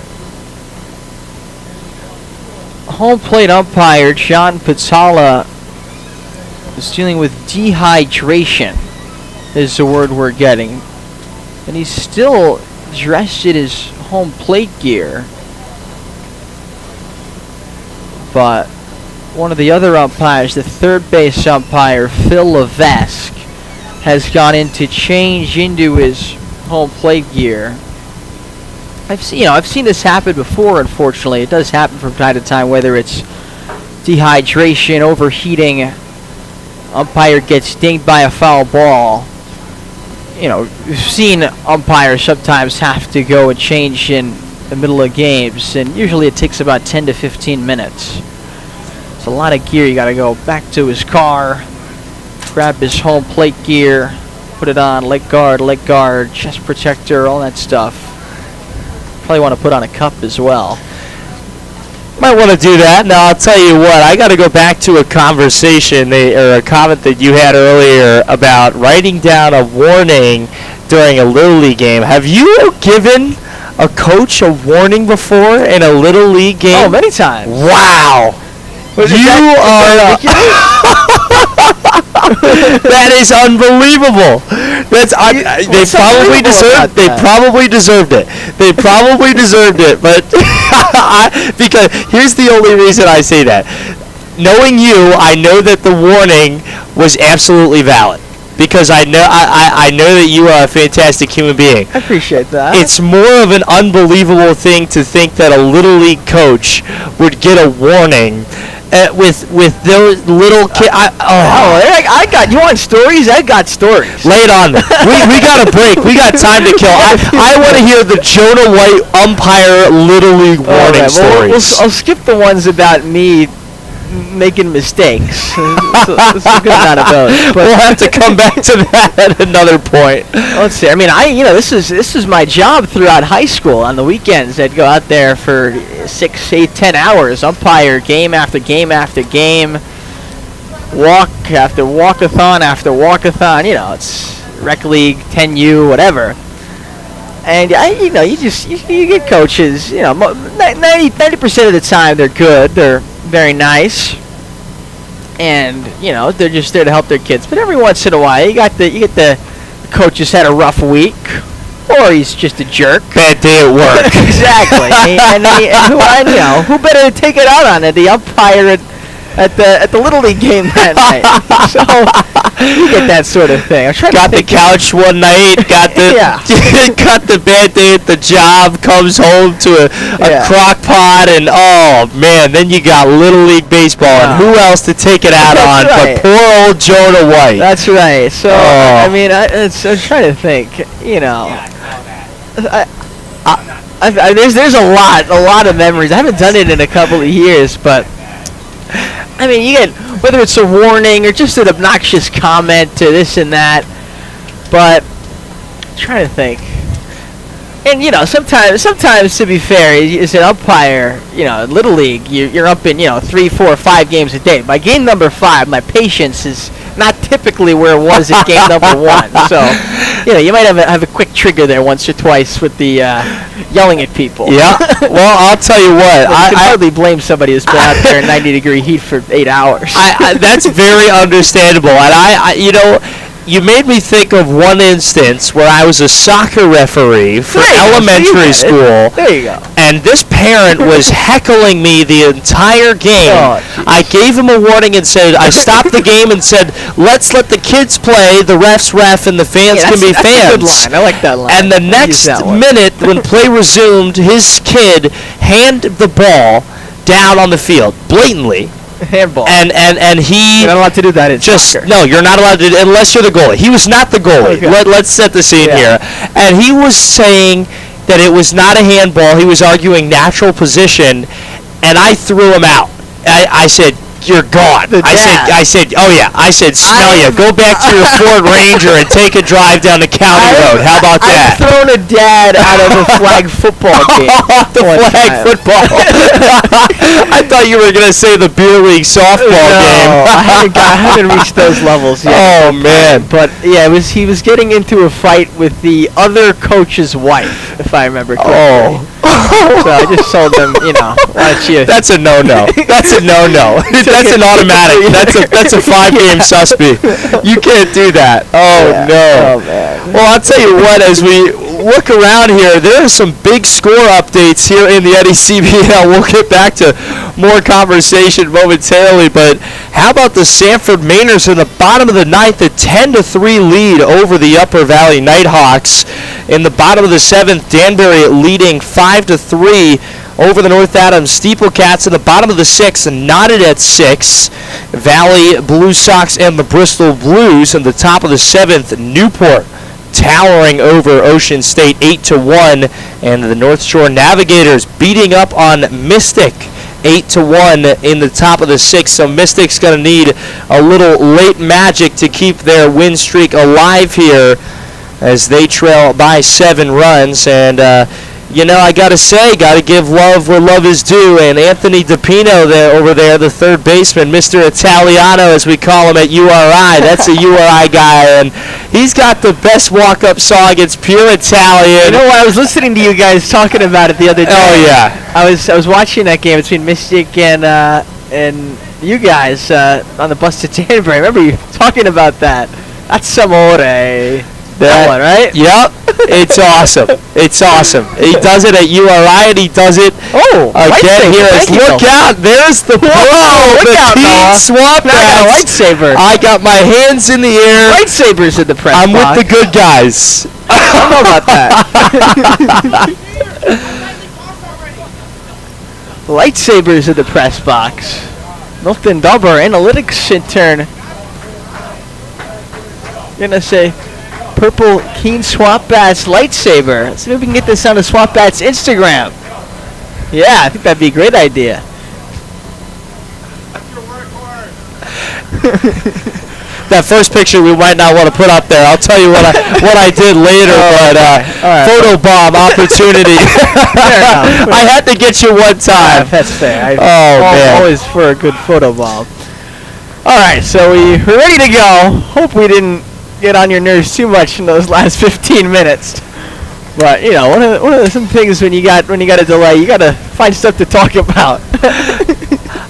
home plate umpire, John Pizzala, is dealing with dehydration, is the word we're getting. And he's still dressed in his home plate gear. But one of the other umpires, the third base umpire, Phil Levesque, has gone in to change into his home plate gear. I've seen this happen before. Unfortunately, it does happen from time to time. Whether it's dehydration, overheating, umpire gets dinged by a foul ball. We've seen umpires sometimes have to go and change in the middle of games, and usually it takes about 10 to 15 minutes. It's a lot of gear. You got to go back to his car, grab his home plate gear, put it on, leg guard, chest protector, all that stuff. Probably want to put on a cup as well. Might want to do that. Now, I'll tell you what, I got to go back to a conversation or a comment that you had earlier about writing down a warning during a Little League game. Have you given a coach a warning before in a Little League game? Oh, many times. Wow. You are... That is unbelievable. They probably deserved. They probably deserved it. They probably deserved it. But because here's the only reason I say that. Knowing you, I know that the warning was absolutely valid. Because I know that you are a fantastic human being. I appreciate that. It's more of an unbelievable thing to think that a little league coach would get a warning with those little kids. I got. You want stories? I got stories. Lay it on them. we got a break. We got time to kill. I want to hear the Jonah White umpire little league warning stories. I'll skip the ones about me making mistakes. It's a good amount of those. But we'll have to come back to that at another point. Let's see. I mean, this is my job throughout high school. On the weekends, I'd go out there for 6, 8, 10 hours, umpire game after game after game, walk after walkathon after walkathon. It's rec league, 10U, whatever. And you get coaches. 90% of the time they're good. They're very nice, and they're just there to help their kids. But every once in a while, you get the coach just had a rough week, or he's just a jerk. Bad day at work. Exactly. and who better to take it out on it? The umpire at the Little League game that night. So you get that sort of thing. Got the couch one night. Got the bad day at the job. Comes home to a crock pot, and oh man, then you got Little League baseball, and who else to take it out on but poor old Jonah White? That's right. So I mean, I'm trying to think. There's a lot of memories. I haven't done it in a couple of years, but. I mean, you get, whether it's a warning or just an obnoxious comment to this and that, but I'm trying to think. And, sometimes to be fair, as an umpire, Little League, you're up in, 3, 4, 5 games a day. By game number 5, my patience is not typically where it was at game number 1. So, you might have a quick trigger there once or twice with the yelling at people. Yeah. Well, I'll tell you what. I can hardly blame somebody who's been out there in 90-degree heat for 8 hours. That's very understandable. And you made me think of one instance where I was a soccer referee for elementary school. There you go. And this parent was heckling me the entire game. I gave him a warning and said, I stopped the game and said, let's let the kids play, the refs ref, and the fans can be fans. That's a good line. I like that line. And the next minute, when play resumed, his kid handed the ball down on the field, blatantly. Handball. And he... You're not allowed to do that in soccer. No, you're not allowed to, unless you're the goalie. He was not the goalie. Okay. Let's set the scene here. And he was saying that it was not a handball. He was arguing natural position, and I threw him out. I said, you're gone. I said, oh yeah. I said, smell ya. Go back to your Ford Ranger and take a drive down the county road. How about that? I've thrown a dad out of a flag football game. The flag football. I thought you were going to say the beer league softball game. I haven't reached those levels yet. Oh man. But yeah, he was getting into a fight with the other coach's wife, if I remember correctly. So I just told them, why don't you... That's a no-no. That's a no-no. That's an automatic. That's a 5-game suspect. You can't do that. Oh, no. Oh, man. Well, I'll tell you what, as we look around here, there are some big score updates here in the NECBL. We'll get back to more conversation momentarily, but how about the Sanford Mainers in the bottom of the 9th, a 10-3 lead over the Upper Valley Nighthawks. In the bottom of the 7th, Danbury leading 5-3 over the North Adams Steeplecats. In the bottom of the 6th, knotted at 6, Valley Blue Sox and the Bristol Blues. In the top of the 7th, Newport towering over Ocean State 8-1, and the North Shore Navigators beating up on Mystic 8-1 in the top of the 6th. So Mystic's going to need a little late magic to keep their win streak alive here as they trail by 7 runs. And I got to give love where love is due. And Anthony DePino over there, the third baseman, Mr. Italiano, as we call him at URI. That's a URI guy. And he's got the best walk-up song. It's pure Italian. I was listening to you guys talking about it the other day. Oh, yeah. I was watching that game between Mystic and you guys on the bus to Danbury. I remember you talking about that. That's Amore. That one, right? Yep. It's awesome. It's awesome. He does it at URI, and he does it again here. Look out. There's the pro. Look out, Keene SwampBats. Lightsaber. I got my hands in the air. Lightsabers in the press I'm box. with the good guys. I don't know about that. Lightsabers in the press box. Milton Dubber, analytics intern. Gonna say purple Keene SwampBats lightsaber. Let's see if we can get this on the SwampBats Instagram. Yeah, I think that'd be a great idea. That first picture we might not want to put up there. I'll tell you what I did later, but photobomb opportunity. I had to get you one time. Yeah, that's fair. Man. Always for a good photobomb. All right, so we're ready to go. Hope we didn't get on your nerves too much in those last 15 minutes. But you know, one of the some things when you got a delay, you got to find stuff to talk about.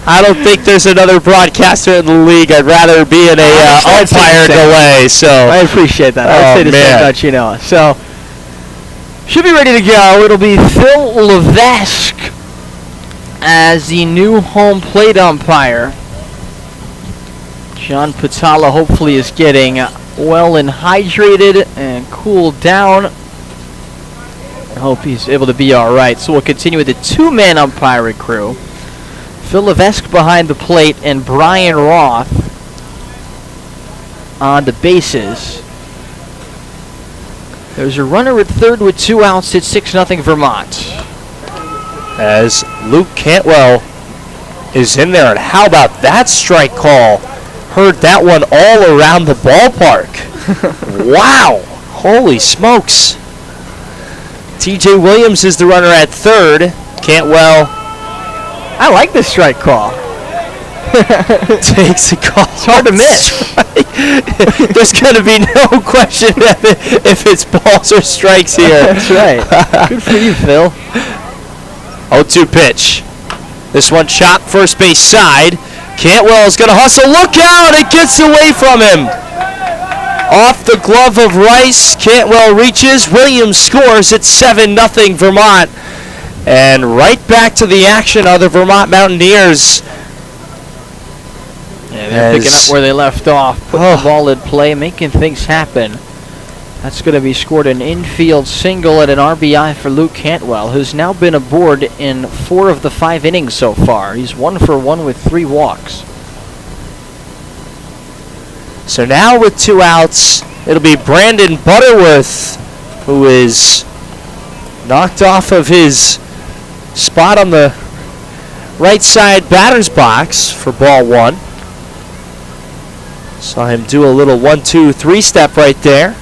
I don't think there's another broadcaster in the league. I'd rather be in a umpire delay. So I appreciate that. I'd say the same about you know. So should be ready to go. It'll be Phil Levesque as the new home plate umpire. John Patala hopefully is getting well and hydrated and cooled down. I hope he's able to be all right. So we'll continue with the two-man umpiring crew. Phil Levesque behind the plate and Brian Roth on the bases. There's a runner at third with 2 outs at 6-0 Vermont. As Luke Cantwell is in there, and how about that strike call? Heard that one all around the ballpark. Wow, holy smokes. TJ Williams is the runner at third. Cantwell, I like this strike call. takes a call. It's hard to miss. There's going to be no question if it's balls or strikes here. That's right. Good for you, Phil. 0-2 pitch. This one chopped first base side. Cantwell is going to hustle. Look out! It gets away from him. Off the glove of Rice. Cantwell reaches. Williams scores at 7-0 Vermont. And right back to the action are the Vermont Mountaineers. Yeah, they're picking up where they left off. Putting the ball in play, making things happen. That's going to be scored an infield single and an RBI for Luke Cantwell, who's now been aboard in 4 of the 5 innings so far. He's 1 for 1 with 3 walks. So now with 2 outs, it'll be Brandon Butterworth, who is knocked off of his spot on the right side batter's box for ball 1. Saw him do a little 1-2-3 step right there.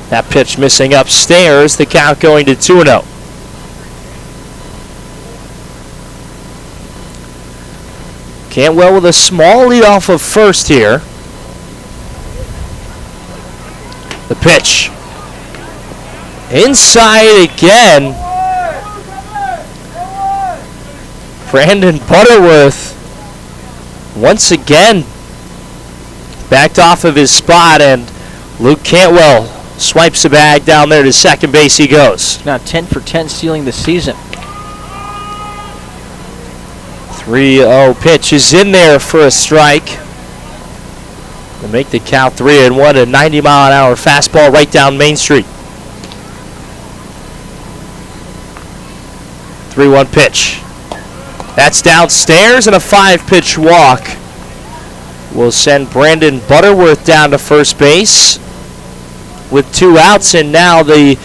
That pitch missing upstairs, the count going to 2-0. Cantwell with a small lead off of first here. The pitch. Inside again. Brandon Butterworth once again backed off of his spot, and Luke Cantwell swipes the bag down there to second base he goes. Now 10 for 10 stealing the season. 3-0 pitch is in there for a strike. To make the count 3-1, a 90-mile-an-hour fastball right down Main Street. 3-1 pitch. That's downstairs, and a 5-pitch walk will send Brandon Butterworth down to first base with 2 outs, and now the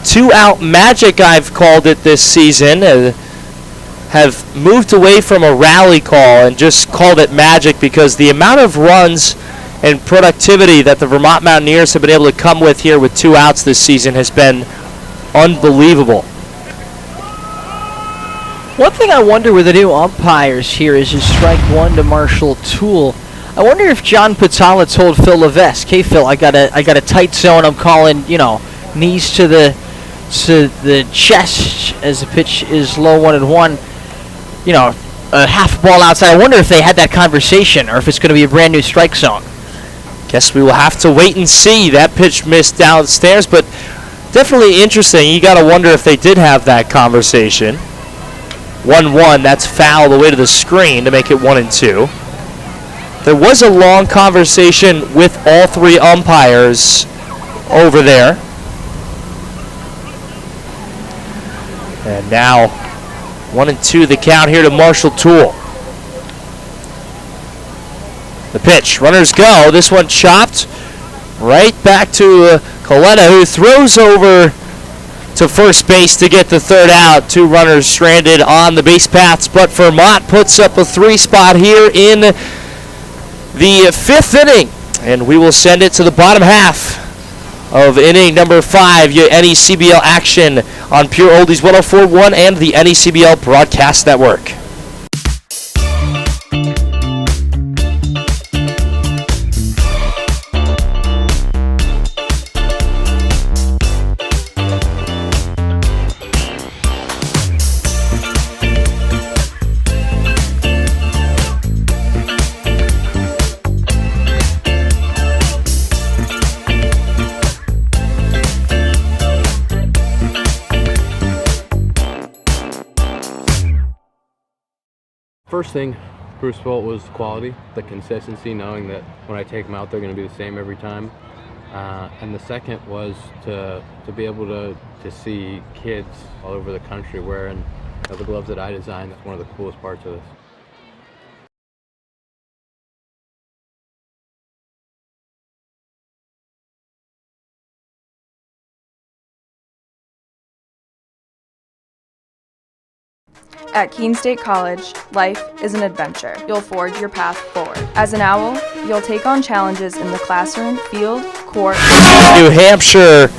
2-out magic, I've called it this season, have moved away from a rally call and just called it magic because the amount of runs and productivity that the Vermont Mountaineers have been able to come with here with 2 outs this season has been unbelievable. One thing I wonder with the new umpires here is just strike 1 to Marshall Toole. I wonder if John Patala told Phil Levesque, "Hey Phil, I got a tight zone. I'm calling, knees to the chest as the pitch is low 1-1. a half ball outside. I wonder if they had that conversation or if it's going to be a brand new strike zone. Guess we will have to wait and see. That pitch missed downstairs, but definitely interesting. You got to wonder if they did have that conversation. 1-1, that's foul the way to the screen to make it 1-2. There was a long conversation with all three umpires over there. And now 1-2 the count here to Marshall Toole. The pitch, runners go. This one chopped right back to Coletta, who throws over to first base to get the third out. Two runners stranded on the base paths, but Vermont puts up a 3 spot here in the 5th inning, and we will send it to the bottom half of inning number 5, your NECBL action on Pure Oldies 104.1 and the NECBL Broadcast Network. First thing, Bruce felt was quality, the consistency, knowing that when I take them out, they're going to be the same every time. And the second was to be able to see kids all over the country wearing the gloves that I designed. That's one of the coolest parts of this. At Keene State College, life is an adventure. You'll forge your path forward. As an owl, you'll take on challenges in the classroom, field, court. New Hampshire,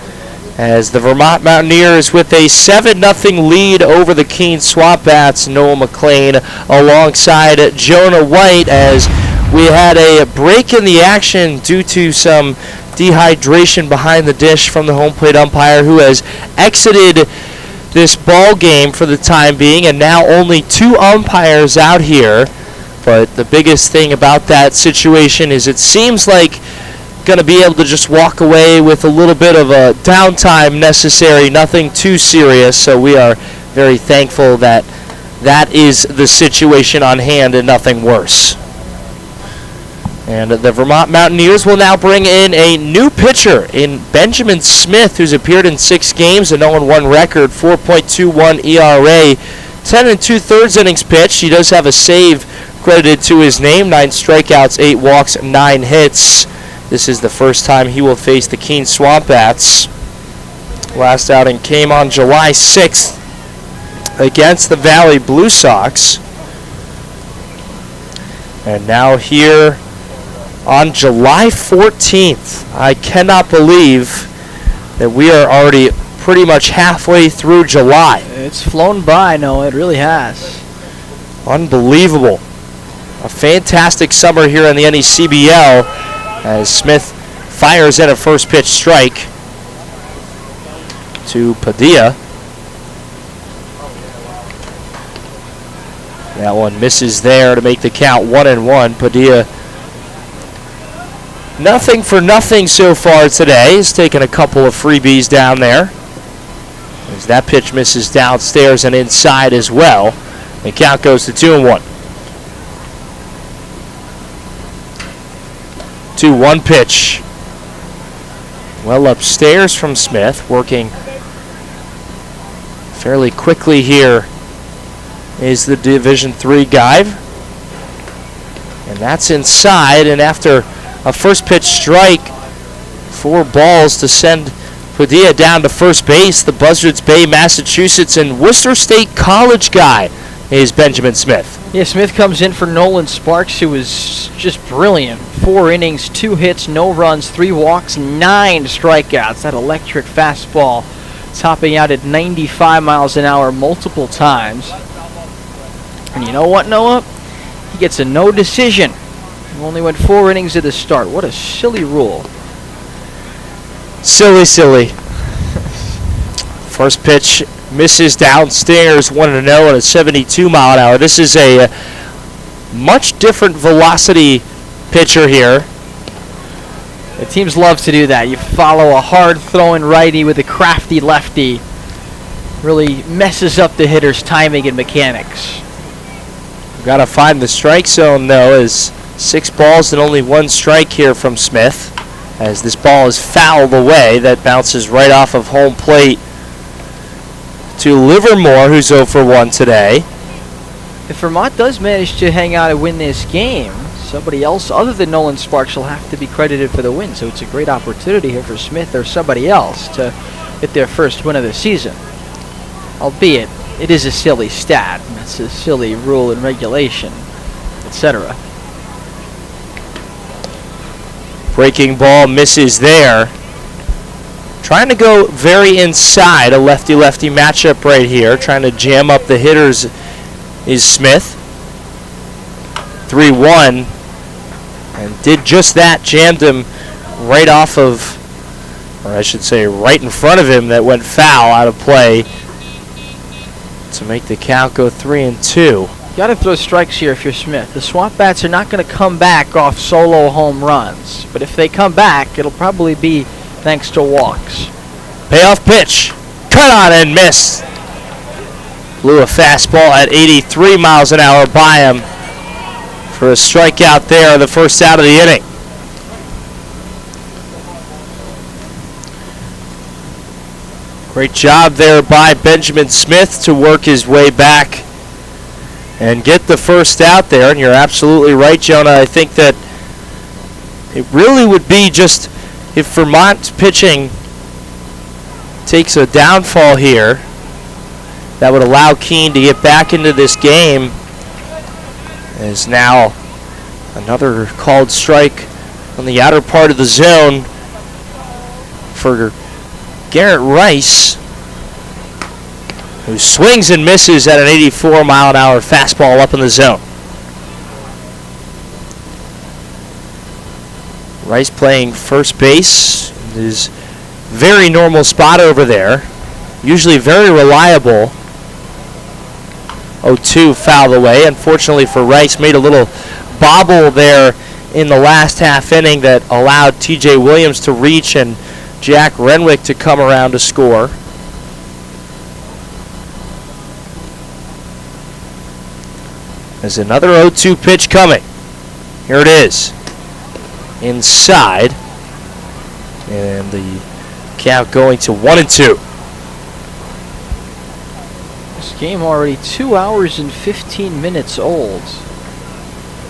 as the Vermont Mountaineers with a 7-0 lead over the Keene SwampBats. Noah McLean alongside Jonah White, as we had a break in the action due to some dehydration behind the dish from the home plate umpire, who has exited this ball game for the time being, and now only 2 umpires out here. But the biggest thing about that situation is it seems like going to be able to just walk away with a little bit of a downtime necessary, nothing too serious. So we are very thankful that that is the situation on hand and nothing worse. And the Vermont Mountaineers will now bring in a new pitcher in Benjamin Smith, who's appeared in 6 games, a 0-1 record, 4.21 ERA, 10 2/3 innings pitched. He does have a save credited to his name, 9 strikeouts, 8 walks, 9 hits. This is the first time he will face the Keene SwampBats. Last outing came on July 6th against the Valley Blue Sox. And now here on July 14th. I cannot believe that we are already pretty much halfway through July. It's flown by, Noah. It really has. Unbelievable. A fantastic summer here in the NECBL as Smith fires in a first pitch strike to Padilla. That one misses there to make the count 1-1. Padilla, nothing for nothing so far today. He's taken a couple of freebies down there, as that pitch misses downstairs and inside as well. The count goes to 2-1. 2-1 pitch. Well upstairs from Smith, working fairly quickly here is the Division III guy. And that's inside, and after a first pitch strike, 4 balls to send Padilla down to first base. The Buzzards Bay, Massachusetts, and Worcester State College guy is Benjamin Smith. Yeah, Smith comes in for Nolan Sparks, who was just brilliant. 4 innings, 2 hits, no runs, 3 walks, 9 strikeouts. That electric fastball topping out at 95 miles an hour multiple times. And you know what, Noah? He gets a no decision. He only went 4 innings at the start. What a silly rule. Silly, silly. First pitch misses downstairs, 1-0 at a 72 mile an hour. This is a much different velocity pitcher here. The teams love to do that. You follow a hard throwing righty with a crafty lefty. Really messes up the hitter's timing and mechanics. Got to find the strike zone, though, as 6 balls and only 1 strike here from Smith. As this ball is fouled away, that bounces right off of home plate to Livermore, who's 0 for 1 today. If Vermont does manage to hang out and win this game, somebody else other than Nolan Sparks will have to be credited for the win. So it's a great opportunity here for Smith or somebody else to get their first win of the season. Albeit, it is a silly stat. It's a silly rule and regulation, etc. Breaking ball misses there. Trying to go very inside, a lefty-lefty matchup right here. Trying to jam up the hitters is Smith. 3-1. And did just that, jammed him right off of, or I should say right in front of him, that went foul out of play to make the count go 3-2. You got to throw strikes here if you're Smith. The SwampBats are not going to come back off solo home runs, but if they come back, it'll probably be thanks to walks. Payoff pitch, cut on and miss. Blew a fastball at 83 miles an hour by him for a strikeout there, the first out of the inning. Great job there by Benjamin Smith to work his way back and get the first out there. And you're absolutely right, Jonah. I think that it really would be just if Vermont's pitching takes a downfall here, that would allow Keene to get back into this game. As now another called strike on the outer part of the zone for Garrett Rice, who swings and misses at an 84 mile an hour fastball up in the zone. Rice playing first base, his very normal spot over there, usually very reliable. 0-2 fouled away. Unfortunately for Rice, made a little bobble there in the last half inning that allowed TJ Williams to reach and Jack Renwick to come around to score. There's another 0-2 pitch coming. Here it is. Inside. And the count going to 1-2. This game already 2 hours and 15 minutes old.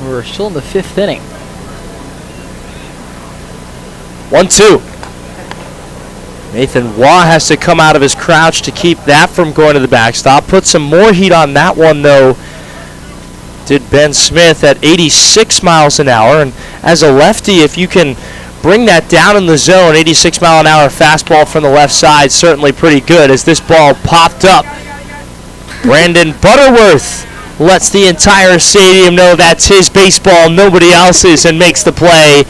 We're still in the 5th inning. 1-2. Nathan Waugh has to come out of his crouch to keep that from going to the backstop. Put some more heat on that one, though, did Ben Smith at 86 miles an hour. And as a lefty, if you can bring that down in the zone, 86 mile an hour fastball from the left side, certainly pretty good. As this ball popped up, Brandon Butterworth lets the entire stadium know that's his baseball, nobody else's, and makes the play.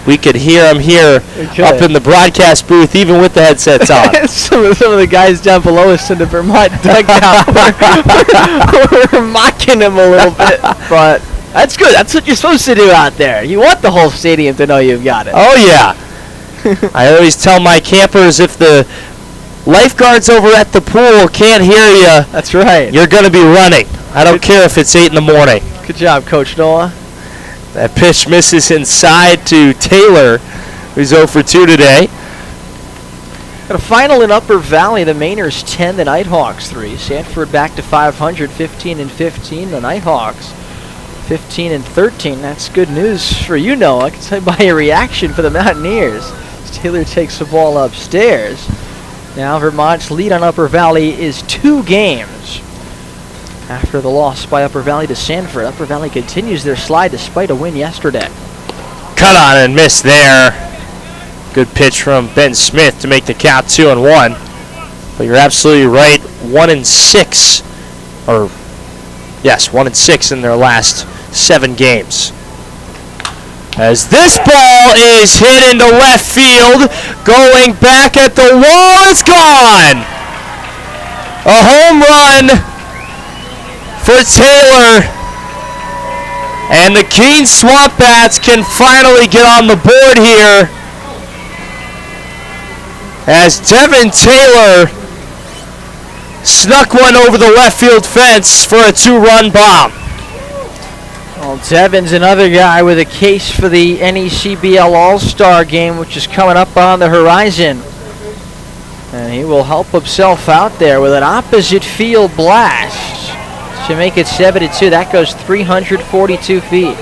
We could hear him here up in the broadcast booth, even with the headsets on. some of the guys down below us in the Vermont dugout were mocking him a little bit, but that's good. That's what you're supposed to do out there. You want the whole stadium to know you've got it. Oh, yeah. I always tell my campers, if the lifeguards over at the pool can't hear you, that's right, you're going to be running. I don't care if it's 8 in the morning. Good job, Coach Noah. That pitch misses inside to Taylor, who's 0 for 2 today. Got a final in Upper Valley. The Mainers 10, the Nighthawks 3. Sanford back to 500, 15-15. The Nighthawks 15-13. That's good news for you, Noah. I can tell by your reaction for the Mountaineers. Taylor takes the ball upstairs. Now Vermont's lead on Upper Valley is 2 games. After the loss by Upper Valley to Sanford, Upper Valley continues their slide despite a win yesterday. Cut on and miss there. Good pitch from Ben Smith to make the count 2-1. But you're absolutely right. 1-6, or yes, 1-6 in their last 7 games. As this ball is hit into left field, going back at the wall, it's gone. A home run for Taylor. And the Keene SwampBats can finally get on the board here as Devin Taylor snuck one over the left field fence for a 2-run bomb. Well, Devin's another guy with a case for the NECBL All-Star game, which is coming up on the horizon. And he will help himself out there with an opposite field blast to make it 7-2. That goes 342 feet.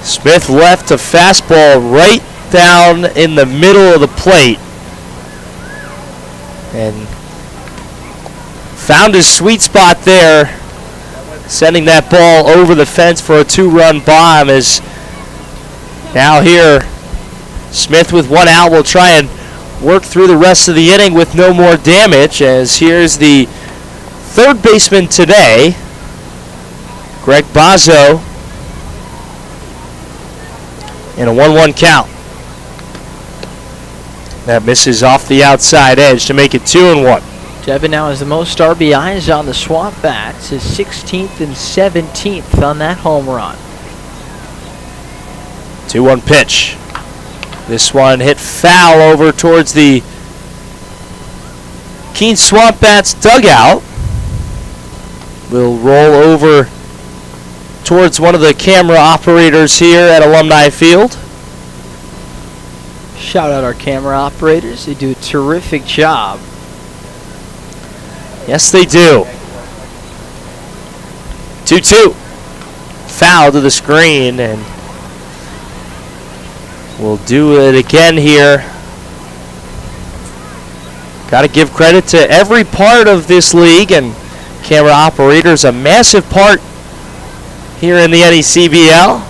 Smith left a fastball right down in the middle of the plate and found his sweet spot there, sending that ball over the fence for a 2-run bomb. Is now here Smith with 1 out will try and work through the rest of the inning with no more damage, as here's the third baseman today, Greg Bozzo, in a 1-1 count. That misses off the outside edge to make it 2-1. Devin now has the most RBIs on the SwampBats, his 16th and 17th on that home run. 2-1 pitch. This one hit foul over towards the Keene SwampBats dugout. Will roll over towards one of the camera operators here at Alumni Field. Shout out our camera operators. They do a terrific job. Yes, they do. 2-2. Foul to the screen, and we'll do it again here. Got to give credit to every part of this league, and camera operators a massive part here in the NECBL.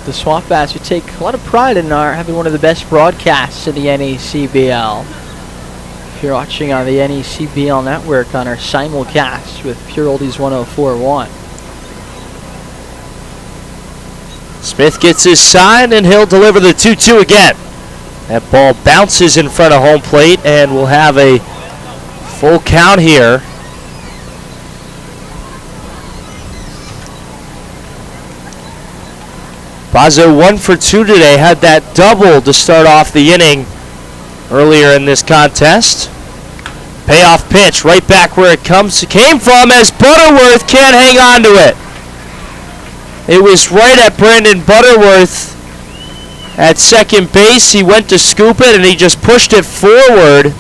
The SwampBats would take a lot of pride in having one of the best broadcasts in the NECBL. If you're watching on the NECBL network on our simulcast with Pure Oldies 104.1. Smith gets his sign, and he'll deliver the 2-2 again. That ball bounces in front of home plate, and we'll have a full count here. Bozzo 1 for 2 today, had that double to start off the inning earlier in this contest. Payoff pitch right back where it came from, as Butterworth can't hang on to it. It was right at Brandon Butterworth at second base. He went to scoop it and he just pushed it forward.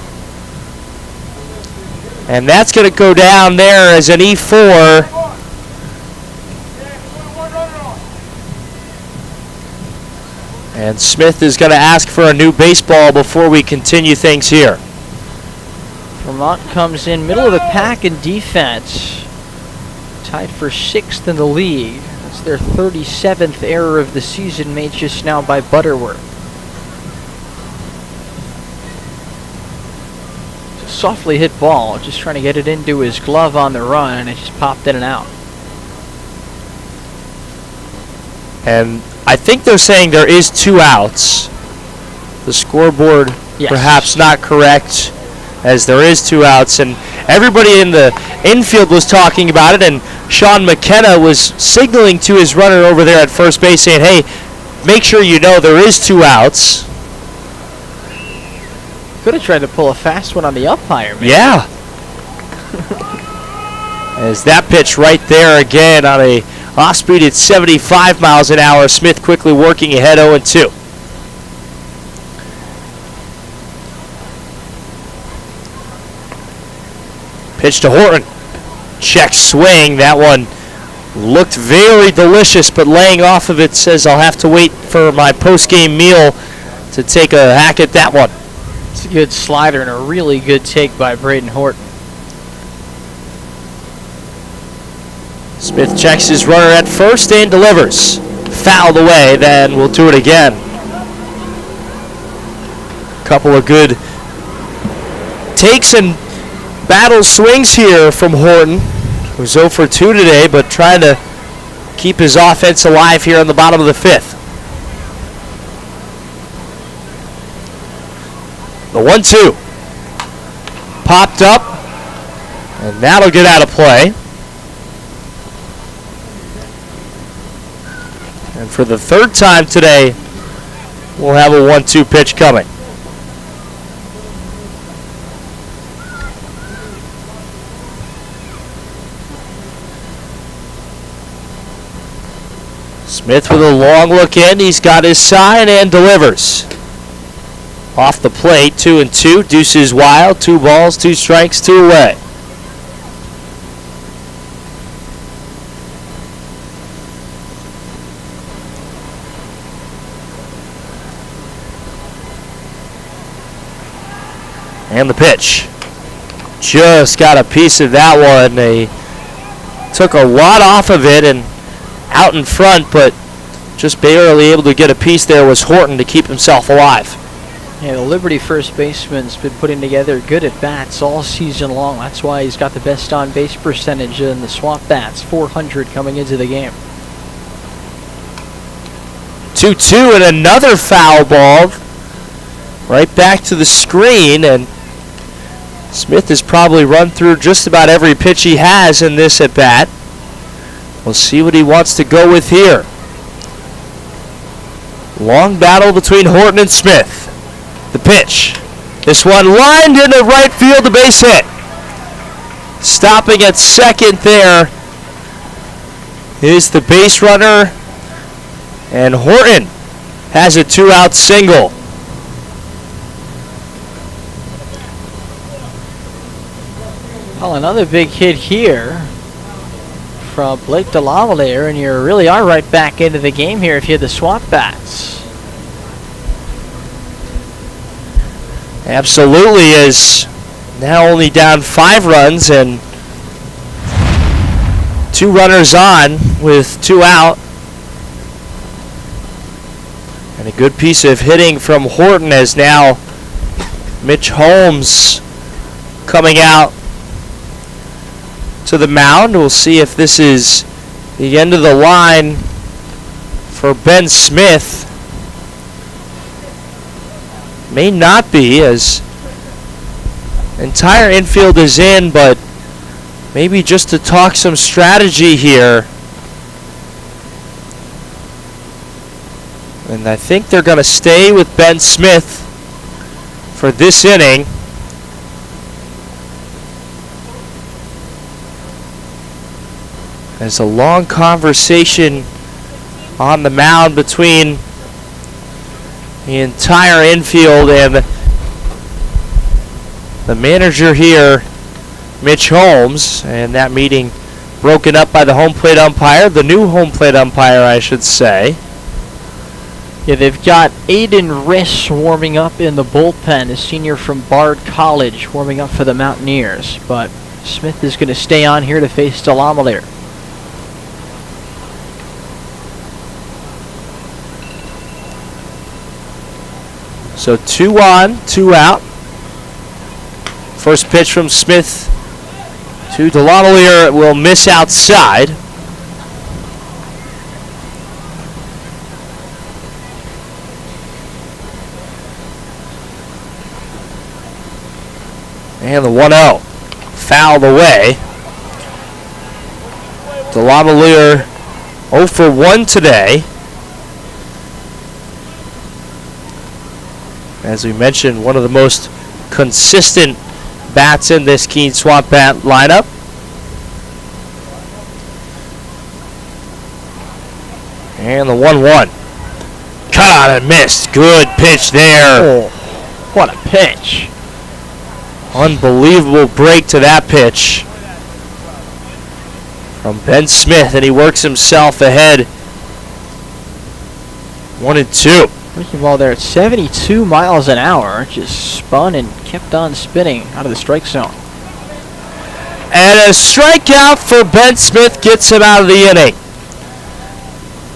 And that's going to go down there as an E4. And Smith is going to ask for a new baseball before we continue things here. Vermont comes in middle of the pack in defense. Tied for 6th in the league. That's their 37th error of the season, made just now by Butterworth. It's a softly hit ball, just trying to get it into his glove on the run, and it just popped in and out. And I think they're saying there is 2 outs. The scoreboard perhaps not correct, as there is 2 outs, and everybody in the infield was talking about it, and Sean McKenna was signaling to his runner over there at first base saying, hey, make sure you know there is 2 outs. Could have tried to pull a fast one on the umpire, maybe. Yeah. As that pitch right there again on a off speed at 75 miles an hour. Smith quickly working ahead 0-2. Pitch to Horton. Check swing. That one looked very delicious, but laying off of it says I'll have to wait for my post-game meal to take a hack at that one. It's a good slider and a really good take by Braden Horton. Smith checks his runner at first and delivers. Fouled away, then we'll do it again. Couple of good takes and battle swings here from Horton, who's 0 for 2 today, but trying to keep his offense alive here on the bottom of the 5th. The 1-2. Popped up, And that'll get out of play. And for the third time today, we'll have a 1-2 pitch coming. Smith with a long look in. He's got his sign and delivers. Off the plate, 2-2. Deuces wild. 2 balls, 2 strikes, 2 away. And the pitch. Just got a piece of that one. They took a lot off of it and out in front, but just barely able to get a piece there was Horton to keep himself alive. Yeah, the Liberty first baseman's been putting together good at-bats all season long. That's why he's got the best on-base percentage in the SwampBats, .400 coming into the game. 2-2 and another foul ball. Right back to the screen, and Smith has probably run through just about every pitch he has in this at-bat. We'll see what he wants to go with here. Long battle between Horton and Smith. The pitch. This one lined into right field, a base hit. Stopping at second there is the base runner, and Horton has a 2-out single. Well, another big hit here from Blake DeLavalier, and you really are right back into the game here if you had the SwampBats. Absolutely, is now only down 5 runs and 2 runners on with 2 out. And a good piece of hitting from Horton as now Mitch Holmes coming out to the mound. We'll see if this is the end of the line for Ben Smith. May not be, as entire infield is in, but maybe just to talk some strategy here. And I think they're going to stay with Ben Smith for this inning. There's a long conversation on the mound between the entire infield and the manager here, Mitch Holmes, and that meeting broken up by the home plate umpire, the new home plate umpire, I should say. Yeah, they've got Aiden Riss warming up in the bullpen, a senior from Bard College, warming up for the Mountaineers. But Smith is going to stay on here to face DeLavalier. So 2 on, 2 out. First pitch from Smith to DeLavalier will miss outside. And the 1-0 fouled away. DeLavalier 0 for 1 today. As we mentioned, one of the most consistent bats in this Keene SwampBat lineup. And the 1-1. Cut out and missed. Good pitch there. Oh, what a pitch. Unbelievable break to that pitch from Ben Smith, and he works himself ahead. 1-2. Breaking ball there at 72 miles an hour. Just spun and kept on spinning out of the strike zone. And a strikeout for Ben Smith gets him out of the inning.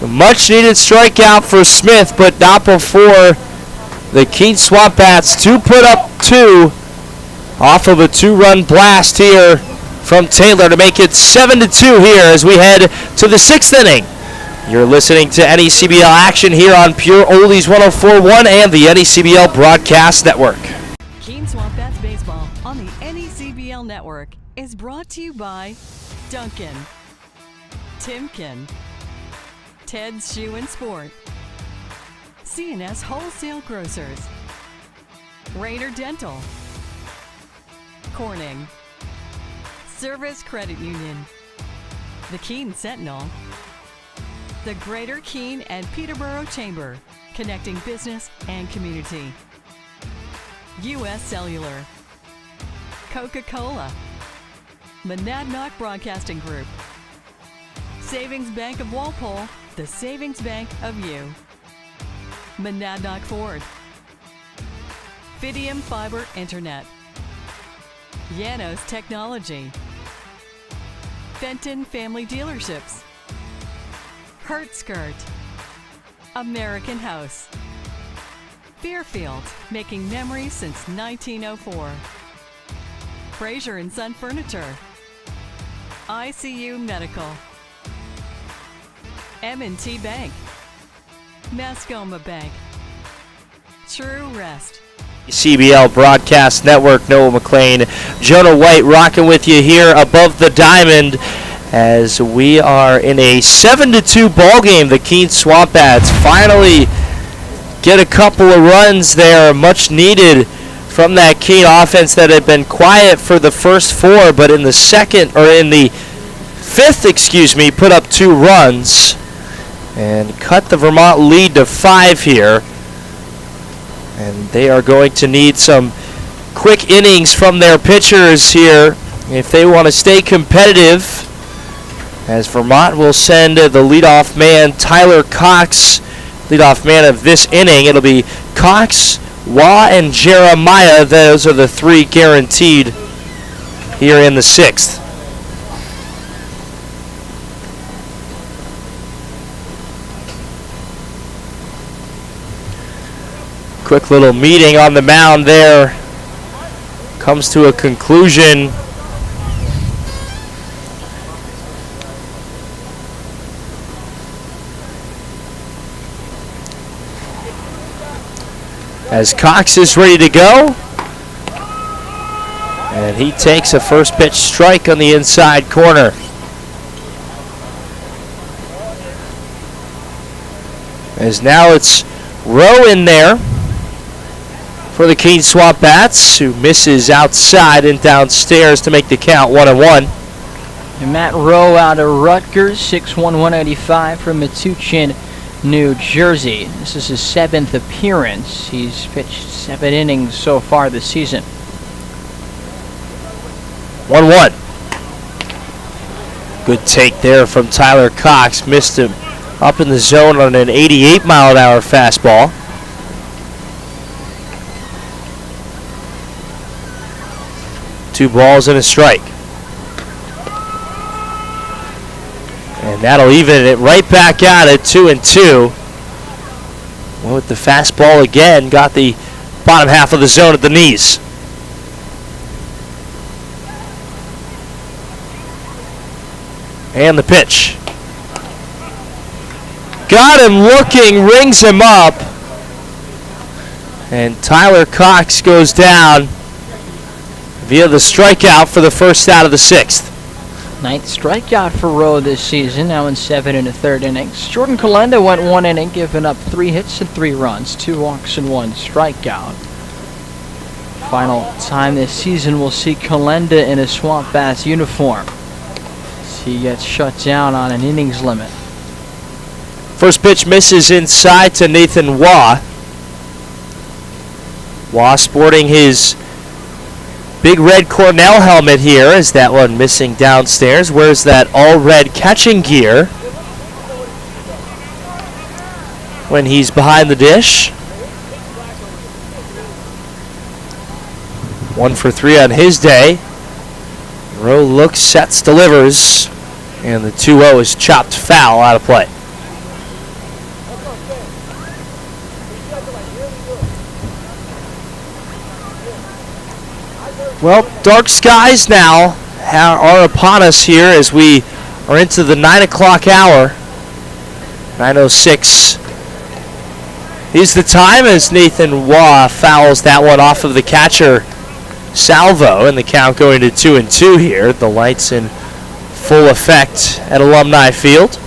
A much needed strikeout for Smith, but not before the Keene SwampBats to put up 2 off of a 2-run blast here from Taylor to make it 7-2 here as we head to the 6th inning. You're listening to NECBL action here on Pure Oldies 104.1 and the NECBL Broadcast Network. Keene SwampBats Baseball on the NECBL Network is is brought to you by Duncan, Timken, Ted's Shoe and Sport, C&S Wholesale Grocers, Raider Dental, Corning, Service Credit Union, the Keene Sentinel, the Greater Keene and Peterborough Chamber, connecting business and community, U.S. Cellular, Coca-Cola, Monadnock Broadcasting Group, Savings Bank of Walpole, the Savings Bank of you, Monadnock Ford, Fidium Fiber Internet, Yanos Technology, Fenton Family Dealerships, Hertskirt, American House, Fairfield, making memories since 1904, Fraser & Son Furniture, ICU Medical, M&T Bank, Mascoma Bank, True Rest, NECBL Broadcast Network. Noah McLean, Jonah White rocking with you here above the diamond as we are in a 7-2 ball game. The Keene SwampBats finally get a couple of runs there, much needed from that Keene offense that had been quiet for the first four, but in the fifth, put up 2 runs and cut the Vermont lead to 5 here. And they are going to need some quick innings from their pitchers here if they want to stay competitive, as Vermont will send the leadoff man, Tyler Cox, leadoff man of this inning. It'll be Cox, Waugh, and Jeremiah. Those are the 3 guaranteed here in the 6th. Quick little meeting on the mound there comes to a conclusion. As Cox is ready to go, and he takes a first pitch strike on the inside corner. As now it's Rowe in there for the Keene SwampBats, who misses outside and downstairs to make the count 1-1. And Matt Rowe out of Rutgers, 6'1", 185 from Metuchen, New Jersey. This is his 7th appearance. He's pitched 7 innings so far this season. 1-1. Good take there from Tyler Cox. Missed him up in the zone on an 88-mile-an-hour fastball. Two balls and a strike. And that'll even it right back out at 2-2. Well, with the fastball again, got the bottom half of the zone at the knees. And the pitch. Got him looking, rings him up. And Tyler Cox goes down via the strikeout for the first out of the 6th. 9th strikeout for Rowe this season, now in 7 1/3 innings. Jordan Kalenda went 1 inning, giving up 3 hits and 3 runs, 2 walks and 1 strikeout. Final time this season we'll see Kalenda in a SwampBats uniform. He gets shut down on an innings limit. First pitch misses inside to Nathan Waugh. Waugh sporting his big red Cornell helmet here, as that one missing downstairs. Where's that all red catching gear when he's behind the dish? 1 for 3 on his day. Rowe looks, sets, delivers, and the 2-0 is chopped foul out of play. Well, dark skies now are upon us here as we are into the 9 o'clock hour. 9:06 is the time as Nathan Waugh fouls that one off of the catcher, salvo, and the count going to 2-2 here. The lights in full effect at Alumni Field.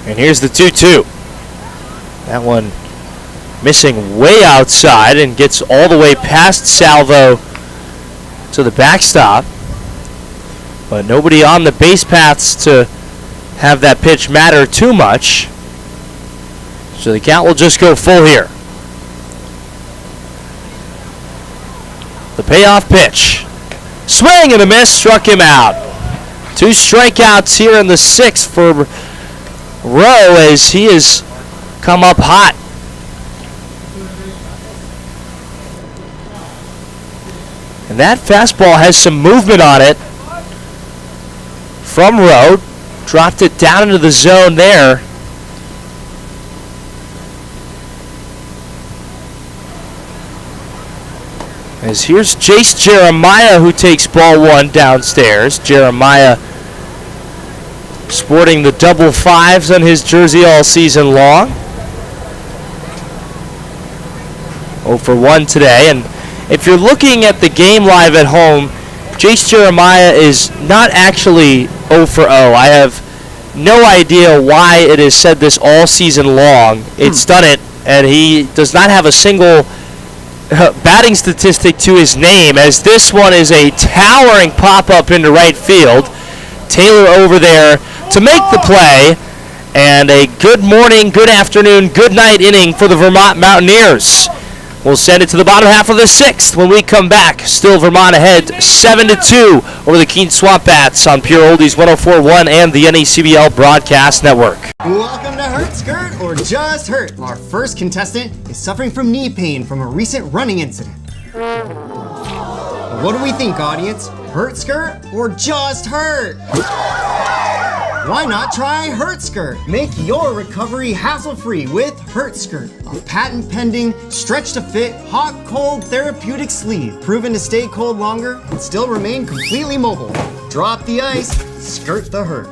And here's the 2-2. That one missing way outside and gets all the way past salvo to the backstop. But nobody on the base paths to have that pitch matter too much. So the count will just go full here. The payoff pitch. Swing and a miss, struck him out. 2 strikeouts here in the 6th for Rowe as he has come up hot. And that fastball has some movement on it from Rowe. Dropped it down into the zone there. As here's Jace Jeremiah who takes ball 1 downstairs. Jeremiah sporting the double 5s on his jersey all season long. 0 for 1 today. And if you're looking at the game live at home, Jace Jeremiah is not actually 0 for 0. I have no idea why it has said this all season long. It's done it, and he does not have a single batting statistic to his name, as this one is a towering pop-up into right field. Taylor over there to make the play, and a good morning, good afternoon, good night inning for the Vermont Mountaineers. We'll send it to the bottom half of the 6th when we come back. Still Vermont ahead 7-2 over the Keene SwampBats on Pure Oldies 104.1 and the NECBL Broadcast Network. Welcome to Hurt Skirt or Just Hurt. Our first contestant is suffering from knee pain from a recent running incident. What do we think, audience? Hurt Skirt or Just Hurt? Why not try Hurt Skirt? Make your recovery hassle-free with Hurt Skirt, a patent-pending, stretch-to-fit, hot-cold therapeutic sleeve, proven to stay cold longer and still remain completely mobile. Drop the ice, skirt the hurt.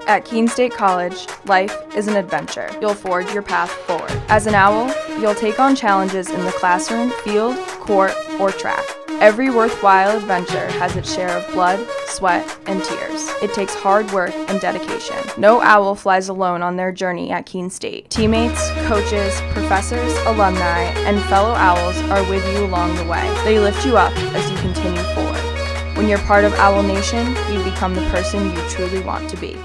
At Keene State College, life is an adventure. You'll forge your path forward. As an owl, you'll take on challenges in the classroom, field, court, or track. Every worthwhile adventure has its share of blood, sweat, and tears. It takes hard work and dedication. No owl flies alone on their journey at Keene State. Teammates, coaches, professors, alumni, and fellow owls are with you along the way. They lift you up as you continue forward. When you're part of Owl Nation, you become the person you truly want to be.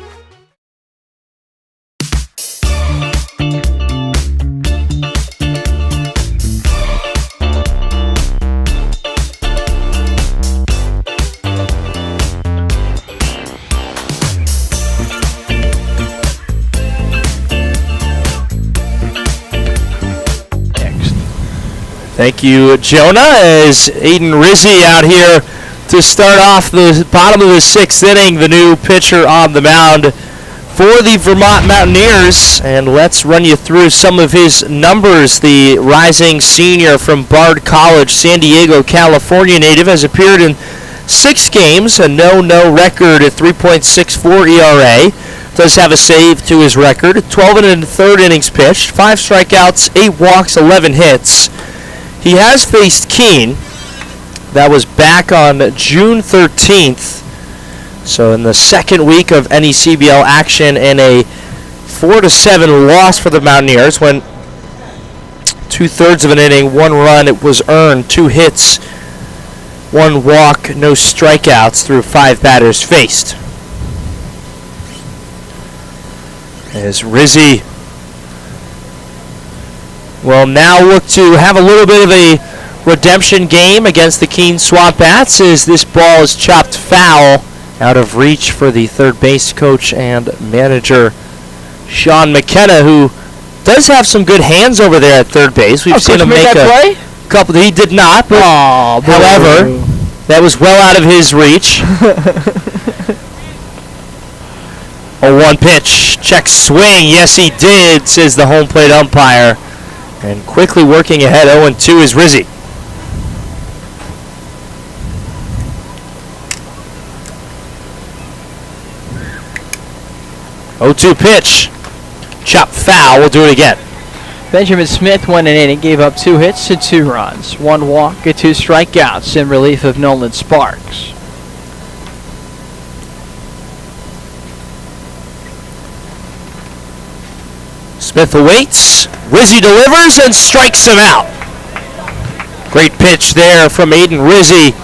Thank you, Jonah, as Aiden Rizzi out here to start off the bottom of the 6th inning, the new pitcher on the mound for the Vermont Mountaineers. And let's run you through some of his numbers. The rising senior from Bard College, San Diego, California native, has appeared in 6 games, a no record at 3.64 ERA. Does have a save to his record, 12 1/3 innings pitched, 5 strikeouts, 8 walks, 11 hits. He has faced Keene. That was back on June 13th. So in the second week of NECBL action, in a 4-7 loss for the Mountaineers, when 2/3 of an inning, 1 run, it was earned, 2 hits, 1 walk, no strikeouts through 5 batters faced. As Rizzi will now look to have a little bit of a redemption game against the Keene SwampBats, as this ball is chopped foul out of reach for the third base coach and manager Sean McKenna, who does have some good hands over there at third base. We've seen him make a couple. He did not, but however, That was well out of his reach. A 1 pitch. Check swing. Yes, he did, says the home plate umpire. And quickly working ahead, 0-2 is Rizzi. Oh, 2 pitch. Chop foul. We'll do it again. Benjamin Smith went in and gave up 2 hits and 2 runs, 1 walk and 2 strikeouts in relief of Nolan Sparks. Smith awaits. Rizzi delivers and strikes him out. Great pitch there from Aiden Rizzi.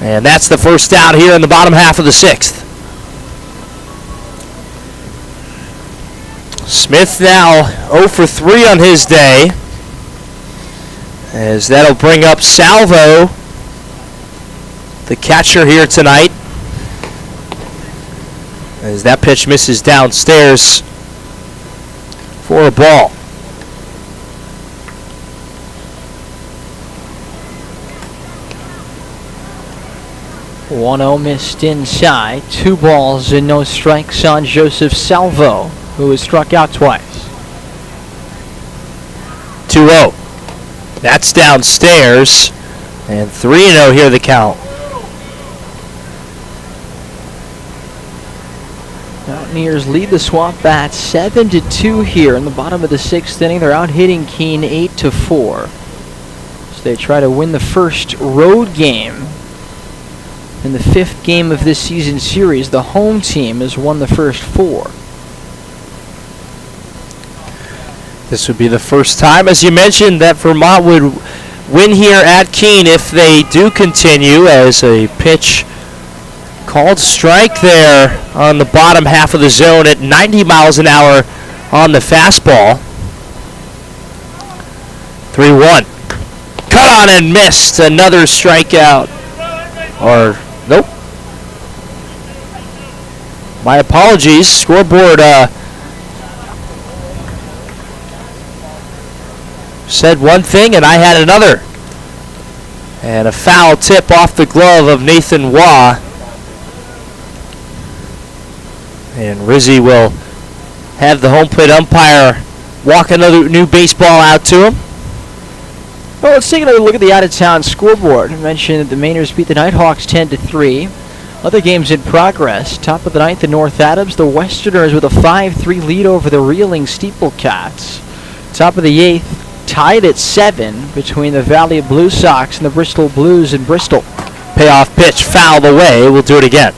And that's the first out here in the bottom half of the 6th. Smith now 0 for 3 on his day, as that'll bring up Salvo, the catcher here tonight, as that pitch misses downstairs for a ball. One-0 missed inside, 2 balls and no strikes on Joseph Salvo, who was struck out twice. 2-0. That's downstairs. And 3-0 here the count. Mountaineers lead the SwampBats 7-2 here in the bottom of the 6th inning. They're out hitting Keene 8-4. So they try to win the first road game in the 5th game of this season series. The home team has won the first 4. This would be the first time, as you mentioned, that Vermont would win here at Keene if they do continue, as a pitch called strike there on the bottom half of the zone at 90 miles an hour on the fastball. 3-1. Cut on and missed. Another strikeout. Or, nope. My apologies. Scoreboard said one thing and I had another. And a foul tip off the glove of Nathan Waugh. And Rizzi will have the home plate umpire walk another new baseball out to him. Well, let's take another look at the out-of-town scoreboard. I mentioned that the Mainers beat the Nighthawks 10-3. Other games in progress. Top of the 9th, the North Adams. The Westerners with a 5-3 lead over the Reeling Steeplecats. Top of the 8th, tied at 7 between the Valley Blue Sox and the Bristol Blues in Bristol. Payoff pitch fouled away. We'll do it again.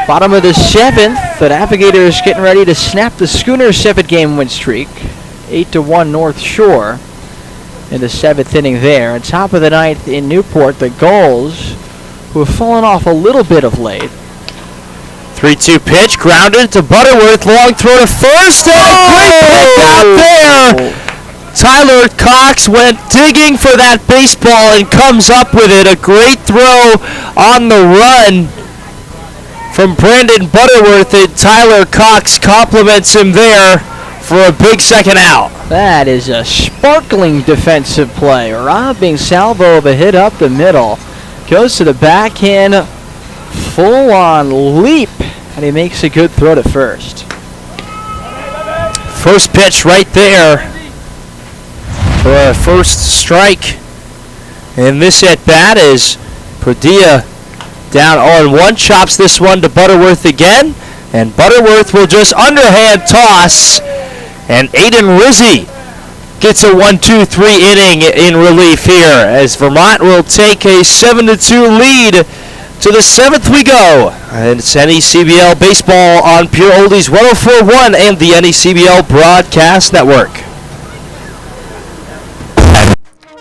Bottom of the 7th, the Navigators getting ready to snap the Schooners' 7-game win streak. 8-1 North Shore in the 7th inning there. And top of the 9th in Newport, the Gulls, who have fallen off a little bit of late. 3-2 pitch, grounded to Butterworth, long throw to first, and a great pick out there. Tyler Cox went digging for that baseball and comes up with it. A great throw on the run from Brandon Butterworth, and Tyler Cox compliments him there for a big second out. That is a sparkling defensive play. Robbing Salvo of a hit up the middle. Goes to the backhand, full-on leap, and he makes a good throw to first. First pitch right there for a first strike. And this at-bat is Padilla down 0-1, chops this one to Butterworth again, and Butterworth will just underhand toss, and Aiden Rizzi gets a 1-2-3 inning in relief here, as Vermont will take a 7-2 lead. To the 7th we go, and it's NECBL Baseball on Pure Oldies 104.1 and the NECBL Broadcast Network.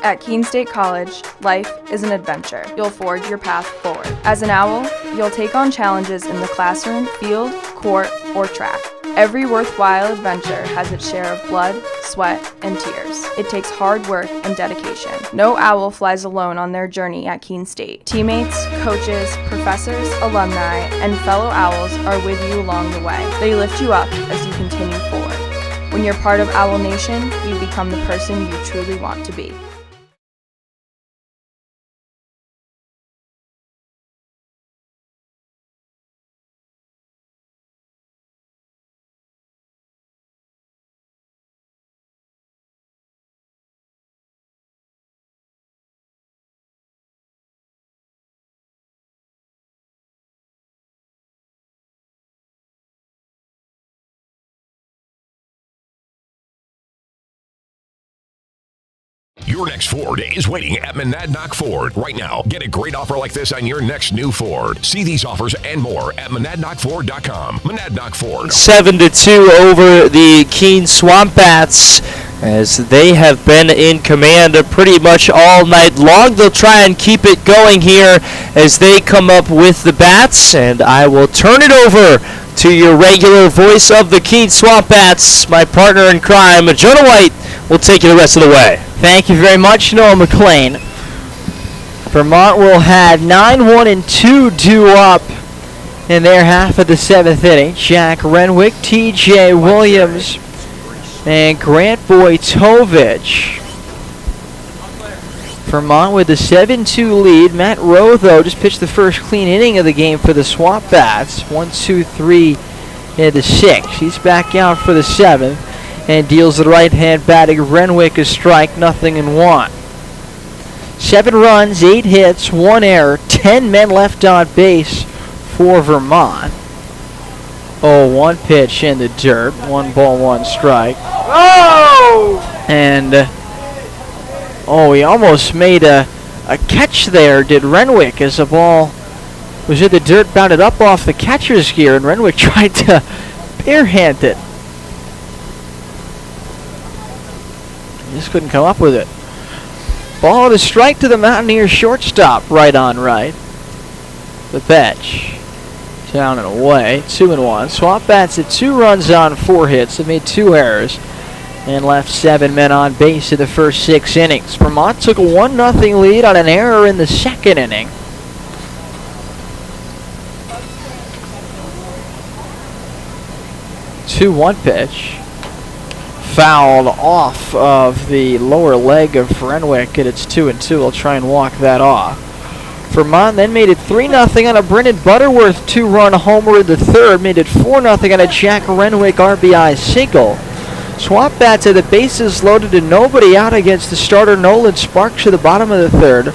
At Keene State College, life is an adventure. You'll forge your path forward. As an owl, you'll take on challenges in the classroom, field, court, or track. Every worthwhile adventure has its share of blood, sweat, and tears. It takes hard work and dedication. No owl flies alone on their journey at Keene State. Teammates, coaches, professors, alumni, and fellow owls are with you along the way. They lift you up as you continue forward. When you're part of Owl Nation, you become the person you truly want to be. Your next Ford is waiting at Monadnock Ford. Right now, get a great offer like this on your next new Ford. See these offers and more at MonadnockFord.com. Monadnock Ford. 7-2 over the Keene SwampBats, as they have been in command pretty much all night long. They'll try and keep it going here as they come up with the bats, and I will turn it over to your regular voice of the Keene SwampBats, my partner in crime, Jonah White, will take you the rest of the way. Thank you very much, Noah McLean. Vermont will have 9-1 and 2 due up in their half of the 7th inning. Jack Renwick, T.J. Williams, and Grant Wojtovich. Vermont with a 7-2 lead. Matt Rowe, though, just pitched the first clean inning of the game for the SwampBats. 1-2-3 in the 6th. He's back out for the 7th and deals the right-hand batting Renwick a strike, 0-1. 7 runs, 8 hits, 1 error, 10 men left on base for Vermont. 0-1 pitch in the dirt. 1 ball, 1 strike. Oh! And, he almost made a catch there, did Renwick, as the ball was in the dirt, bounded up off the catcher's gear, and Renwick tried to barehand it. Just couldn't come up with it. Ball to strike to the Mountaineers shortstop, right on right. The pitch. Down and away, 2-1. SwampBats had 2 runs on 4 hits. They made 2 errors and left 7 men on base in the first 6 innings. Vermont took a 1-0 lead on an error in the 2nd inning. Two-1 pitch. Fouled off of the lower leg of Renwick, and it's 2-2. We'll try and walk that off. Vermont then made it 3-0 on a Brennan Butterworth 2-run homer in the 3rd. Made it 4-0 on a Jack Renwick RBI single. SwampBats had the bases loaded and nobody out against the starter Nolan Sparks at the bottom of the 3rd.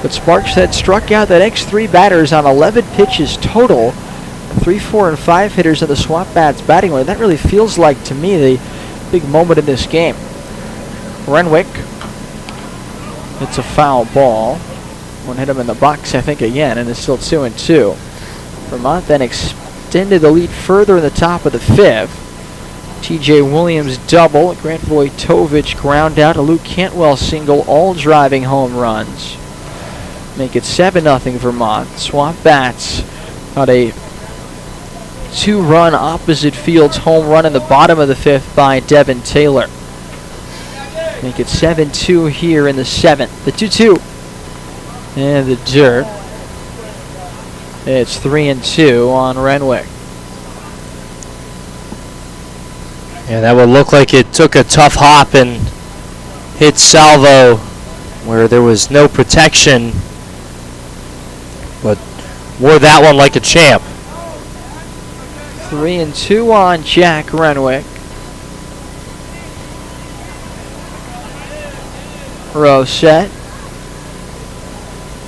But Sparks had struck out the next 3 batters on 11 pitches total. 3, 4, and 5 hitters in the SwampBats batting line. That really feels like, to me, the big moment in this game. Renwick. It's a foul ball. One hit him in the box, I think, again, and it's still 2-2. Vermont then extended the lead further in the top of the 5th. T.J. Williams double, Grant Wojtovich ground out, a Luke Cantwell single, all driving home runs. Make it 7-0 Vermont. SwampBats got a 2-run opposite fields home run in the bottom of the 5th by Devin Taylor. Make it 7-2 here in the 7th. The 2-2. And the dirt. It's 3-2 on Renwick. Yeah, that would look like it took a tough hop and hit salvo where there was no protection, but wore that one like a champ. 3-2 on Jack Renwick. Row set.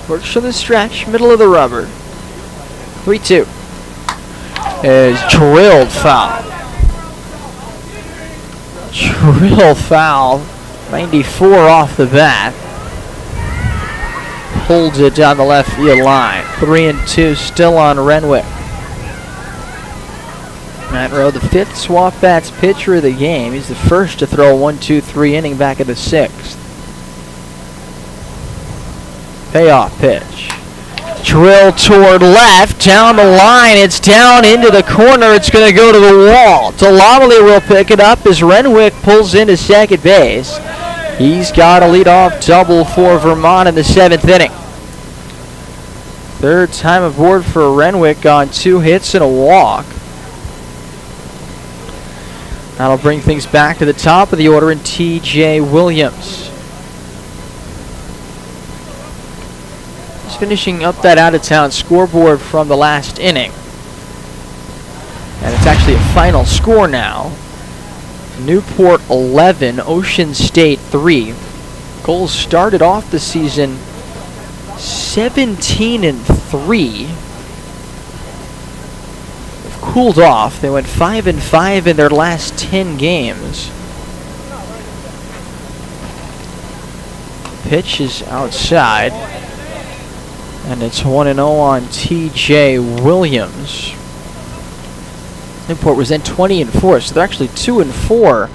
Works from the stretch, middle of the rubber. 3-2. Is drilled foul. Drill foul. 94 off the bat. Holds it down the left field line. 3-2 still on Renwick. Matt Rowe, the 5th SwampBats pitcher of the game. He's the first to throw a 1-2-3 inning back in the 6th. Payoff pitch. Drill toward left, down the line. It's down into the corner. It's going to go to the wall. Delamely will pick it up as Renwick pulls into second base. He's got a leadoff double for Vermont in the 7th inning. 3rd time aboard for Renwick on 2 hits and a walk. That'll bring things back to the top of the order in T.J. Williams. Just finishing up that out-of-town scoreboard from the last inning. And it's actually a final score now. Newport 11, Ocean State 3. Goals started off the season 17-3. Cooled off. They went 5-5 in their last 10 games. pitch is outside. And it's 1-0 on T.J. Williams. Newport was then 20-4, so they're actually 2-4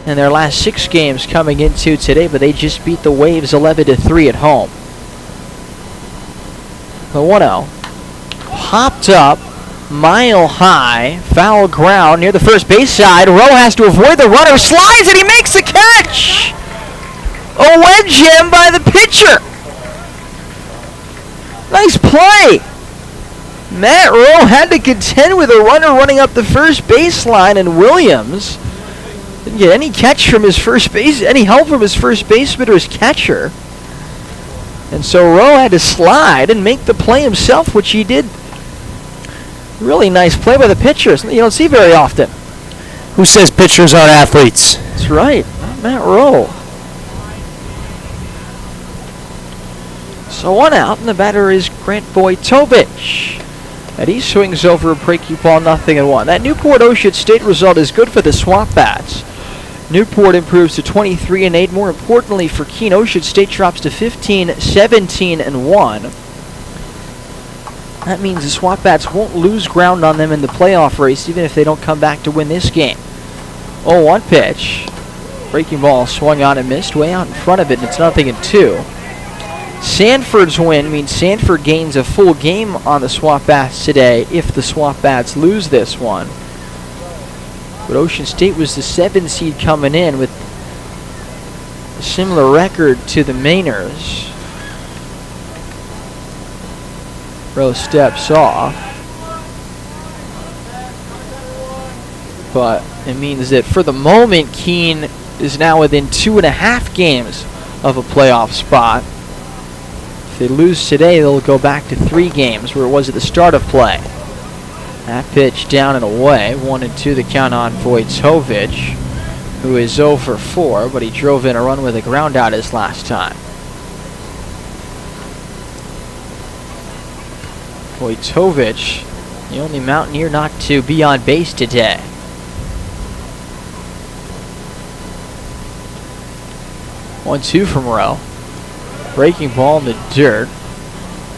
in their last 6 games coming into today, but they just beat the Waves 11-3 at home. The 1-0. Popped up, mile high, foul ground near the first base side. Rowe has to avoid the runner, slides, and he makes the catch! A wedge jam by the pitcher! Nice play! Matt Rowe had to contend with a runner running up the first baseline, and Williams didn't get any catch from his first base, any help from his first baseman or his catcher. And so Rowe had to slide and make the play himself, which he did. Really nice play by the pitcher. Something you don't see very often. Who says pitchers aren't athletes? That's right, Matt Rowe. So 1 out, and the batter is Grant Vojtovich. And he swings over a breaking ball, 0-1. That Newport Ocean State result is good for the SwampBats. Newport improves to 23-8. More importantly for Keene, Ocean State drops to 15-17-1. That means the SwampBats won't lose ground on them in the playoff race, even if they don't come back to win this game. 0-1 pitch. Breaking ball swung on and missed way out in front of it, and it's 0-2. Sanford's win means Sanford gains a full game on the SwampBats today if the SwampBats lose this one. But Ocean State was the 7 seed coming in with a similar record to the Mainers. Rowe steps off. But it means that for the moment, Keene is now within 2.5 games of a playoff spot. If they lose today, they'll go back to 3 games where it was at the start of play. That pitch down and away. 1-2 the count on Vojtovich, who is 0 for 4, but he drove in a run with a ground out his last time. Vojtovich, the only Mountaineer not to be on base today. One-two from Rowe. Breaking ball in the dirt.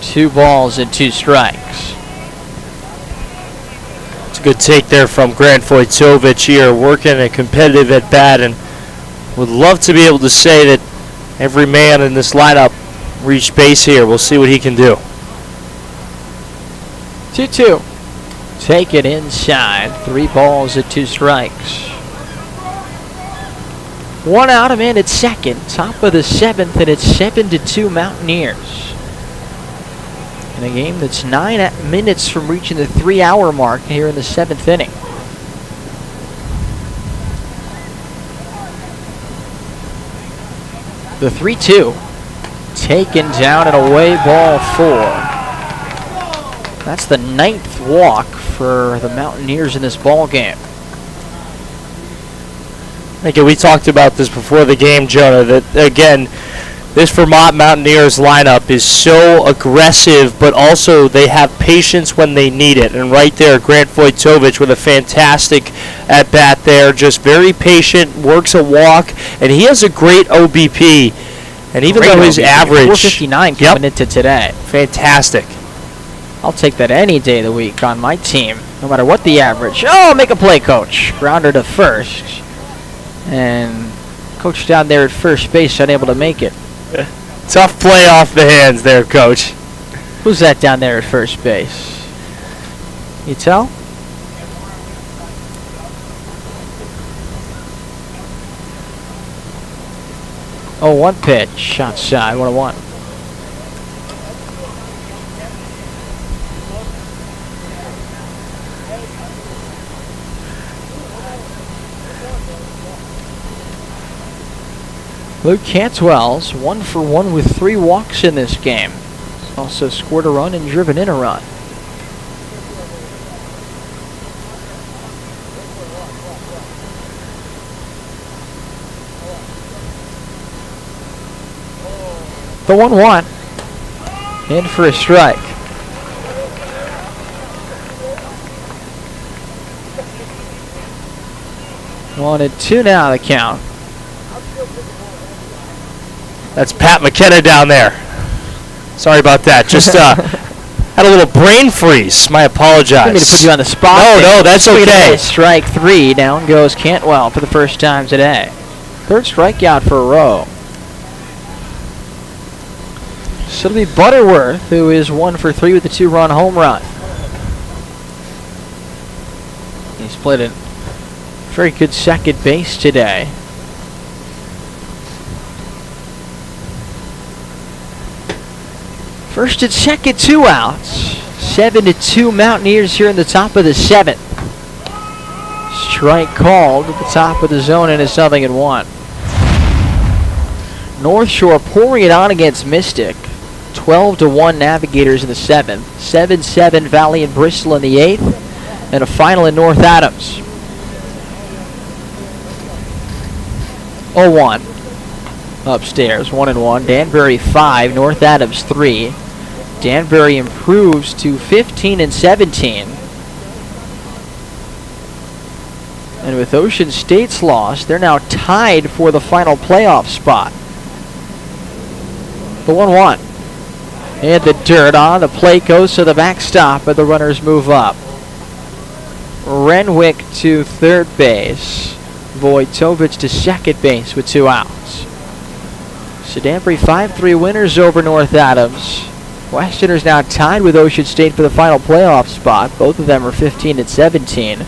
2 balls and 2 strikes. It's a good take there from Grant Vojtovich here, working a competitive at bat, and would love to be able to say that every man in this lineup reached base here. We'll see what he can do. 2-2. Take it inside. 3 balls and 2 strikes. 1 out, a man at second. Top of the 7th, and it's 7-2 Mountaineers. In a game that's 9 minutes from reaching the 3-hour mark here in the 7th inning. The 3-2. Taken down and away, ball 4. That's the 9th walk for the Mountaineers in this ball game. Again, we talked about this before the game, Jonah, that, again, this Vermont Mountaineers lineup is so aggressive, but also they have patience when they need it. And right there, Grant Vojtovich with a fantastic at-bat there, just very patient, works a walk, and he has a great OBP. And even though his average... 459 coming into today. Fantastic. I'll take that any day of the week on my team, no matter what the average. Oh, make a play, coach. Grounder to first. And coach down there at first base unable to make it. Tough play off the hands there, coach. Who's that down there at first base? You tell? Oh, 1 pitch. Outside. 1-1. Luke Cantwell's 1 for 1 with 3 walks in this game. Also scored a run and driven in a run. The 1-1. In for a strike. One and 2 now the count. That's Pat McKenna down there. Sorry about that. Just had a little brain freeze. My apologize. I need to put you on the spot. No, that's okay. Strike 3. Down goes Cantwell for the first time today. Third strikeout for Rowe. So it'll be Butterworth, who is 1 for 3 with a 2-run home run. He's played a very good second base today. First and second, 2 outs. 7-2 Mountaineers here in the top of the 7th. Strike called at the top of the zone, and it's 0-1. North Shore pouring it on against Mystic. 12-1 Navigators in the 7th. 7-7 Valley and Bristol in the 8th. And a final in North Adams. 0-1. Upstairs, 1-1. Danbury 5, North Adams 3. Danbury improves to 15-17. And with Ocean State's loss, they're now tied for the final playoff spot. The 1-1. And the dirt on. The plate goes to the backstop, and the runners move up. Renwick to third base. Vojtovic to second base with 2 outs. So Danbury 5-3 winners over North Adams. Westerners now tied with Ocean State for the final playoff spot. Both of them are 15-17.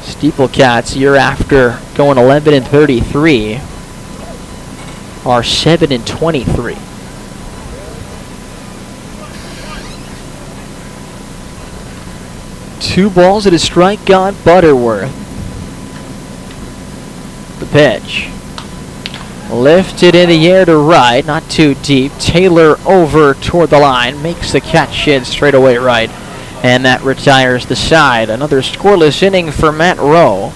Steeplecats, year after going 11-33, are 7-23. Two balls and a strike on Butterworth. The pitch. Lifted in the air to right, not too deep. Taylor over toward the line, makes the catch in straight away right. And that retires the side. Another scoreless inning for Matt Rowe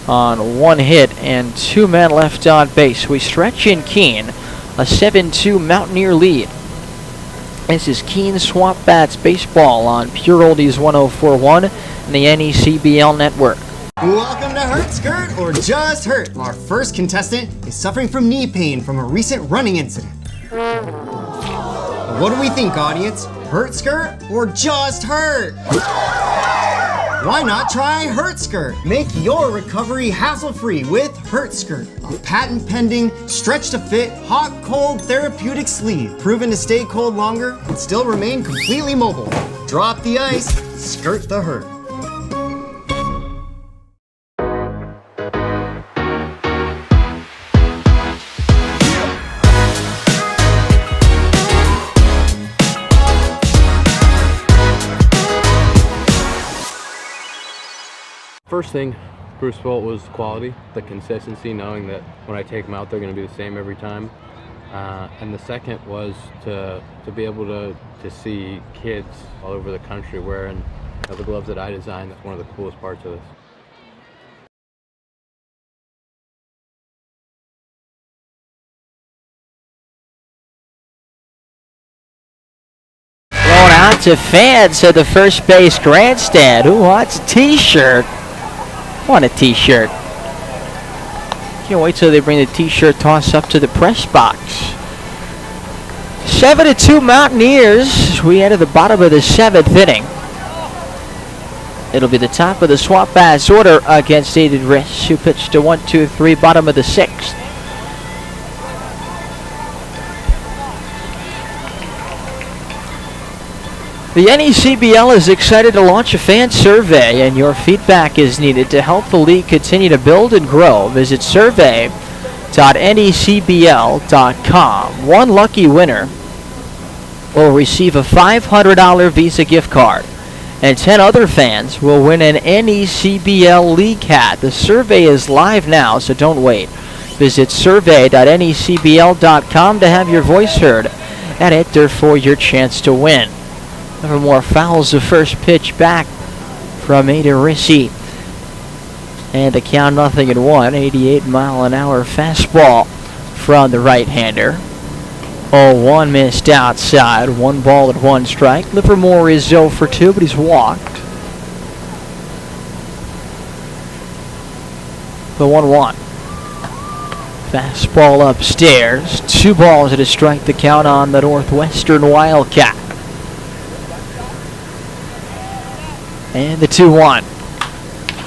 on 1 hit and 2 men left on base. We stretch in Keene, a 7-2 Mountaineer lead. This is Keene SwampBats baseball on Pure Oldies 104.1 and the NECBL network. Welcome to Hurt Skirt or Just Hurt. Our first contestant is suffering from knee pain from a recent running incident. What do we think, audience? Hurt Skirt or Just Hurt? Why not try Hurt Skirt? Make your recovery hassle-free with Hurt Skirt, a patent-pending, stretch-to-fit, hot-cold therapeutic sleeve, proven to stay cold longer and still remain completely mobile. Drop the ice, skirt the hurt. First thing, Bruce felt was quality, the consistency, knowing that when I take them out, they're going to be the same every time. And the second was to be able to see kids all over the country wearing the gloves that I designed. That's one of the coolest parts of this. Thrown out to fans at the first base grandstand. Who wants a t-shirt? Want a t-shirt. Can't wait till they bring the t-shirt toss up to the press box. 7-2 Mountaineers. We enter the bottom of the 7th inning. It'll be the top of the SwampBats order against Aiden Riss, who pitched to 1-2-3, bottom of the 6th. The NECBL is excited to launch a fan survey, and your feedback is needed to help the league continue to build and grow. Visit survey.necbl.com. One lucky winner will receive a $500 Visa gift card, and 10 other fans will win an NECBL League hat. The survey is live now, so don't wait. Visit survey.necbl.com to have your voice heard and enter for your chance to win. Nevermore fouls the first pitch back from Aiden Rissi. And the count 0-1. 88-mile-an-hour fastball from the right-hander. 0-1 missed outside. 1 ball and 1 strike. Livermore is 0 for 2, but he's walked. The 1-1. Fastball upstairs. 2 balls to strike the count on the Northwestern Wildcat. And the 2-1.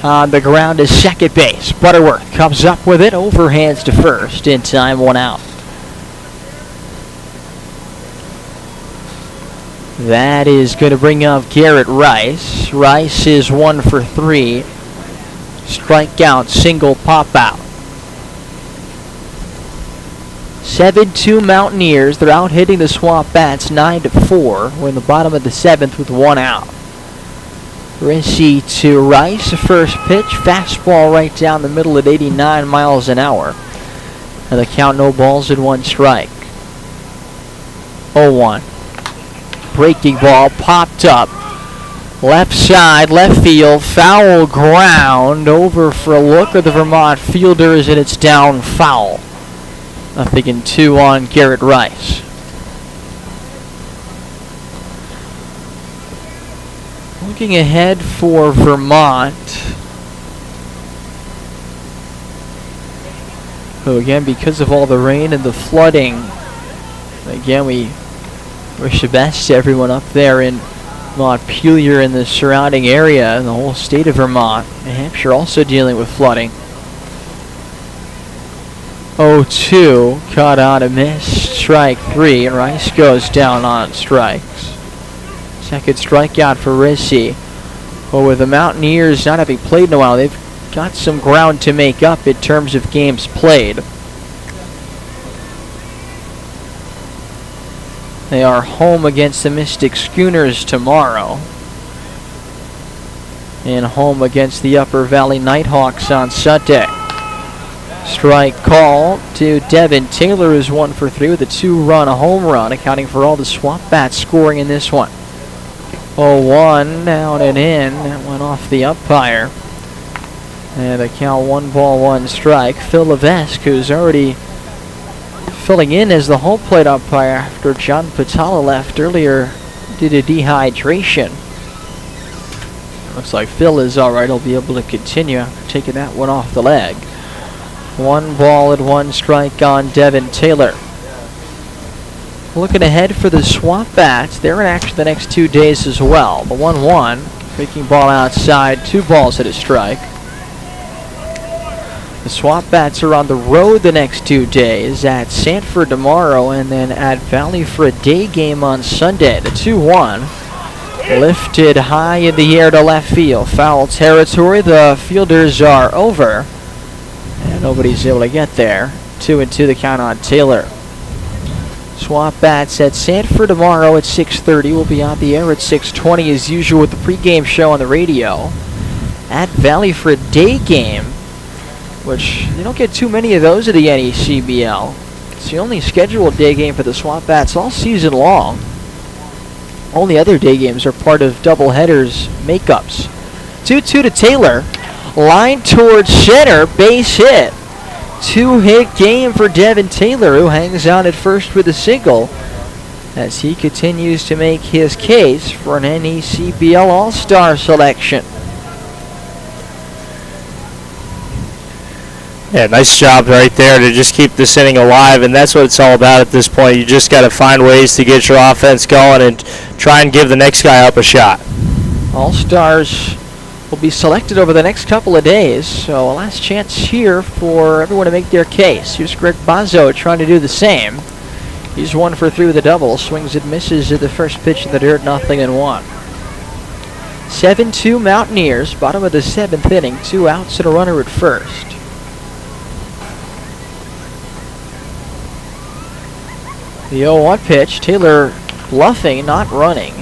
On the ground is second base. Butterworth comes up with it, overhands to first. In time, 1 out. That is going to bring up Garrett Rice. Rice is 1 for 3. Strikeout, single, pop out. 7-2 Mountaineers. They're out hitting the SwampBats 9-4. We're in the bottom of the 7th with 1 out. Rissy to Rice, first pitch, fastball right down the middle at 89 miles an hour. And the count, no balls and 1 strike. 0-1. Breaking ball popped up. Left side, left field, foul ground. Over for a look of the Vermont fielders, and it's down foul. 0-2 on Garrett Rice. Looking ahead for Vermont, who again, because of all the rain and the flooding, again, we wish the best to everyone up there in Montpelier and the surrounding area and the whole state of Vermont. New Hampshire also dealing with flooding. 0-2, caught on a miss, strike 3, and Rice goes down on strikes. Second strikeout for Rissy. But with the Mountaineers not having played in a while, they've got some ground to make up in terms of games played. They are home against the Mystic Schooners tomorrow. And home against the Upper Valley Nighthawks on Sunday. Strike call to Devin Taylor, who's 1 for 3 with a 2-run home run, accounting for all the SwampBats scoring in this one. 0-1, down and in. That went off the umpire. And the count, 1 ball, 1 strike. Phil Levesque, who's already filling in as the home plate umpire after John Patala left earlier due to dehydration. Looks like Phil is alright. He'll be able to continue after taking that one off the leg. 1 ball and 1 strike on Devin Taylor. Looking ahead for the SwampBats, they're in action the next 2 days as well. The 1-1, breaking ball outside, 2 balls at a strike. The SwampBats are on the road the next 2 days, at Sanford tomorrow and then at Valley for a day game on Sunday. The 2-1, lifted high in the air to left field. Foul territory, the fielders are over, and nobody's able to get there. 2-2 the count on Taylor. SwampBats at Sanford tomorrow at 6:30. We'll be on the air at 6:20 as usual with the pregame show on the radio. At Valley for a day game, which you don't get too many of those at the NECBL. It's the only scheduled day game for the SwampBats all season long. Only other day games are part of doubleheaders makeups. 2-2 to Taylor. Line towards center, base hit. 2-hit game for Devin Taylor, who hangs on at first with a single as he continues to make his case for an NECBL All-Star selection. Yeah, nice job right there to just keep this inning alive, and that's what it's all about at this point. You just got to find ways to get your offense going and try and give the next guy up a shot. All-Stars will be selected over the next couple of days, so a last chance here for everyone to make their case. Here's Greg Bozzo trying to do the same. He's 1 for 3 with a double, swings and misses at the first pitch in the dirt, 0-1. 7-2 Mountaineers, bottom of the 7th inning, 2 outs and a runner at first. The 0-1 pitch, Taylor bluffing, not running,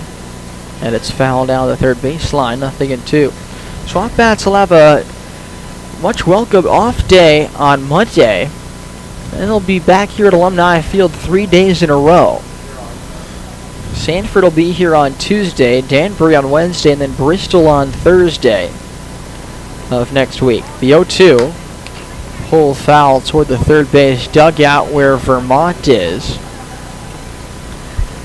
and it's fouled down the third baseline, 0-2. SwampBats will have a much welcome off day on Monday, and they'll be back here at Alumni Field 3 days in a row. Sanford will be here on Tuesday, Danbury on Wednesday, and then Bristol on Thursday of next week. The 0-2, pull foul toward the third base dugout where Vermont is.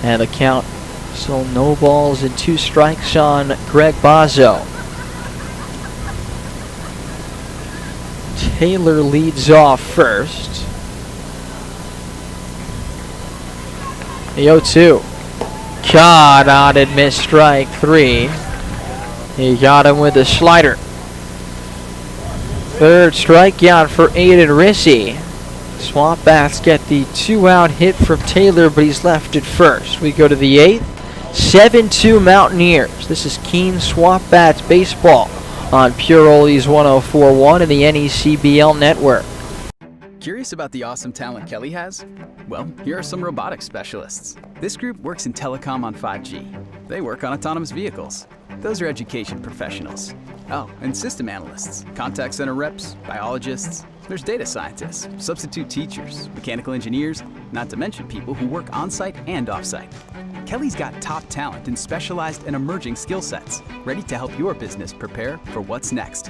And the count, so no balls and 2 strikes on Greg Bozzo. Taylor leads off first. The 0-2. Caught on and missed strike 3. He got him with a slider. Third strikeout for Aiden Rissy. SwampBats get the 2-out hit from Taylor, but he's left at first. We go to the 8th. 7-2 Mountaineers. This is Keene SwampBats baseball on Pure Oldies 104.1 and the NECBL network. Curious about the awesome talent Kelly has? Well, here are some robotics specialists. This group works in telecom on 5G. They work on autonomous vehicles. Those are education professionals. Oh, and system analysts, contact center reps, biologists. There's data scientists, substitute teachers, mechanical engineers, not to mention people who work on-site and off-site. Kelly's got top talent in specialized and emerging skill sets, ready to help your business prepare for what's next.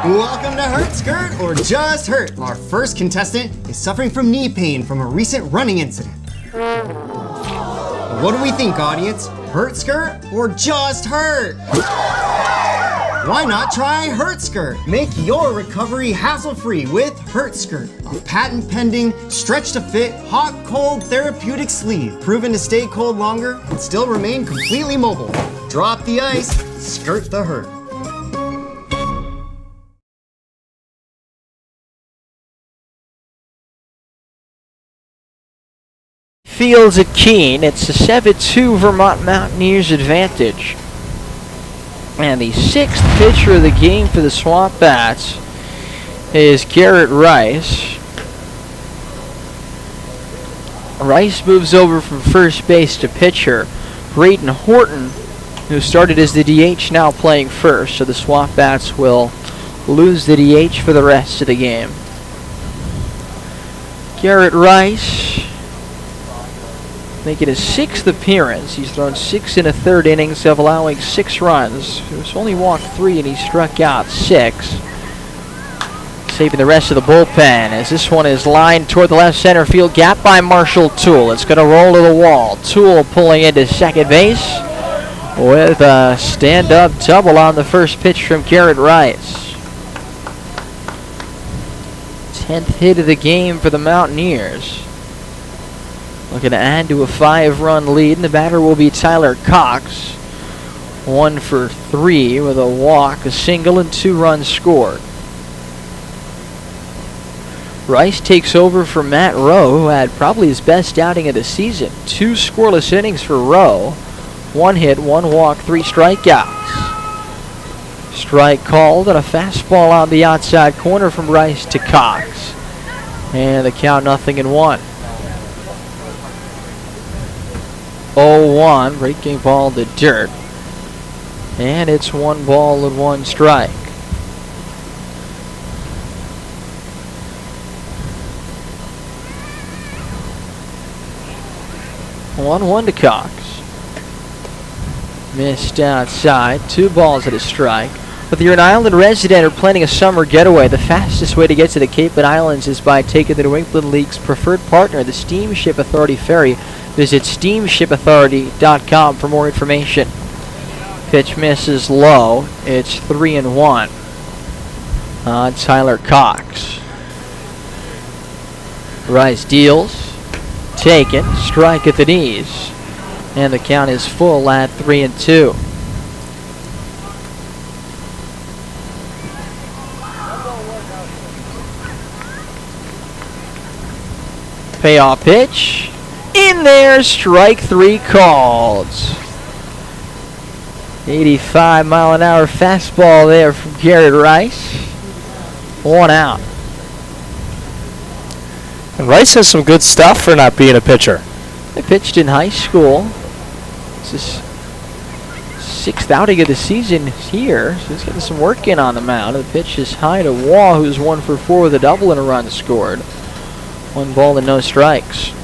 Welcome to Hurt Skirt or Just Hurt. Our first contestant is suffering from knee pain from a recent running incident. What do we think, audience? Hurt Skirt or Just Hurt? Why not try Hurt Skirt? Make your recovery hassle-free with Hurt Skirt, a patent-pending, stretch-to-fit, hot-cold therapeutic sleeve, proven to stay cold longer and still remain completely mobile. Drop the ice, skirt the hurt. Fields at Keene. It's a 7-2 Vermont Mountaineers advantage. And the 6th pitcher of the game for the SwampBats is Garrett Rice. Rice moves over from first base to pitcher. Braden Horton, who started as the DH, now playing first. So the SwampBats will lose the DH for the rest of the game. Garrett Rice making his 6th appearance. He's thrown 6 in a third innings of allowing 6 runs. He's only walked 3 and he struck out 6. Saving the rest of the bullpen as this one is lined toward the left center field gap by Marshall Toole. It's going to roll to the wall. Toole pulling into second base with a stand-up double on the first pitch from Garrett Rice. 10th hit of the game for the Mountaineers. Looking to add to a 5-run lead, and the batter will be Tyler Cox. 1 for 3 with a walk, a single, and 2 runs scored. Rice takes over for Matt Rowe, who had probably his best outing of the season. 2 scoreless innings for Rowe. 1 hit, 1 walk, 3 strikeouts. Strike called and a fastball on the outside corner from Rice to Cox. And the count 0-1. 0-1, breaking ball to dirt. And it's 1 ball and 1 strike. One to Cox. Missed outside. 2 balls at a strike. Whether you're an island resident or planning a summer getaway, the fastest way to get to the Cape and Islands is by taking the New England League's preferred partner, the Steamship Authority Ferry. Visit steamshipauthority.com for more information. Pitch misses low. It's 3-1 on Tyler Cox. Rice deals. Taken. Strike at the knees. And the count is full at 3-2. Payoff pitch. In there, strike 3 called. 85-mile-an-hour fastball there from Garrett Rice. 1 out. And Rice has some good stuff for not being a pitcher. He pitched in high school. This is 6th outing of the season here, so he's getting some work in on the mound. The pitch is high to Waugh, who's 1 for 4 with a double and a run scored. 1 ball and no strikes.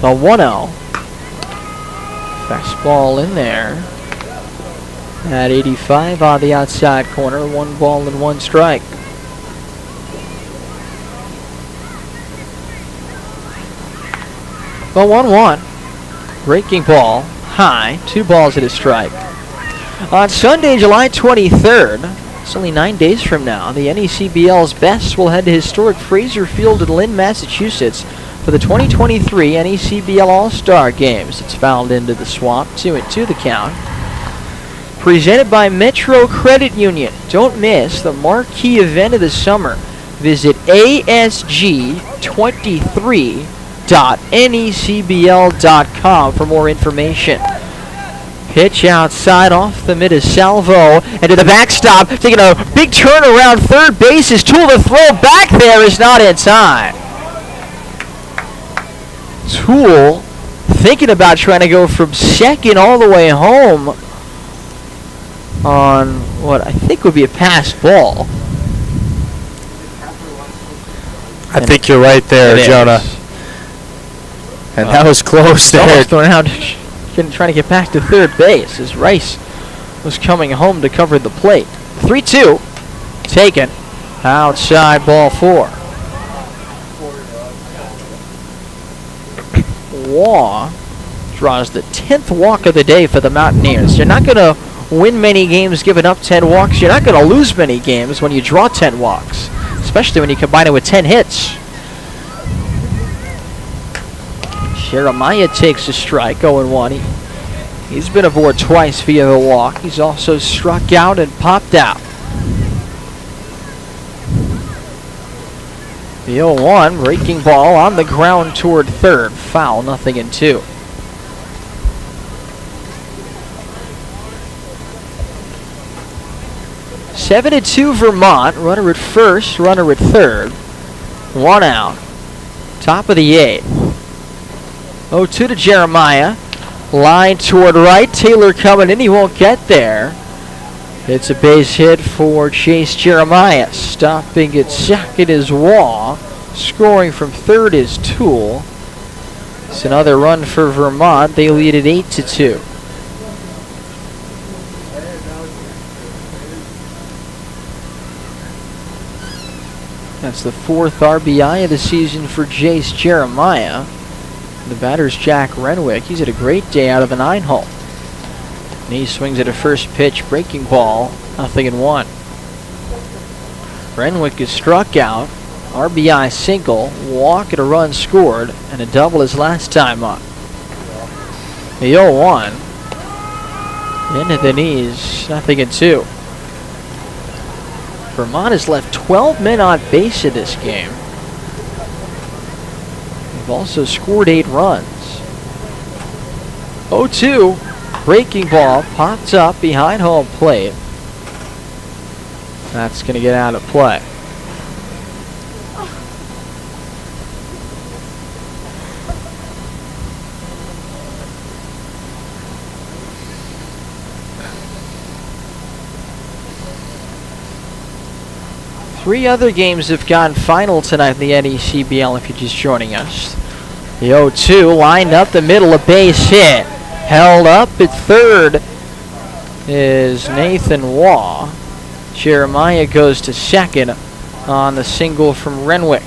A 1-0. Fastball in there. At 85 on the outside corner. 1 ball and 1 strike. The 1-1. Breaking ball. High. 2 balls at a strike. On Sunday, July 23rd, It's only 9 days from now. The NECBL's best will head to historic Fraser Field in Lynn, Massachusetts for the 2023 NECBL All-Star Games. It's fouled into the swamp, 2-2 the count. Presented by Metro Credit Union. Don't miss the marquee event of the summer. Visit asg23.necbl.com for more information. Pitch outside off the mid of Salvo and to the backstop, taking a big turn around third base. His Tool to throw back there is not in time. Tool thinking about trying to go from second all the way home on what I think would be a passed ball. I think you're right there, Jonah. And that was close there. Throwing out, trying to get back to third base as Rice was coming home to cover the plate. 3-2, taken. Outside ball 4. Waugh draws the 10th walk of the day for the Mountaineers. You're not going to win many games giving up 10 walks. You're not going to lose many games when you draw 10 walks, especially when you combine it with 10 hits. Jeremiah takes a strike, 0-1. He's been aboard twice via the walk. He's also struck out and popped out. The 0-1, breaking ball on the ground toward third. Foul, 0-2. Seven to 2 Vermont. Runner at first, runner at third. 1 out. Top of the 8th. 0-2 to Jeremiah. Line toward right. Taylor coming in. He won't get there. It's a base hit for Chase Jeremiah. Stopping at second is Waugh. Scoring from third is Tool. It's another run for Vermont. They lead at 8-2. That's the 4th RBI of the season for Chase Jeremiah. The batter's Jack Renwick. He's had a great day out of the 9-hole. And he swings at a first pitch, breaking ball, 0-1. Renwick is struck out. RBI single, walk and a run scored, and a double his last time up. The 0-1. Into the knees, 0-2. Vermont has left 12 men on base in this game. They've also scored 8 runs. 0-2. Breaking ball pops up behind home plate. That's going to get out of play. Three other games have gone final tonight in the NECBL if you're just joining us. The 0-2 lined up the middle, a base hit. Held up at third is Nathan Waugh. Jeremiah goes to second on the single from Renwick.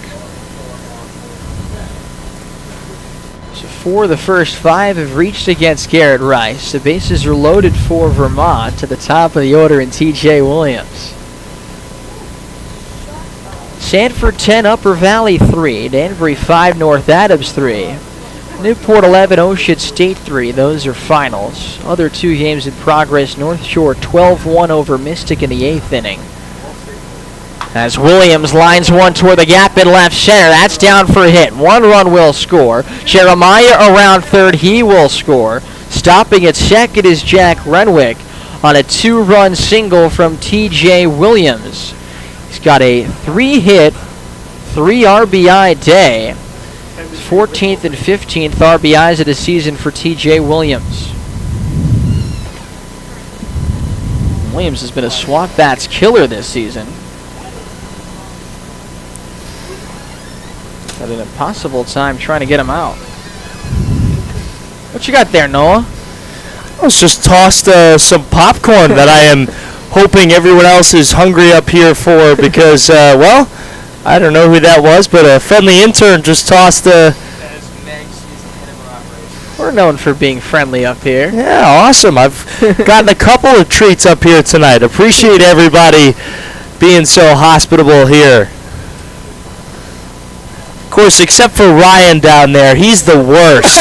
So 4 of the first 5 have reached against Garrett Rice. The bases are loaded for Vermont. To the top of the order in TJ Williams. Sanford 10, Upper Valley 3, Danbury 5, North Adams 3, Newport 11, Ocean State 3. Those are finals. Other 2 games in progress. North Shore 12-1 over Mystic in the 8th inning. As Williams lines one toward the gap in left center. That's down for a hit. 1 run will score. Jeremiah around third. He will score. Stopping at second is Jack Renwick on a 2-run single from TJ Williams. He's got a 3-hit, 3 RBI day. 14th and 15th RBIs of the season for TJ Williams. Williams has been a SwampBats killer this season. Had an impossible time trying to get him out. What you got there, Noah? I was just tossed some popcorn that I am hoping everyone else is hungry up here for because, well, I don't know who that was, but a friendly intern just tossed We're known for being friendly up here. Yeah, awesome. I've gotten a couple of treats up here tonight. Appreciate everybody being so hospitable here. Of course, except for Ryan down there. He's the worst.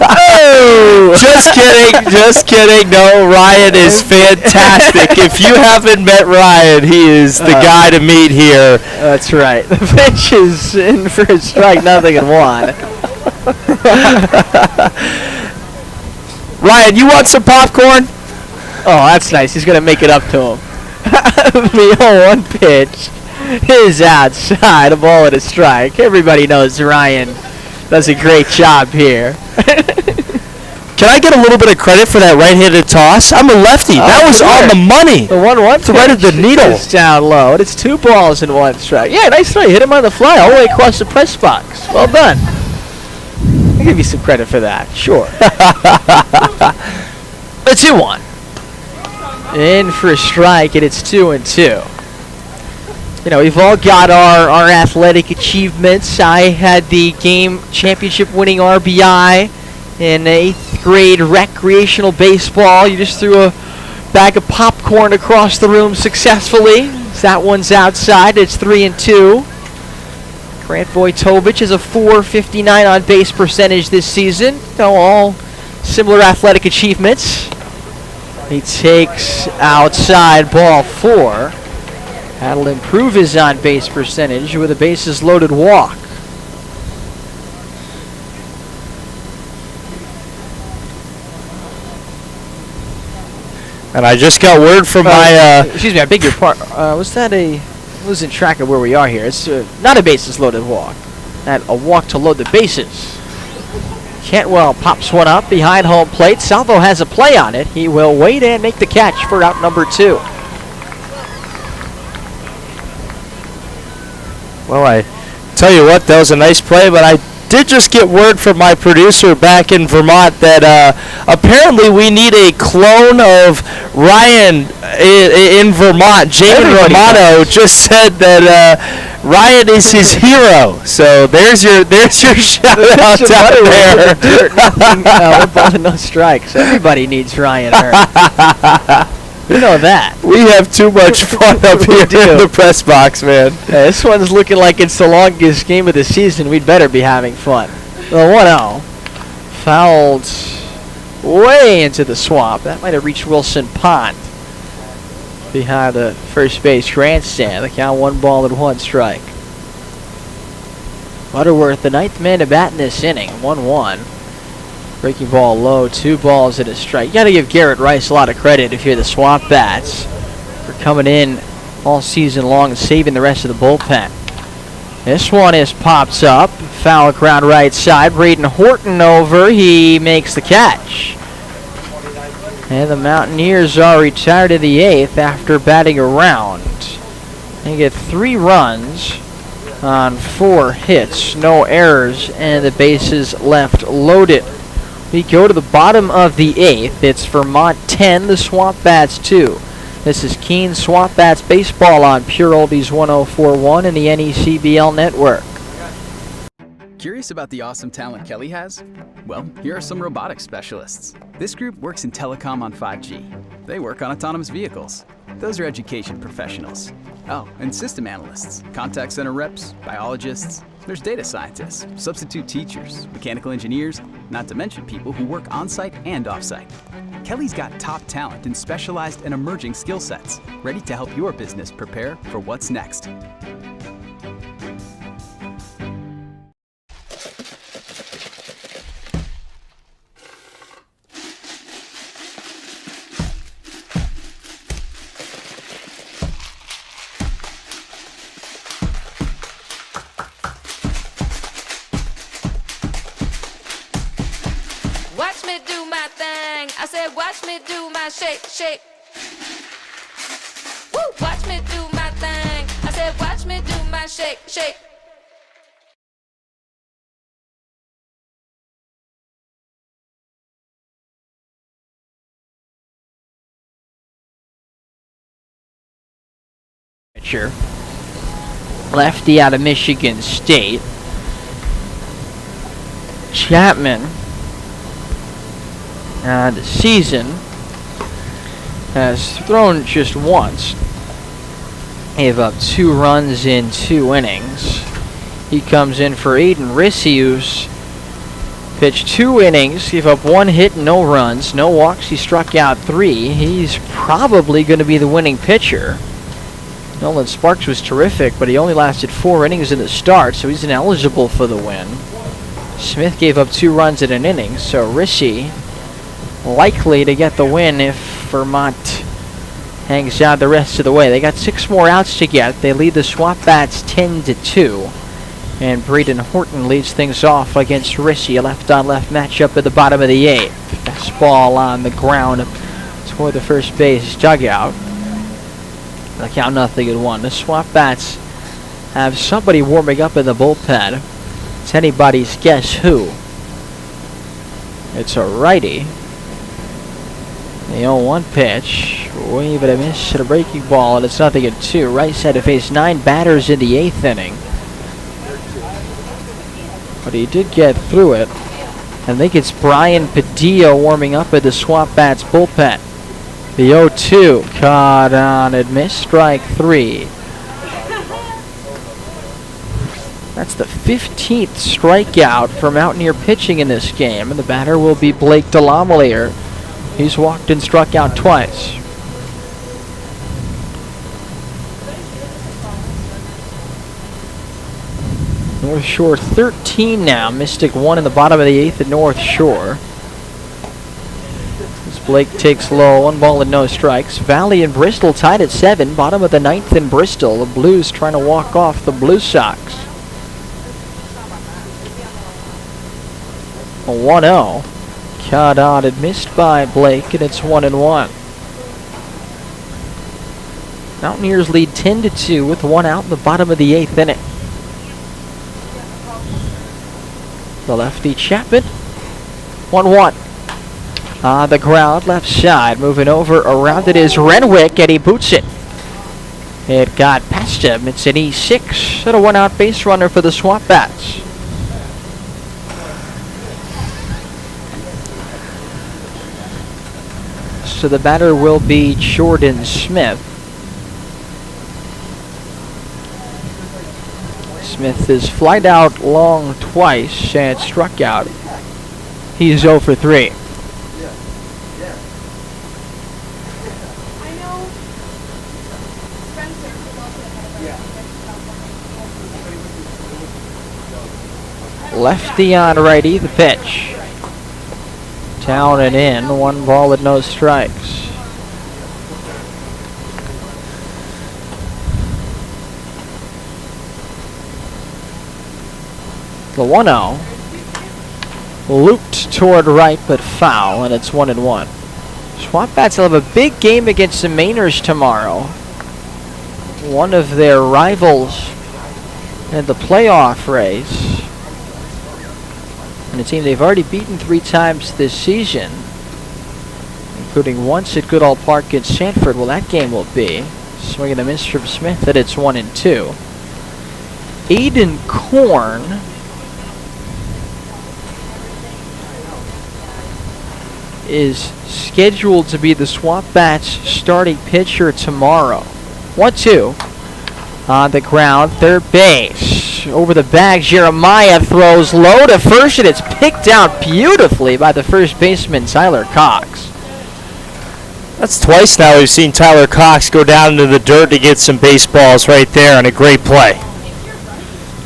Oh! Just kidding. No, Ryan is fantastic. If you haven't met Ryan, he is the guy to meet here. That's right. The pitch is in for a strike, nothing in one. Ryan, you want some popcorn? Oh, that's nice. He's going to make it up to him. The 0-1 pitch is outside. A ball and a strike. Everybody knows Ryan does a great job here. Can I get a little bit of credit for that right-handed toss? I'm a lefty. That was on the money. The 1-1 threaded the needle. It's down low. And it's 2 balls and 1 strike. Yeah, nice throw. Hit him on the fly all the way across the press box. Well done. I'll give you some credit for that. Sure. The 2-1. In for a strike, and it's 2-2. You know, we've all got our athletic achievements. I had the game championship winning RBI in 8th grade recreational baseball. You just threw a bag of popcorn across the room successfully. That one's outside. It's 3-2. Grant Vojtovich has a .459 on base percentage this season. You know, all similar athletic achievements. He takes outside ball 4. That'll improve his on-base percentage with a bases loaded walk. And I just got word from my... Excuse me, I beg your pardon. Was that a... losing track of where we are here. It's not a bases loaded walk. That a walk to load the bases. Cantwell pops one up behind home plate. Salvo has a play on it. He will wait and make the catch for out number 2. Well, I tell you what, that was a nice play, but I did just get word from my producer back in Vermont that apparently we need a clone of Ryan in Vermont. Jamie Romano just said that Ryan is his hero. So there's your shout out down there. One ball and no strikes. Everybody needs Ryan Hurt. You know that. We have too much fun up here in the press box, man. Yeah, this one's looking like it's the longest game of the season. We'd better be having fun. The 1-0. Fouled way into the swamp. That might have reached Wilson Pond behind the first base grandstand. The count 1 ball and 1 strike. Butterworth, the 9th man to bat in this inning. 1-1. Breaking ball low, 2 balls and a strike. You got to give Garrett Rice a lot of credit if you're the SwampBats for coming in all season long and saving the rest of the bullpen. This one is pops up. Foul ground right side. Braden Horton over. He makes the catch. And the Mountaineers are retired in the 8th after batting around. They get 3 runs on 4 hits. No errors and the bases left loaded. We go to the bottom of the 8th. It's Vermont 10, the SwampBats 2. This is Keene SwampBats baseball on Pure Oldies 104.1 and the NECBL network. Curious about the awesome talent Kelly has? Well, here are some robotics specialists. This group works in telecom on 5G. They work on autonomous vehicles. Those are education professionals. Oh, and system analysts, contact center reps, biologists. There's data scientists, substitute teachers, mechanical engineers, not to mention people who work on-site and off-site. Kelly's got top talent in specialized and emerging skill sets, ready to help your business prepare for what's next. Watch me do my thing. I said, watch me do my shake, shake. Woo! Watch me do my thing. I said, watch me do my shake, shake. Lefty out of Michigan State. Chapman, the season, has thrown just once. Gave up 2 runs in 2 innings. He comes in for Aiden Rissy, who's pitched 2 innings, gave up 1 hit, no runs, no walks. He struck out 3. He's probably going to be the winning pitcher. Nolan Sparks was terrific, but he only lasted 4 innings in the start, so he's ineligible for the win. Smith gave up 2 runs in an inning, so Rissy likely to get the win if Vermont hangs out the rest of the way. They got 6 more outs to get. They lead the SwampBats 10-2. And Braden Horton leads things off against Rissy. A left-on-left matchup at the bottom of the 8th. Fastball on the ground toward the first base dugout. The count 0-1. The SwampBats have somebody warming up in the bullpen. It's anybody's guess who. It's a righty. The 0-1 pitch. Wave and a miss and a breaking ball, and it's 0-2. Right side to face 9 batters in the 8th inning. But he did get through it. I think it's Brian Padilla warming up at the SwampBats bullpen. The 0-2 caught on and missed, strike 3. That's the 15th strikeout for Mountaineer pitching in this game, and the batter will be Blake Delamolier. He's walked and struck out twice. North Shore 13 now. Mystic 1 in the bottom of the 8th at North Shore. As Blake takes low, 1 ball and no strikes. Valley and Bristol tied at 7. Bottom of the 9th in Bristol. The Blues trying to walk off the Blue Sox. A 1-0. Caught on and missed by Blake, and it's 1-1. Mountaineers lead 10-2 with 1 out in the bottom of the 8th inning. The lefty Chapman. 1-1. The ground left side. Moving over around it is Renwick, and he boots it. It got past him. It's an E6 and a 1-out base runner for the SwampBats. So the batter will be Jordan Smith. Smith is flied out long twice and struck out. He's 0 for 3. Lefty on righty, the pitch. Down and in, 1 ball with no strikes. The 1-0 looped toward right but foul, and it's 1-1. SwampBats will have a big game against the Mainers tomorrow. One of their rivals in the playoff race. And a team they've already beaten 3 times this season, including once at Goodall Park at Sanford. Well, that game will be swinging a miss from Smith, that it's 1-2. Aiden Korn is scheduled to be the SwampBats starting pitcher tomorrow. 1-2 on the ground, third base. Over the bag, Jeremiah throws low to first, and it's picked out beautifully by the first baseman, Tyler Cox. That's twice now we've seen Tyler Cox go down into the dirt to get some baseballs right there on a great play.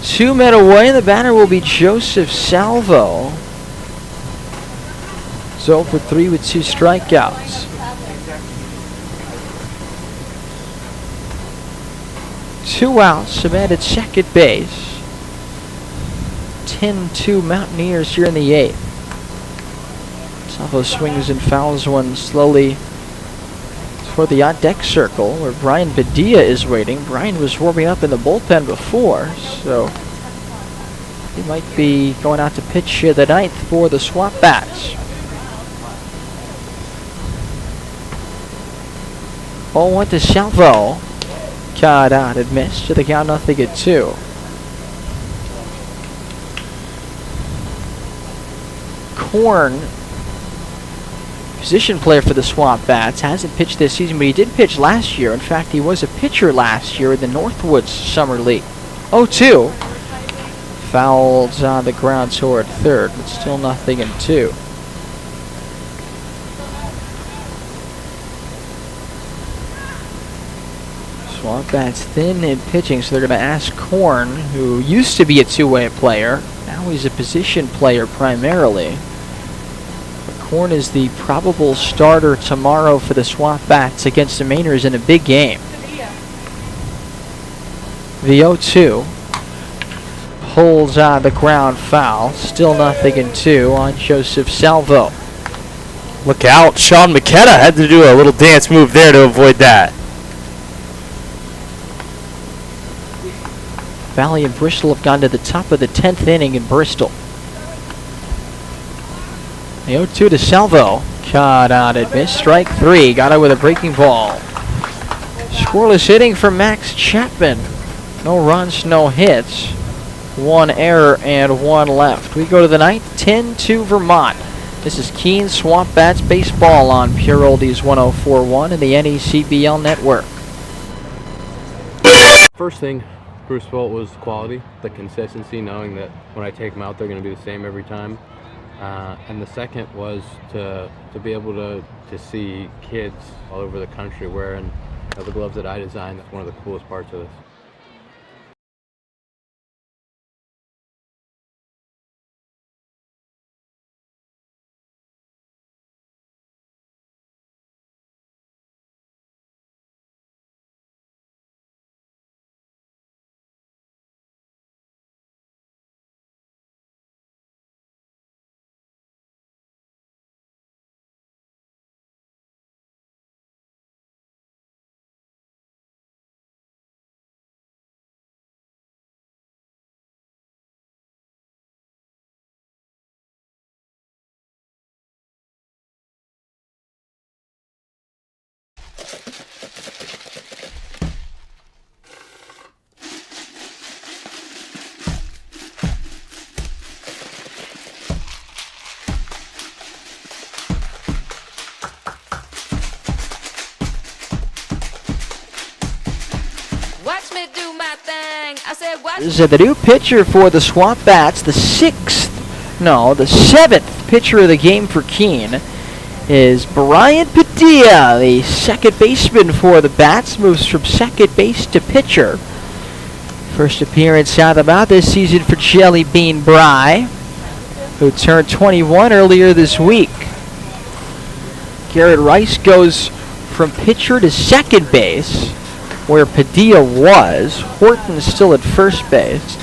2 men away, the batter will be Joseph Salvo. 0 for 3 with 2 strikeouts. 2 outs, a man at second base. 10-2 Mountaineers here in the 8th. Salvo swings and fouls one slowly toward the on-deck circle where Brian Padilla is waiting. Brian was warming up in the bullpen before, so he might be going out to pitch here the 9th for the SwampBats. 0-1 to Salvo. Caught out and missed to the count 0-2. Korn, position player for the SwampBats, hasn't pitched this season, but he did pitch last year. In fact, he was a pitcher last year in the Northwoods Summer League. 0-2. Fouls on the ground toward third, but still 0-2. SwampBats thin in pitching, so they're going to ask Korn, who used to be a two-way player. Now he's a position player primarily. But Korn is the probable starter tomorrow for the SwampBats against the Mainers in a big game. The 0-2. Pulls on the ground foul. Still 0-2 on Joseph Salvo. Look out. Sean McKenna had to do a little dance move there to avoid that. Valley and Bristol have gone to the top of the 10th inning in Bristol. The 0-2 to Salvo. Caught on it. Missed. Strike 3. Got it with a breaking ball. Scoreless hitting for Max Chapman. No runs, no hits. 1 error and 1 left. We go to the ninth. 10-2 Vermont. This is Keene SwampBats baseball on Pure Oldies 104.1 and the NECBL network. First thing Bruce felt was quality, the consistency, knowing that when I take them out, they're going to be the same every time. And the second was to be able to see kids all over the country wearing the gloves that I designed. That's one of the coolest parts of this. Watch me do my thing. I said, watch This is the new pitcher for the SwampBats, the 7th pitcher of the game for Keene is Brian Padilla, the second baseman for the Bats, moves from second base to pitcher. First appearance out of the mound this season for Jelly Bean Bry, who turned 21 earlier this week. Garrett Rice goes from pitcher to second base, where Padilla was. Horton's still at first base.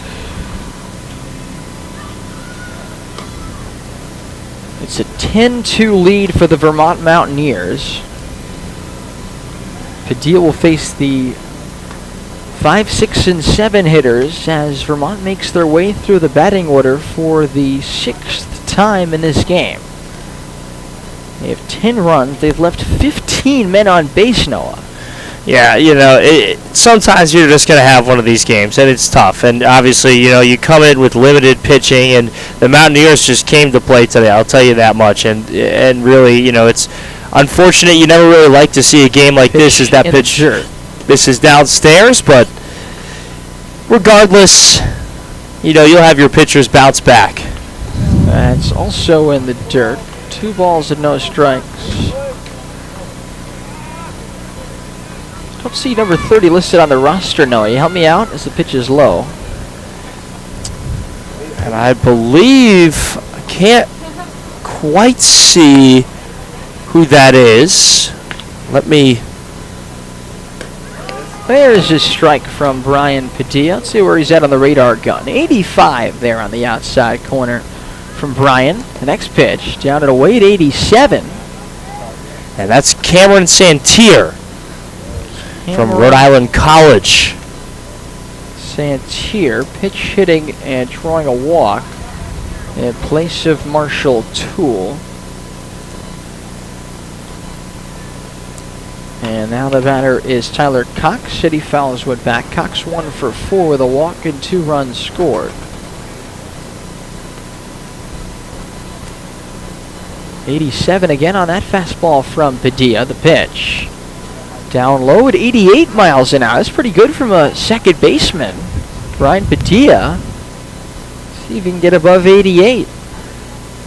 It's a 10-2 lead for the Vermont Mountaineers. Padilla will face the 5, 6, and 7 hitters as Vermont makes their way through the batting order for the 6th time in this game. They have 10 runs. They've left 15 men on base, Noah. Yeah, sometimes you're just going to have one of these games, and it's tough. And obviously, you come in with limited pitching, and the Mountaineers just came to play today, I'll tell you that much. And really, it's unfortunate. You never really like to see a game like this as that pitch. This is downstairs, but regardless, you'll have your pitchers bounce back. That's also in the dirt. 2 balls and no strikes. Don't see number 30 listed on the roster, Noah. You help me out as the pitch is low. And I believe, I can't quite see who that is. Let me... There's a strike from Brian Padilla. Let's see where he's at on the radar gun. 85 there on the outside corner from Brian. The next pitch down at a weight 87. And that's Cameron Santier from Rhode Island College. Santier pitch hitting and drawing a walk in place of Marshall Toole. And now the batter is Tyler Cox. City fouls went back. Cox 1 for 4 with a walk and 2 runs scored. 87 again on that fastball from Padilla. The pitch. Down low at 88 miles an hour. That's pretty good from a second baseman. Brian Padilla. See if he can get above 88.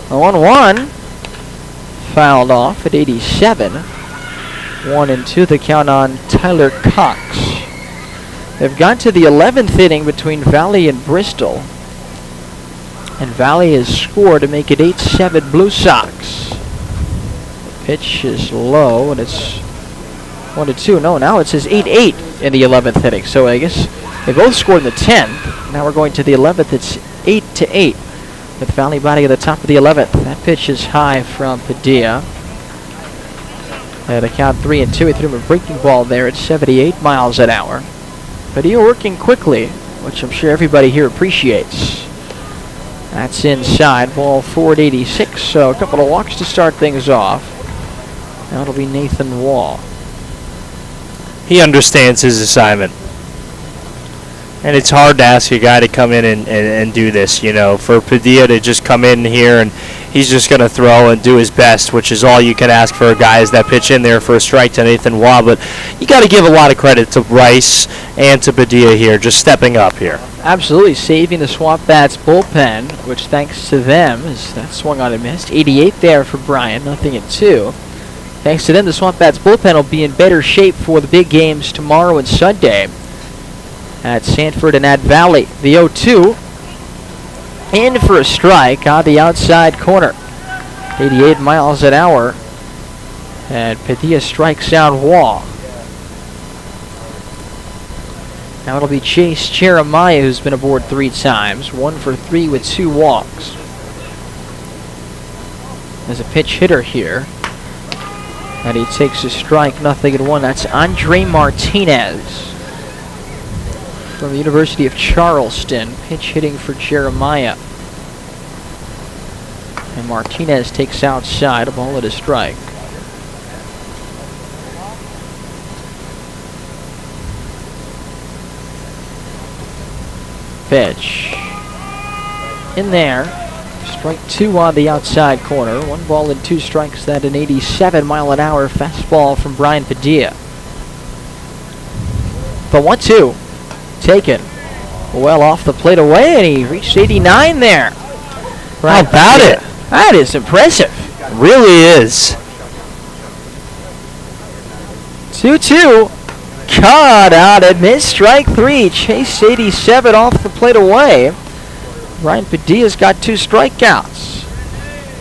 1-1. Fouled off at 87. 1-2 the count on Tyler Cox. They've got to the 11th inning between Valley and Bristol. And Valley has scored to make it 8-7 Blue Sox. The pitch is low and it's 1-2. No, now it says 8-8 in the 11th inning. So I guess they both scored in the 10th. Now we're going to the 11th. It's 8-8 with Valley batting at the top of the 11th. That pitch is high from Padilla. At a count 3-2, he threw him a breaking ball there at 78 miles an hour. Padilla working quickly, which I'm sure everybody here appreciates. That's inside, ball forward 86, so a couple of walks to start things off. Now it'll be Nathan Wall. He understands his assignment. And it's hard to ask a guy to come in and do this, you know, for Padilla to just come in here and he's just going to throw and do his best, which is all you can ask for a guy is that pitch in there for a strike to Nathan Waugh. But you got to give a lot of credit to Bryce and to Padilla here, just stepping up here. Absolutely, saving the SwampBats bullpen, which thanks to them, as that swung on and missed. 88 there for Brian, nothing at 2. Thanks to them, the SwampBats bullpen will be in better shape for the big games tomorrow and Sunday at Sanford and at Valley. The 0-2 in for a strike on the outside corner. 88 miles an hour. And Padilla strikes out Waugh. Now it'll be Chase Jeremiah, who's been aboard 3 times. 1 for 3 with 2 walks. There's a pitch hitter here. And he takes a strike, 0-1. That's Andre Martinez from the University of Charleston, pitch hitting for Jeremiah. And Martinez takes outside, a ball at a strike. Pitch. In there. Strike 2 on the outside corner. 1 ball and 2 strikes. That an 87 mile an hour fastball from Brian Padilla. The 1-2. Taken well off the plate away, and he reached 89 there. How about it? That is impressive. It really is. 2-2. Caught out and missed strike 3. Chase 87 off the plate away. Brian Padilla's got 2 strikeouts.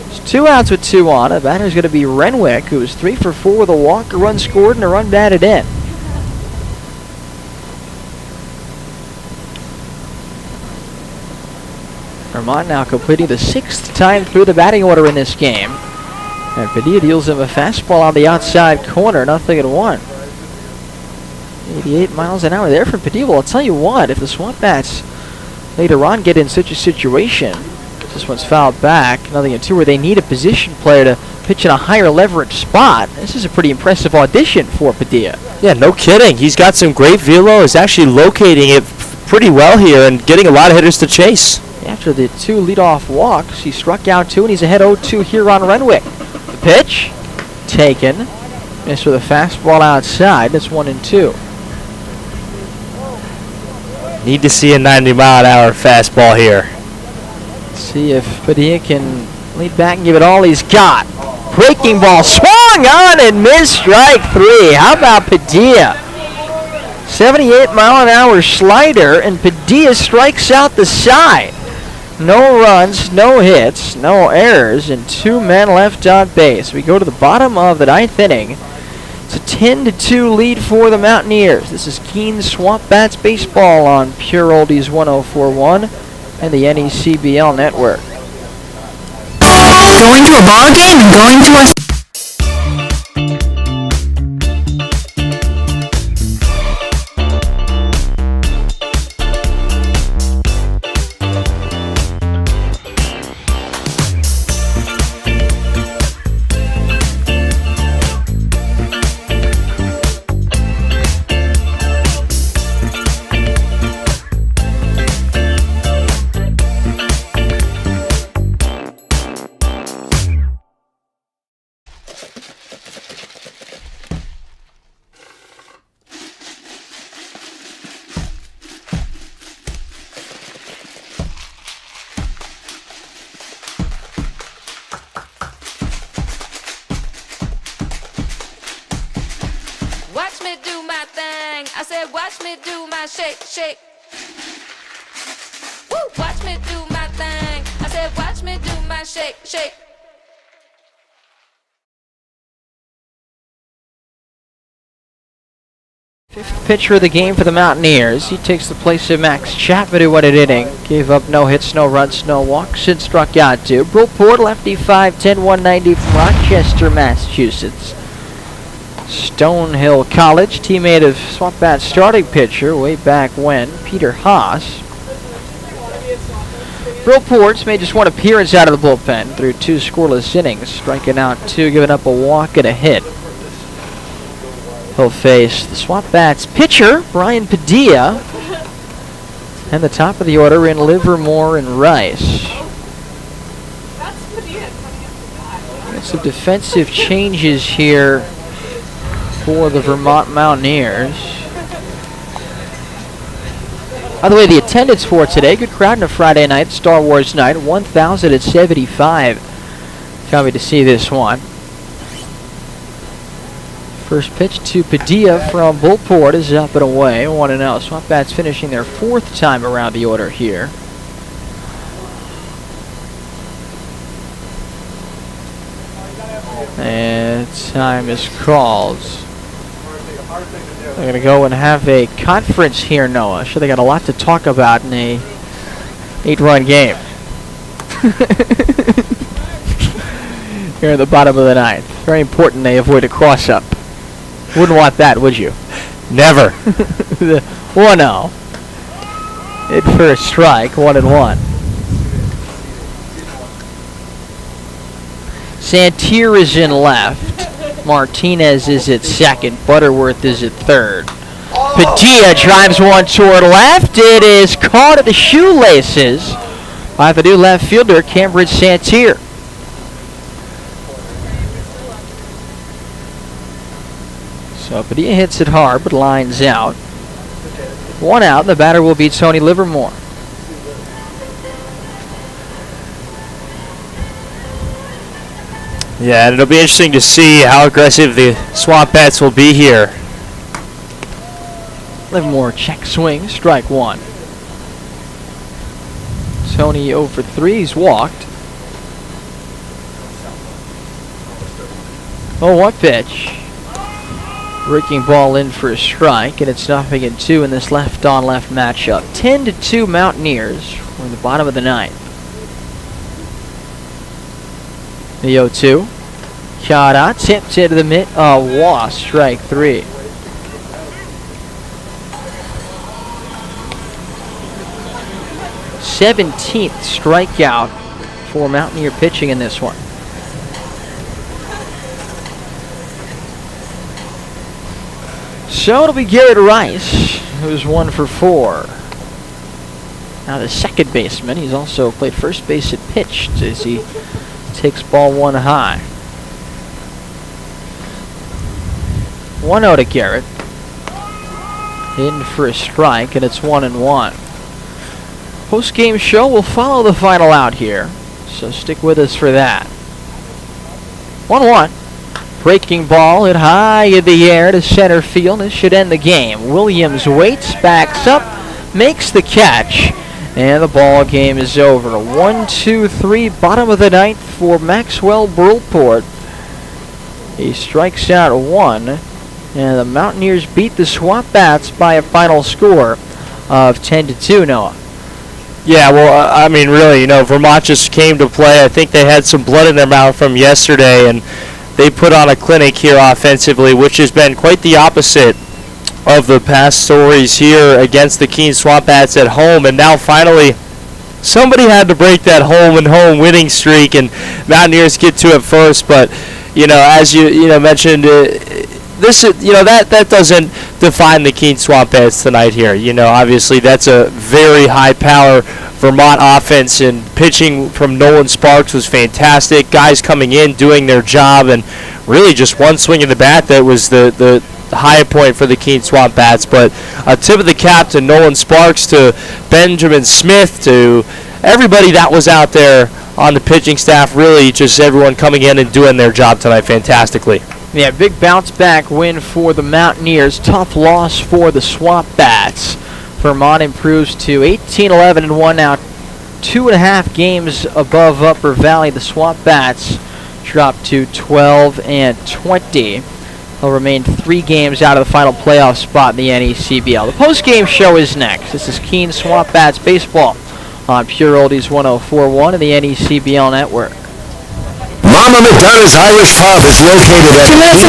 There's 2 outs with 2 on. The batter's going to be Renwick, who was 3 for 4 with a walk, a run scored, and a run batted in. Vermont now completing the 6th time through the batting order in this game. And Padilla deals him a fastball on the outside corner, 0-1. 88 miles an hour there from Padilla. Well, I'll tell you what, if the SwampBats later on get in such a situation, this one's fouled back, 0-2, where they need a position player to pitch in a higher leverage spot. This is a pretty impressive audition for Padilla. Yeah, no kidding. He's got some great velo. He's actually locating it pretty well here and getting a lot of hitters to chase. After the 2 leadoff walks, he struck out 2, and he's ahead 0-2 here on Renwick. The pitch, taken. Missed with a fastball outside. That's 1-2. Need to see a 90-mile-an-hour fastball here. Let's see if Padilla can lead back and give it all he's got. Breaking ball, swung on and missed strike 3. How about Padilla? 78-mile-an-hour slider, and Padilla strikes out the side. No runs, no hits, no errors, and 2 men left on base. We go to the bottom of the 9th inning. It's a 10-2 lead for the Mountaineers. This is Keene SwampBats baseball on Pure Oldies 104.1 and the NECBL network. Going to a ball game and going to a said, watch me do my shake, shake. Woo! Watch me do my thing. I said, watch me do my shake, shake. Fifth pitcher of the game for the Mountaineers. He takes the place of Max Chapman, who won an inning. Gave up no hits, no runs, no walks, and struck out two. Brillport, lefty, 5'10", 190 from Rochester, Massachusetts. Stonehill College, teammate of SwampBats starting pitcher way back when, Peter Haas. Brillport's made just one appearance out of the bullpen through 2 scoreless innings, striking out 2, giving up a walk and a hit. He'll face the SwampBats pitcher, Brian Padilla, and the top of the order in Livermore and Rice. Got some defensive changes here for the Vermont Mountaineers. By the way, the attendance for today, good crowd on a Friday night, Star Wars night, 1,075 coming to see this one. First pitch to Padilla from Brillport is up and away, 1-0. SwampBats finishing their 4th time around the order here. And time is called. They're going to go and have a conference here, Noah. Sure, they got a lot to talk about in a 8-run game. Here at the bottom of the 9th. Very important they avoid a cross-up. Wouldn't want that, would you? Never. 1-0. Hit for a strike, 1-1. Santier is in left. Martinez is at second. Butterworth is at third. Padilla drives one toward left. It is caught at the shoelaces by the new left fielder, Cambridge Santier. So Padilla hits it hard, but lines out. 1 out. The batter will be Tony Livermore. Yeah, and it'll be interesting to see how aggressive the SwampBats will be here. Livermore check swing, strike 1. Tony 0 for 3, he's walked. 0-1 pitch. Breaking ball in for a strike, and it's 0-2 in this left-on-left matchup. 10-2 Mountaineers. We're in the bottom of the 9th. The 0-2. Shot out, tipped into the mid. Lost, strike 3. th strikeout for Mountaineer pitching in this one. So it'll be Garrett Rice, who's 1 for 4. Now the second baseman, he's also played first base and pitched as he takes ball 1 high. 1-0 to Garrett. In for a strike, and it's 1-1. Post-game show will follow the final out here, so stick with us for that. 1-1. Breaking ball hit high in the air to center field. This should end the game. Williams waits, backs up, makes the catch, and the ball game is over. 1-2-3, bottom of the 9th for Maxwell Brillport. He strikes out 1, and the Mountaineers beat the SwampBats by a final score of 10-2, Noah. Yeah, well, I mean, really, you know, Vermont just came to play. I think they had some blood in their mouth from yesterday, and they put on a clinic here offensively, which has been quite the opposite of the past stories here against the Keene SwampBats at home. And now finally, somebody had to break that home-and-home winning streak, and Mountaineers get to it first. But, you know, as you mentioned, this is, you know, that doesn't define the Keene SwampBats tonight here. You know, obviously that's a very high-power Vermont offense, and pitching from Nolan Sparks was fantastic. Guys coming in, doing their job, and really just one swing of the bat that was the high point for the Keene SwampBats. But a tip of the cap to Nolan Sparks, to Benjamin Smith, to everybody that was out there on the pitching staff. Really just everyone coming in and doing their job tonight fantastically. Yeah, big bounce back win for the Mountaineers. Tough loss for the SwampBats. Vermont improves to 18-11-1 now, 2.5 games above Upper Valley. The SwampBats drop to 12-20. They'll remain 3 games out of the final playoff spot in the NECBL. The post-game show is next. This is Keene SwampBats baseball on Pure Oldies 104.1 and the NECBL network. Mama McDonough's Irish Pub is located at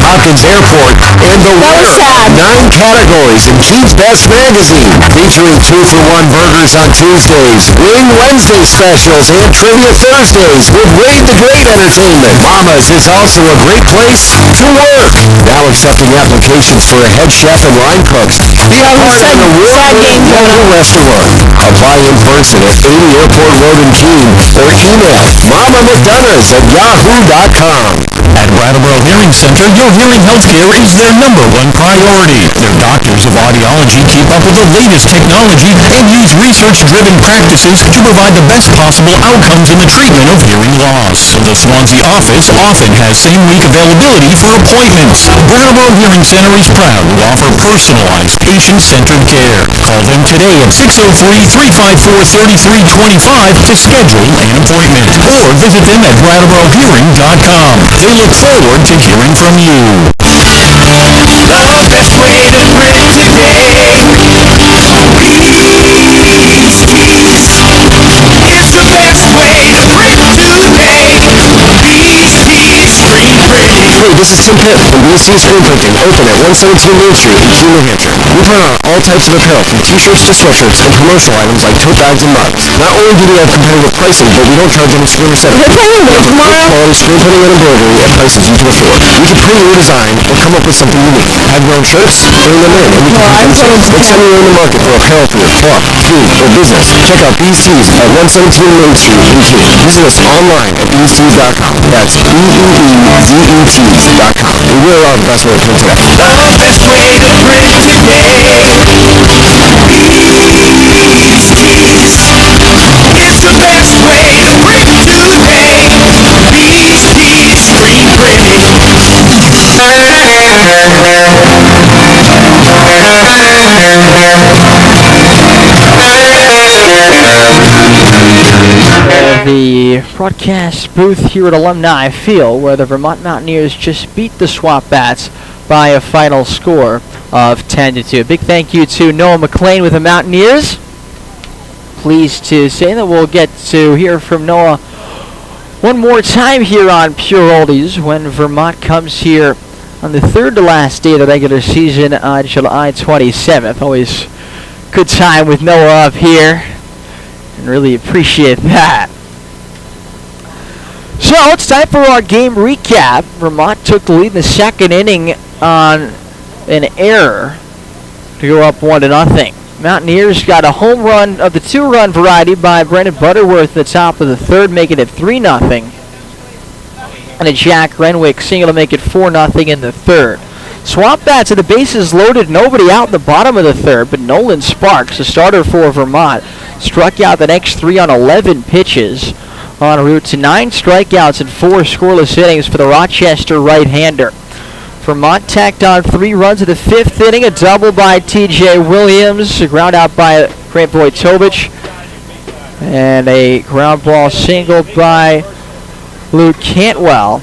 Hopkins Airport and the winner of 9 categories in Keene's Best Magazine, featuring 2-for-1 burgers on Tuesdays, Wing Wednesday specials, and Trivia Thursdays with Wade the Great Entertainment. Mama's is also a great place to work. Now accepting applications for a head chef and line cooks. Be a part of an award-winning local restaurant. Apply in person at 80 Airport Road in Keene or email mamamcdonoughs@yahoo.com. At Brattleboro Hearing Center, your hearing health care is their #1 priority. Their doctors of audiology keep up with the latest technology and use research-driven practices to provide the best possible outcomes in the treatment of hearing loss. The Swansea office often has same-week availability for appointments. Brattleboro Hearing Center is proud to offer personalized, patient-centered care. Call them today at 603-354-3325 to schedule an appointment, or visit them at brattleborohearing.com. They look forward to hearing from you. The best way to bring today. Beast Tees. It's the best way to bring today. Beast Tees Screen Printing. Hey, this is Tim Pitt from BC Screen Printing, open at 117 Main Street in Keene, New Hampshire. We print on all types of apparel, from t-shirts to sweatshirts and promotional items like tote bags and mugs. Not only do we have competitive pricing, but we don't charge any screen or setup. We offer good quality screen printing and embroidery at prices you can afford. We can print your design or come up with something unique. Have your own shirts? Bring them in and we can print them too. Next time you're in the market for apparel for your club, food, or business, check out BC's at 117 Main Street in Keene. Visit us online at beestees.com. That's BEEDETs.com. We really are the best way to print today. The best way to bring today. Beast Tees. It's the best way to bring today. Beast Tees Screen Printing. The broadcast booth here at Alumni Field, where the Vermont Mountaineers just beat the SwampBats by a final score of 10-2. Big thank you to Noah McLean with the Mountaineers. Pleased to say that we'll get to hear from Noah one more time here on Pure Oldies when Vermont comes here on the third to last day of the regular season on July 27th. Always good time with Noah up here, and really appreciate that. So it's time for our game recap. Vermont took the lead in the second inning on an error to go up 1-0. Mountaineers got a home run of the 2-run variety by Brendan Butterworth at the top of the third, making it 3-0. And a Jack Renwick single to make it 4-0 in the third. SwampBats had the bases loaded, nobody out in the bottom of the third, but Nolan Sparks, the starter for Vermont, struck out the next 3 on 11 pitches, en route to 9 strikeouts and 4 scoreless innings for the Rochester right-hander. Vermont tacked on 3 runs in the 5th inning, a double by T.J. Williams, a ground out by Grant Vojtovich, and a ground ball single by Luke Cantwell.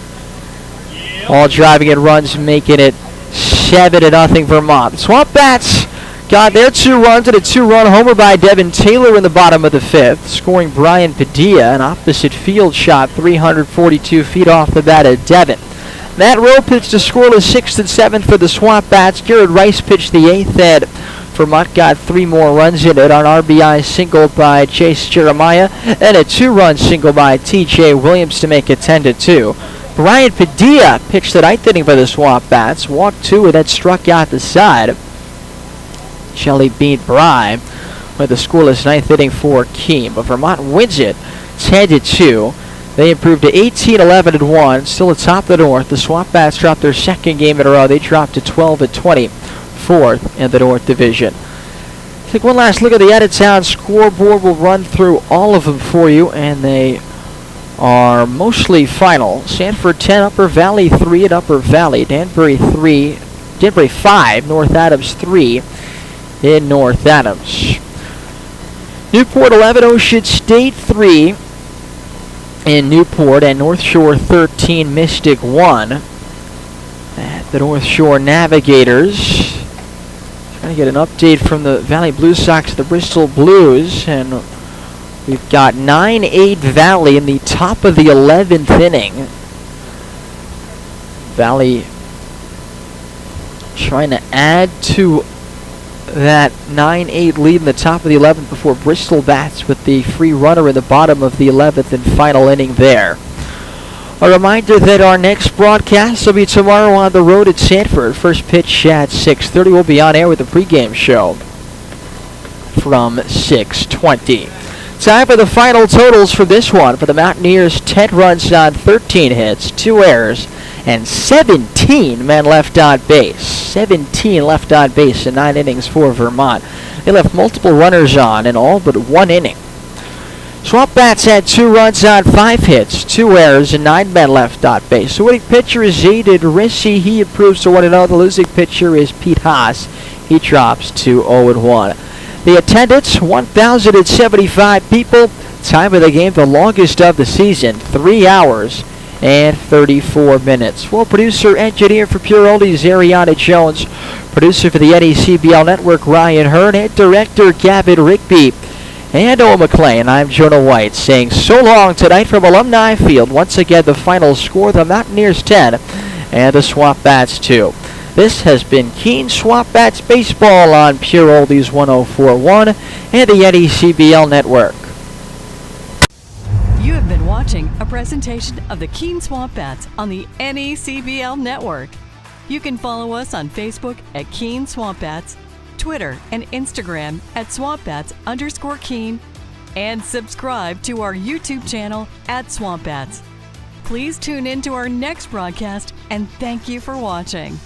All driving in runs, making it 7-0 Vermont. SwampBats got their 2 runs and a 2-run homer by Devin Taylor in the bottom of the 5th, scoring Brian Padilla, an opposite field shot 342 feet off the bat of Devin. Matt Rowe pitched a scoreless 6th and 7th for the SwampBats. Garrett Rice pitched the 8th inning. Vermont got 3 more runs in it on RBI single by Chase Jeremiah and a 2-run single by T.J. Williams to make it 10-2. Brian Padilla pitched the 9th inning for the SwampBats, walked 2 and then struck out the side. Shelley beat Bry with a scoreless 9th inning for Keene, but Vermont wins it 10-2. They improved to 18-11-1, still atop the North. The SwampBats dropped their second game in a row. They dropped to 12-20, 4th in the North Division. Take one last look at the out-of-town scoreboard. We'll run through all of them for you, and they are mostly final. Sanford 10, Upper Valley 3 at Upper Valley. Danbury 5, North Adams 3 in North Adams. Newport 11, Ocean State 3 in Newport, and North Shore 13, Mystic 1 at the North Shore Navigators. Trying to get an update from the Valley Blue Sox, the Bristol Blues, and we've got 9-8 Valley in the top of the 11th inning. Valley trying to add to that 9-8 lead in the top of the 11th before Bristol bats with the free runner in the bottom of the 11th and final inning there. A reminder that our next broadcast will be tomorrow on the road at Sanford. First pitch at 6:30. We'll be on air with the pregame show from 6:20. Time for the final totals for this one. For the Mountaineers, 10 runs on 13 hits, 2 errors, and 17 men left on base. 17 left on base in 9 innings for Vermont. They left multiple runners on in all but 1 inning. SwampBats had 2 runs on 5 hits, 2 errors, and 9 men left on base. The winning pitcher is Zaydin Rissi. He improves to 1-0. The losing pitcher is Pete Haas. He drops to 0-1. The attendance, 1,075 people. Time of the game, the longest of the season, 3 hours and 34 minutes. Well, producer, engineer for Pure Oldies, Ariana Jones. Producer for the NECBL Network, Ryan Hearn. And director, Gavin Rigby. And Owen McLean, I'm Jonah White, saying so long tonight from Alumni Field. Once again, the final score, the Mountaineers 10 and the SwampBats 2. This has been Keene SwampBats Baseball on Pure Oldies 104.1 and the NECBL Network. You have been watching a presentation of the Keene SwampBats on the NECBL Network. You can follow us on Facebook at Keene SwampBats, Twitter and Instagram at SwampBats_Keene, and subscribe to our YouTube channel at SwampBats. Please tune in to our next broadcast, and thank you for watching.